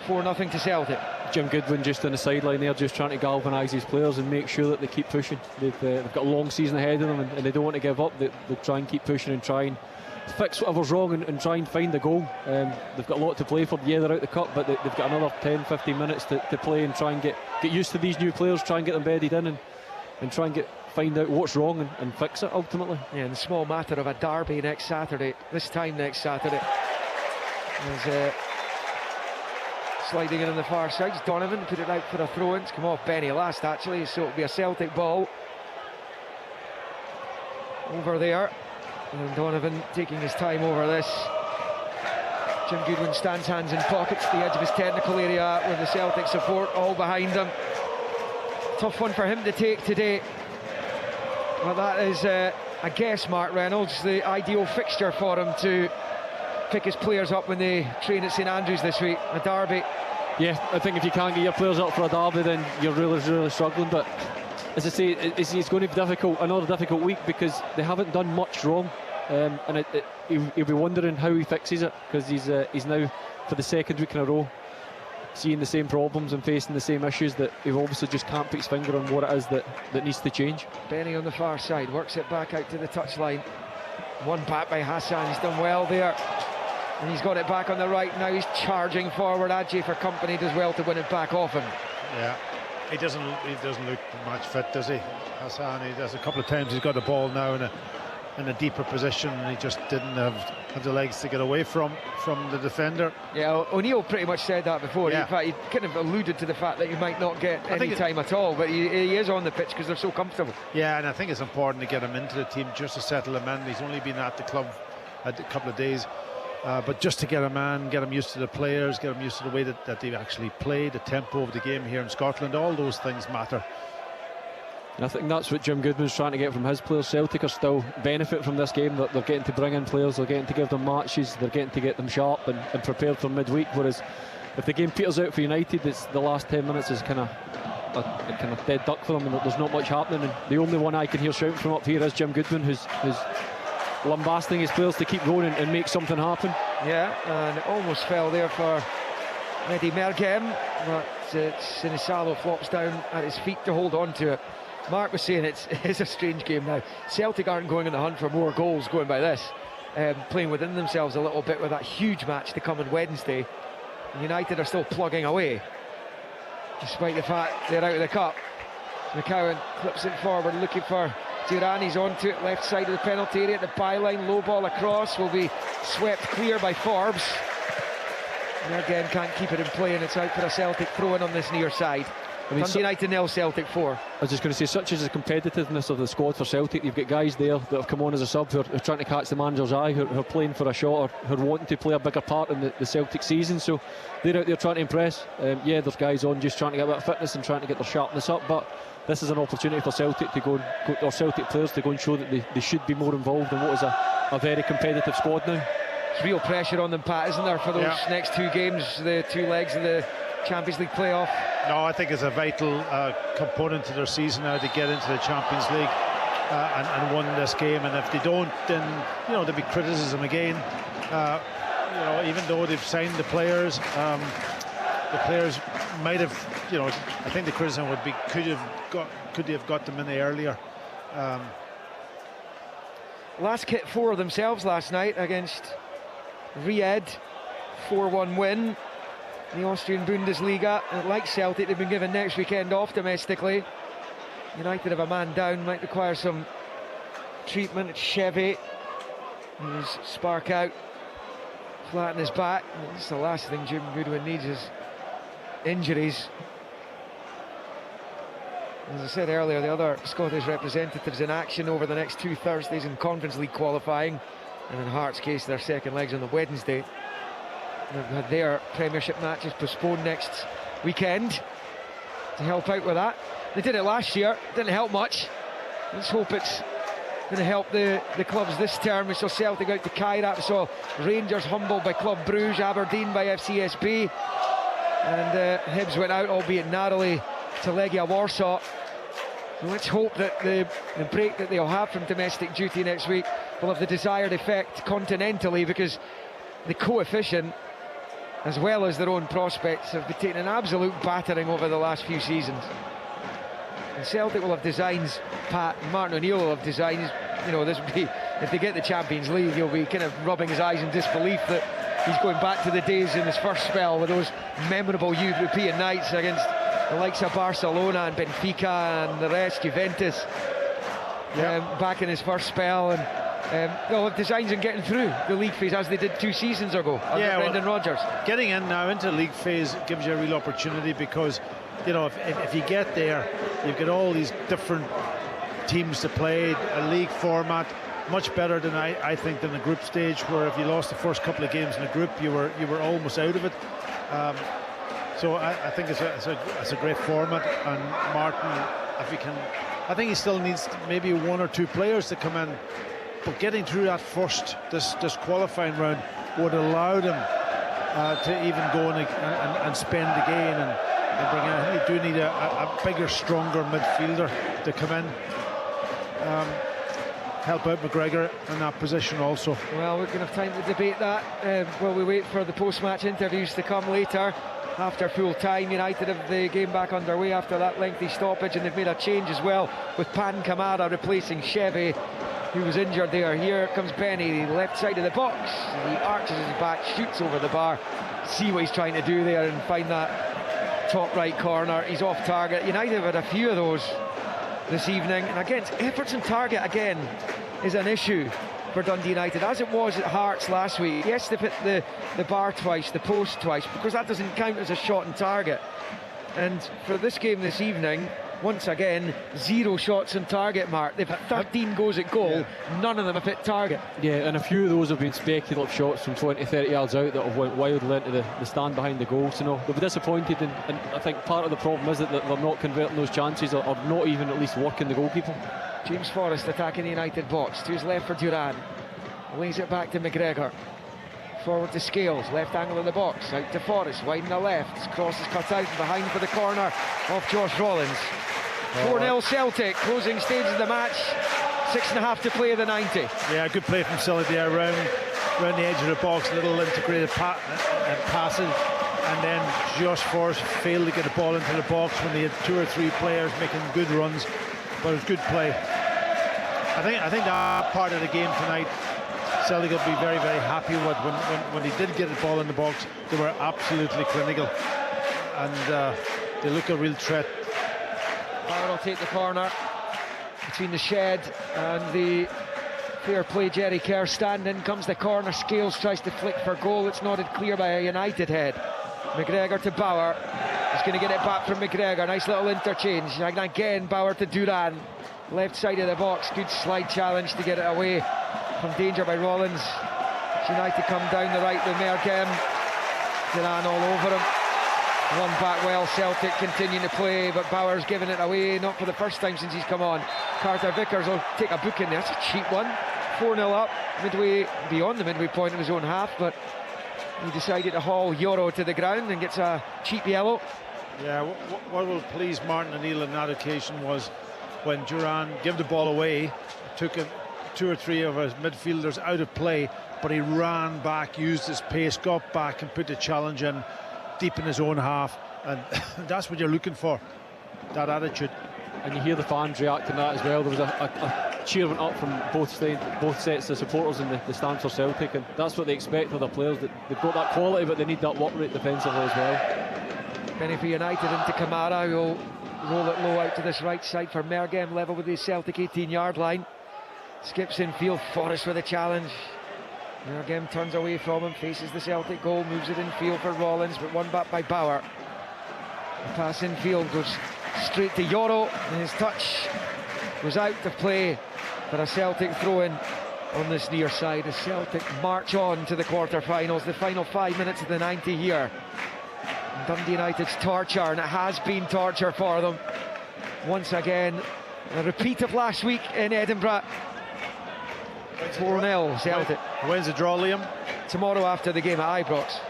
4-0 to Celtic. Jim Goodwin just on the sideline there, just trying to galvanise his players and make sure that they keep pushing. They've got a long season ahead of them, and they don't want to give up. They'll try and keep pushing and try and fix whatever's wrong and try and find the goal. They've got a lot to play for. Yeah, they're out the cup, but they've got another 10-15 minutes to play and try and get used to these new players, try and get them bedded in and try and find out what's wrong and fix it ultimately. Yeah, in the small matter of a derby next Saturday, this time next Saturday. There's sliding in on the far side. Donovan put it out for a throw-in. It's come off Benny last actually, so it'll be a Celtic ball. Over there. And Donovan taking his time over this. Jim Goodwin stands hands in pockets, the edge of his technical area with the Celtic support all behind him. Tough one for him to take today. Well, that is, I guess, Mark Reynolds, the ideal fixture for him to pick his players up when they train at St Andrews this week, a derby. Yeah, I think if you can't get your players up for a derby, then you're really struggling. But as I say, it's going to be difficult, another difficult week, because they haven't done much wrong, and he'll be wondering how he fixes it, because he's now for the second week in a row seeing the same problems and facing the same issues that he obviously just can't put his finger on what it is that needs to change. Benny on the far side works it back out to the touchline. One back by Hassan, he's done well there, and he's got it back on the right. Now he's charging forward. Adjei for company does well to win it back off him. Yeah, he doesn't look match fit, does he, Hassan? He does a couple of times. He's got the ball now in a deeper position, and he just didn't have the legs to get away from the defender. Yeah, O'Neill pretty much said that before. Yeah. In fact, he kind of alluded to the fact that you might not get any time at all, but he is on the pitch because they're so comfortable. Yeah, and I think it's important to get him into the team just to settle him in. He's only been at the club a couple of days, but just to get him in, get him used to the players, get him used to the way that they actually play, the tempo of the game here in Scotland. All those things matter. And I think that's what Jim Goodwin's trying to get from his players. Celtic are still benefit from this game. They're getting to bring in players, they're getting to give them matches, they're getting to get them sharp and prepared for midweek. Whereas if the game peters out for United, it's the last 10 minutes is kind of a dead duck for them, and there's not much happening. And the only one I can hear shouting from up here is Jim Goodwin, who's lambasting his players to keep going and make something happen. Yeah, and it almost fell there for Mehdi Mergem, but Sinisalo flops down at his feet to hold on to it. Mark was saying it's a strange game now. Celtic aren't going on the hunt for more goals going by this, playing within themselves a little bit with that huge match to come on Wednesday. And United are still plugging away, despite the fact they're out of the cup. McCowan clips it forward, looking for Durrani's onto it, left side of the penalty area at the byline. Low ball across, will be swept clear by Forbes. And again, can't keep it in play, and it's out for a Celtic throw-in on this near side. I mean, Dundee United 0, Celtic 4. I was just going to say, such is the competitiveness of the squad for Celtic. You've got guys there that have come on as a sub who are trying to catch the manager's eye, who are playing for a shot, or who are wanting to play a bigger part in the Celtic season. So they're out there trying to impress. Yeah, there's guys on just trying to get a bit of fitness and trying to get their sharpness up, but this is an opportunity for Celtic to go or Celtic players to go and show that they should be more involved in what is a very competitive squad now. There's real pressure on them, Pat, isn't there, for those next two games, the two legs of the Champions League playoff? No, I think it's a vital component to their season now to get into the Champions League and win this game. And if they don't, then there'll be criticism again. Even though they've signed the players might have. I think the criticism would be could they have got them in there earlier. Last kit 4 themselves last night against Ried, 4-1 win. The Austrian Bundesliga, and like Celtic, they've been given next weekend off domestically. United have a man down, might require some treatment. It's Chevy, he's spark out, flat in his back. That's the last thing Jim Goodwin needs is injuries. As I said earlier, the other Scottish representatives in action over the next 2 Thursdays in Conference League qualifying, and in Hearts' case, their second legs on the Wednesday. They've had their Premiership matches postponed next weekend to help out with that. They did it last year, didn't help much. Let's hope it's going to help the clubs this term. We saw Celtic out to Kairat, we saw Rangers humbled by Club Brugge, Aberdeen by FCSB, and Hibs went out, albeit narrowly, to Legia Warsaw. So let's hope that the break that they'll have from domestic duty next week will have the desired effect continentally, because the coefficient, as well as their own prospects, have been taking an absolute battering over the last few seasons. And Celtic will have designs, Pat, and Martin O'Neill will have designs. This would be if they get the Champions League, he'll be kind of rubbing his eyes in disbelief that he's going back to the days in his first spell with those memorable European nights against the likes of Barcelona and Benfica and the rest, Juventus, back in his first spell. And they'll have designs on getting through the league phase as they did 2 seasons ago under Brendan Rodgers. Getting in now into the league phase gives you a real opportunity, because you know, if you get there, you've got all these different teams to play, a league format much better than I think than the group stage, where if you lost the first couple of games in the group, you were almost out of it. So I think it's a great format. And Martin, if he can, I think he still needs maybe 1 or 2 players to come in, but getting through that this qualifying round would allow them to even go and spend again and bring in. You do need a bigger, stronger midfielder to come in, help out McGregor in that position also. Well, we're going to have time to debate that while we wait for the post-match interviews to come later. After full time, United have the game back underway after that lengthy stoppage, and they've made a change as well with Pan Kamara replacing Chevy, who was injured there. Here comes Benny, the left side of the box. He arches his back, shoots over the bar. See what he's trying to do there and find that top right corner. He's off target. United have had a few of those this evening, and against efforts on target again is an issue for Dundee United, as it was at Hearts last week. Yes, they've hit the bar twice, the post twice, because that doesn't count as a shot on target. And for this game this evening, once again, 0 shots on target, Mark. They've had 13 goes at goal, none of them have hit target. Yeah, and a few of those have been speculative shots from 20-30 yards out that have went wildly into the stand behind the goal. So no, they'll be disappointed, and I think part of the problem is that they're not converting those chances, or not even at least working the goalkeeper. James Forrest attacking the United box, to his left for Duran, lays it back to McGregor, forward to Scales, left angle of the box, out to Forrest, wide in the left, his cross is cut out behind for the corner of Josh Rollins. 4-0 Celtic, closing stage of the match, 6.5 to play of the 90. Yeah, good play from Celtic there, around the edge of the box, little integrated passing, and then Josh Forrest failed to get the ball into the box when they had 2 or 3 players making good runs, but it was good play. I think that part of the game tonight, Celtic will be very, very happy with. When they did get the ball in the box, they were absolutely clinical, and they look a real threat. Bauer will take the corner between the shed and the fair play Jerry Kerr stand. In comes the corner, Scales tries to flick for goal, it's nodded clear by a United head. McGregor to Bauer, he's going to get it back from McGregor, nice little interchange, and again Bauer to Duran, left side of the box, good slide challenge to get it away from danger by Rollins. United come down the right with Mergem, Duran all over him. Run back well, Celtic continuing to play, but Bauer's giving it away, not for the first time since he's come on. Carter Vickers will take a book in there, that's a cheap one. 4-0 up, midway, beyond the midway point of his own half, but he decided to haul Yoro to the ground and gets a cheap yellow. Yeah, what will please Martin O'Neill on that occasion was when Duran gave the ball away, took 2 or 3 of his midfielders out of play, but he ran back, used his pace, got back and put the challenge in deep in his own half, and that's what you're looking for, that attitude. And you hear the fans reacting to that as well. There was a cheer went up from both sets of supporters in the stands for Celtic, and that's what they expect of their players. That they've got that quality, but they need that work rate defensively as well. Penny for United into Kamara, who'll roll it low out to this right side for Mergem, level with the Celtic 18-yard line. Skips in field, Forrest with a challenge. Mergem turns away from him, faces the Celtic goal, moves it in field for Rollins, but won back by Bauer. The pass in field goes straight to Yoro, and his touch was out of play for a Celtic throw-in on this near side as Celtic march on to the quarter-finals, the final 5 minutes of the 90 here. And Dundee United's torture, and it has been torture for them. Once again, a repeat of last week in Edinburgh. 4-0 Celtic. When's the draw, Liam? Tomorrow after the game at Ibrox.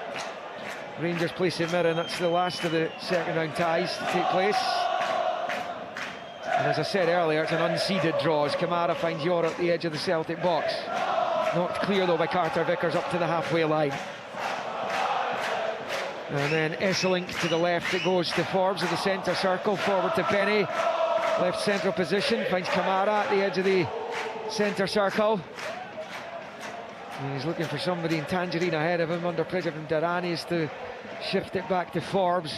Rangers play St Mirren, that's the last of the second round ties to take place. And as I said earlier, it's an unseeded draw as Kamara finds Yoro at the edge of the Celtic box. Knocked clear though by Carter Vickers up to the halfway line. And then Esselink to the left, it goes to Forbes of the centre circle, forward to Benny. left central position, finds Kamara at the edge of the centre circle. And he's looking for somebody in Tangerine ahead of him, under pressure from Daranis to shift it back to Forbes.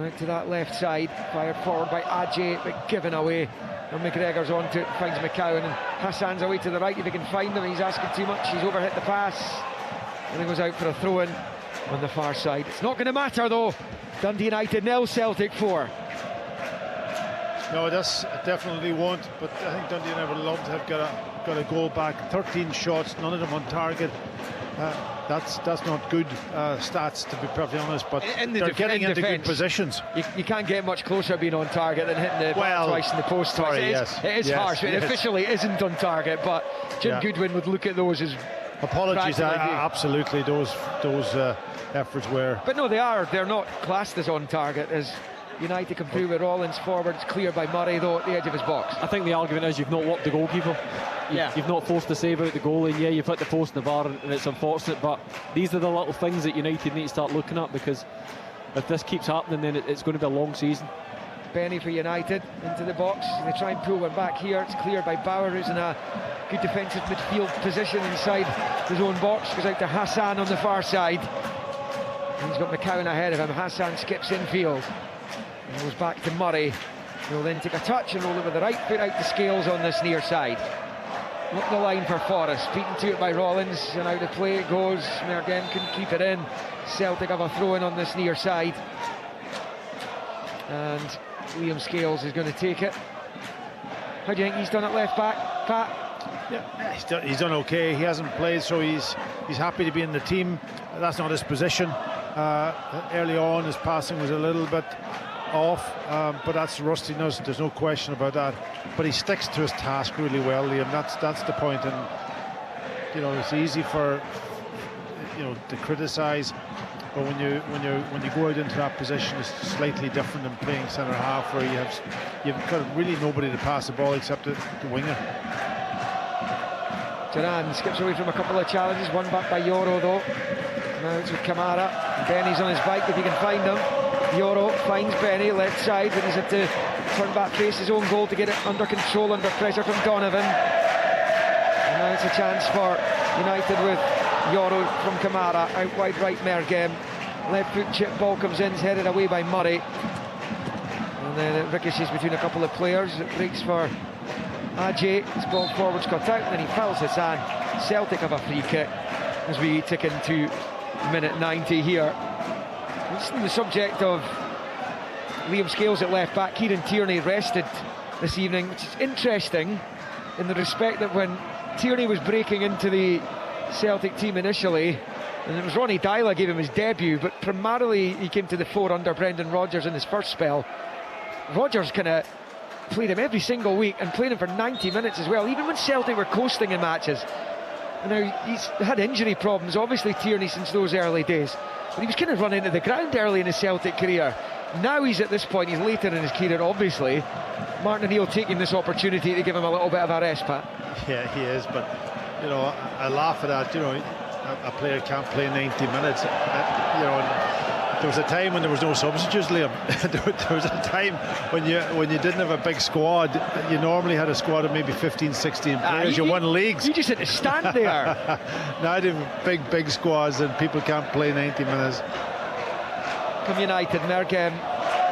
Out to that left side, fired forward by Ajay, but given away. And McGregor's onto it, finds McCowan, and Hassan's away to the right if he can find him. He's asking too much, he's overhit the pass. And he goes out for a throw-in on the far side. It's not going to matter though. Dundee United 0, Celtic 4. No, it definitely won't, but I think Dundee United would love to have got a goal back. 13 shots, none of them on target. That's not good stats, to be perfectly honest, but they're getting into good positions. You can't get much closer being on target than hitting the ball twice in the post twice. It is harsh. It officially isn't on target, but Jim Goodwin would look at those as apologies. Absolutely, those efforts were. But no, they're not classed as on target, as United come through with Rollins forward. It's cleared by Murray though at the edge of his box. I think the argument is you've not worked the goalkeeper. You've not forced the save out the goalie. Yeah, you've hit the post in the bar, and it's unfortunate, but these are the little things that United need to start looking at, because if this keeps happening, then it's going to be a long season. Benny for United into the box. They try and pull one back here. It's cleared by Bauer, who's in a good defensive midfield position inside his own box. Goes out to Hassan on the far side. And he's got McCowan ahead of him. Hassan skips infield and goes back to Murray. He'll then take a touch and roll it with the right foot out to Scales on this near side. Up the line for Forrest, beaten to it by Rollins, and out of play it goes. Mergen can keep it in. Celtic have a throw in on this near side, and Liam Scales is going to take it. How do you think he's done at left back, Pat? Yeah, he's done okay. He hasn't played, so he's happy to be in the team. That's not his position. Early on, his passing was a little bit off, but that's rustiness. There's no question about that. But he sticks to his task really well, Liam. That's the point. And you know, it's easy for to criticise, but when you go out into that position, it's slightly different than playing centre half, where you've got really nobody to pass the ball except the winger. Duran skips away from a couple of challenges, one back by Yoro though. Now it's with Kamara. Benny's on his bike if he can find him. Yoro finds Benny left side, but he's had to turn back, face his own goal to get it under control under pressure from Donovan. And now it's a chance for United with Yoro from Kamara, out wide right Mergem. Left foot chip ball comes in, it's headed away by Murray. And then it ricochets between a couple of players. It breaks for Ajay. His ball forward's cut out, and then he fouls Hassan. Celtic have a free kick as we tick into minute 90 here. It's the subject of Liam Scales at left back. Kieran Tierney rested this evening, which is interesting in the respect that when Tierney was breaking into the Celtic team initially, and it was Ronnie Dyla gave him his debut, but primarily he came to the fore under Brendan Rodgers in his first spell. Rodgers kind of played him every single week and played him for 90 minutes as well, even when Celtic were coasting in matches. And now he's had injury problems, obviously Tierney, since those early days, but he was kind of run into the ground early in his Celtic career. Now he's at this point, he's later in his career obviously. Martin O'Neill taking this opportunity to give him a little bit of a rest, Pat. Yeah, he is, but you know, I laugh at that. You know, a player can't play 90 minutes. You know, there was a time when there was no substitutes, Liam. There was a time when you didn't have a big squad. You normally had a squad of maybe 15, 16 players. You won leagues. You just had to stand there. Now they have big squads and people can't play 90 minutes. From United, Mergem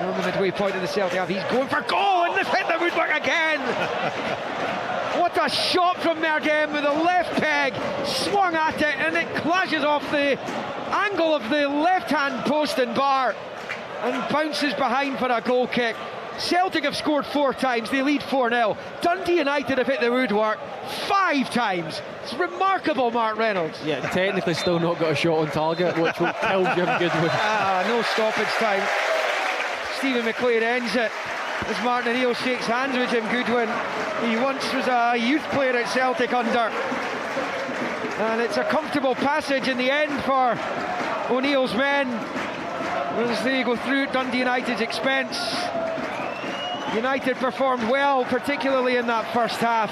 on the midway point of the Celtic half. He's going for goal, and they've hit the woodwork again. What a shot from Mergem with a left peg, swung at it, and it clashes off the angle of the left-hand post and bar and bounces behind for a goal kick. Celtic have scored 4 times, they lead 4-0. Dundee United have hit the woodwork 5 times. It's remarkable, Mark Reynolds. Yeah, technically still not got a shot on target, which will kill Jim Goodwin. No stoppage time. Stephen McLean ends it as Martin O'Neill shakes hands with Jim Goodwin. He once was a youth player at Celtic under. And it's a comfortable passage in the end for O'Neill's men as they go through Dundee United's expense. United performed well, particularly in that first half.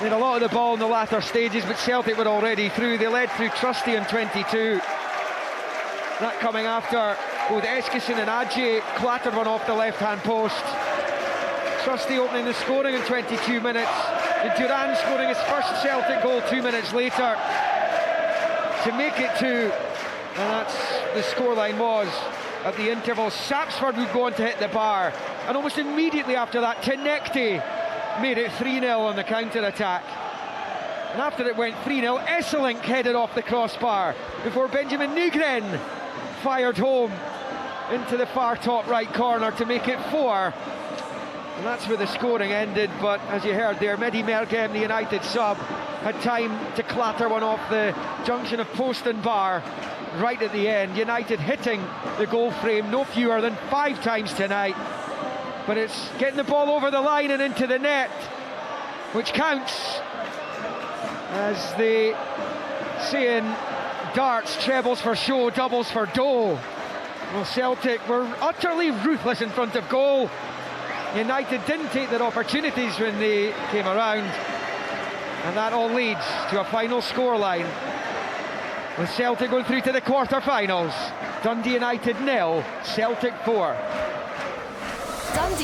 They had a lot of the ball in the latter stages, but Celtic were already through. They led through Trusty on 22. That coming after both Eskison and Ajay clattered one off the left-hand post. Trusty opening the scoring in 22 minutes. And Duran scoring his first Celtic goal 2 minutes later to make it 2. And that's the scoreline was at the interval. Sapsford would go on to hit the bar. And almost immediately after that, Tinekti made it 3-0 on the counter-attack. And after it went 3-0, Esselink headed off the crossbar before Benjamin Nygren fired home into the far top right corner to make it 4. And that's where the scoring ended. But as you heard there, Mehdi Mergem, the United sub, had time to clatter one off the junction of post and bar right at the end. United hitting the goal frame no fewer than 5 times tonight. But it's getting the ball over the line and into the net, which counts. As they say in darts, trebles for show, doubles for dough. Well, Celtic were utterly ruthless in front of goal. United didn't take their opportunities when they came around. And that all leads to a final scoreline, with Celtic going through to the quarter-finals. Dundee United 0, Celtic 4. Dundee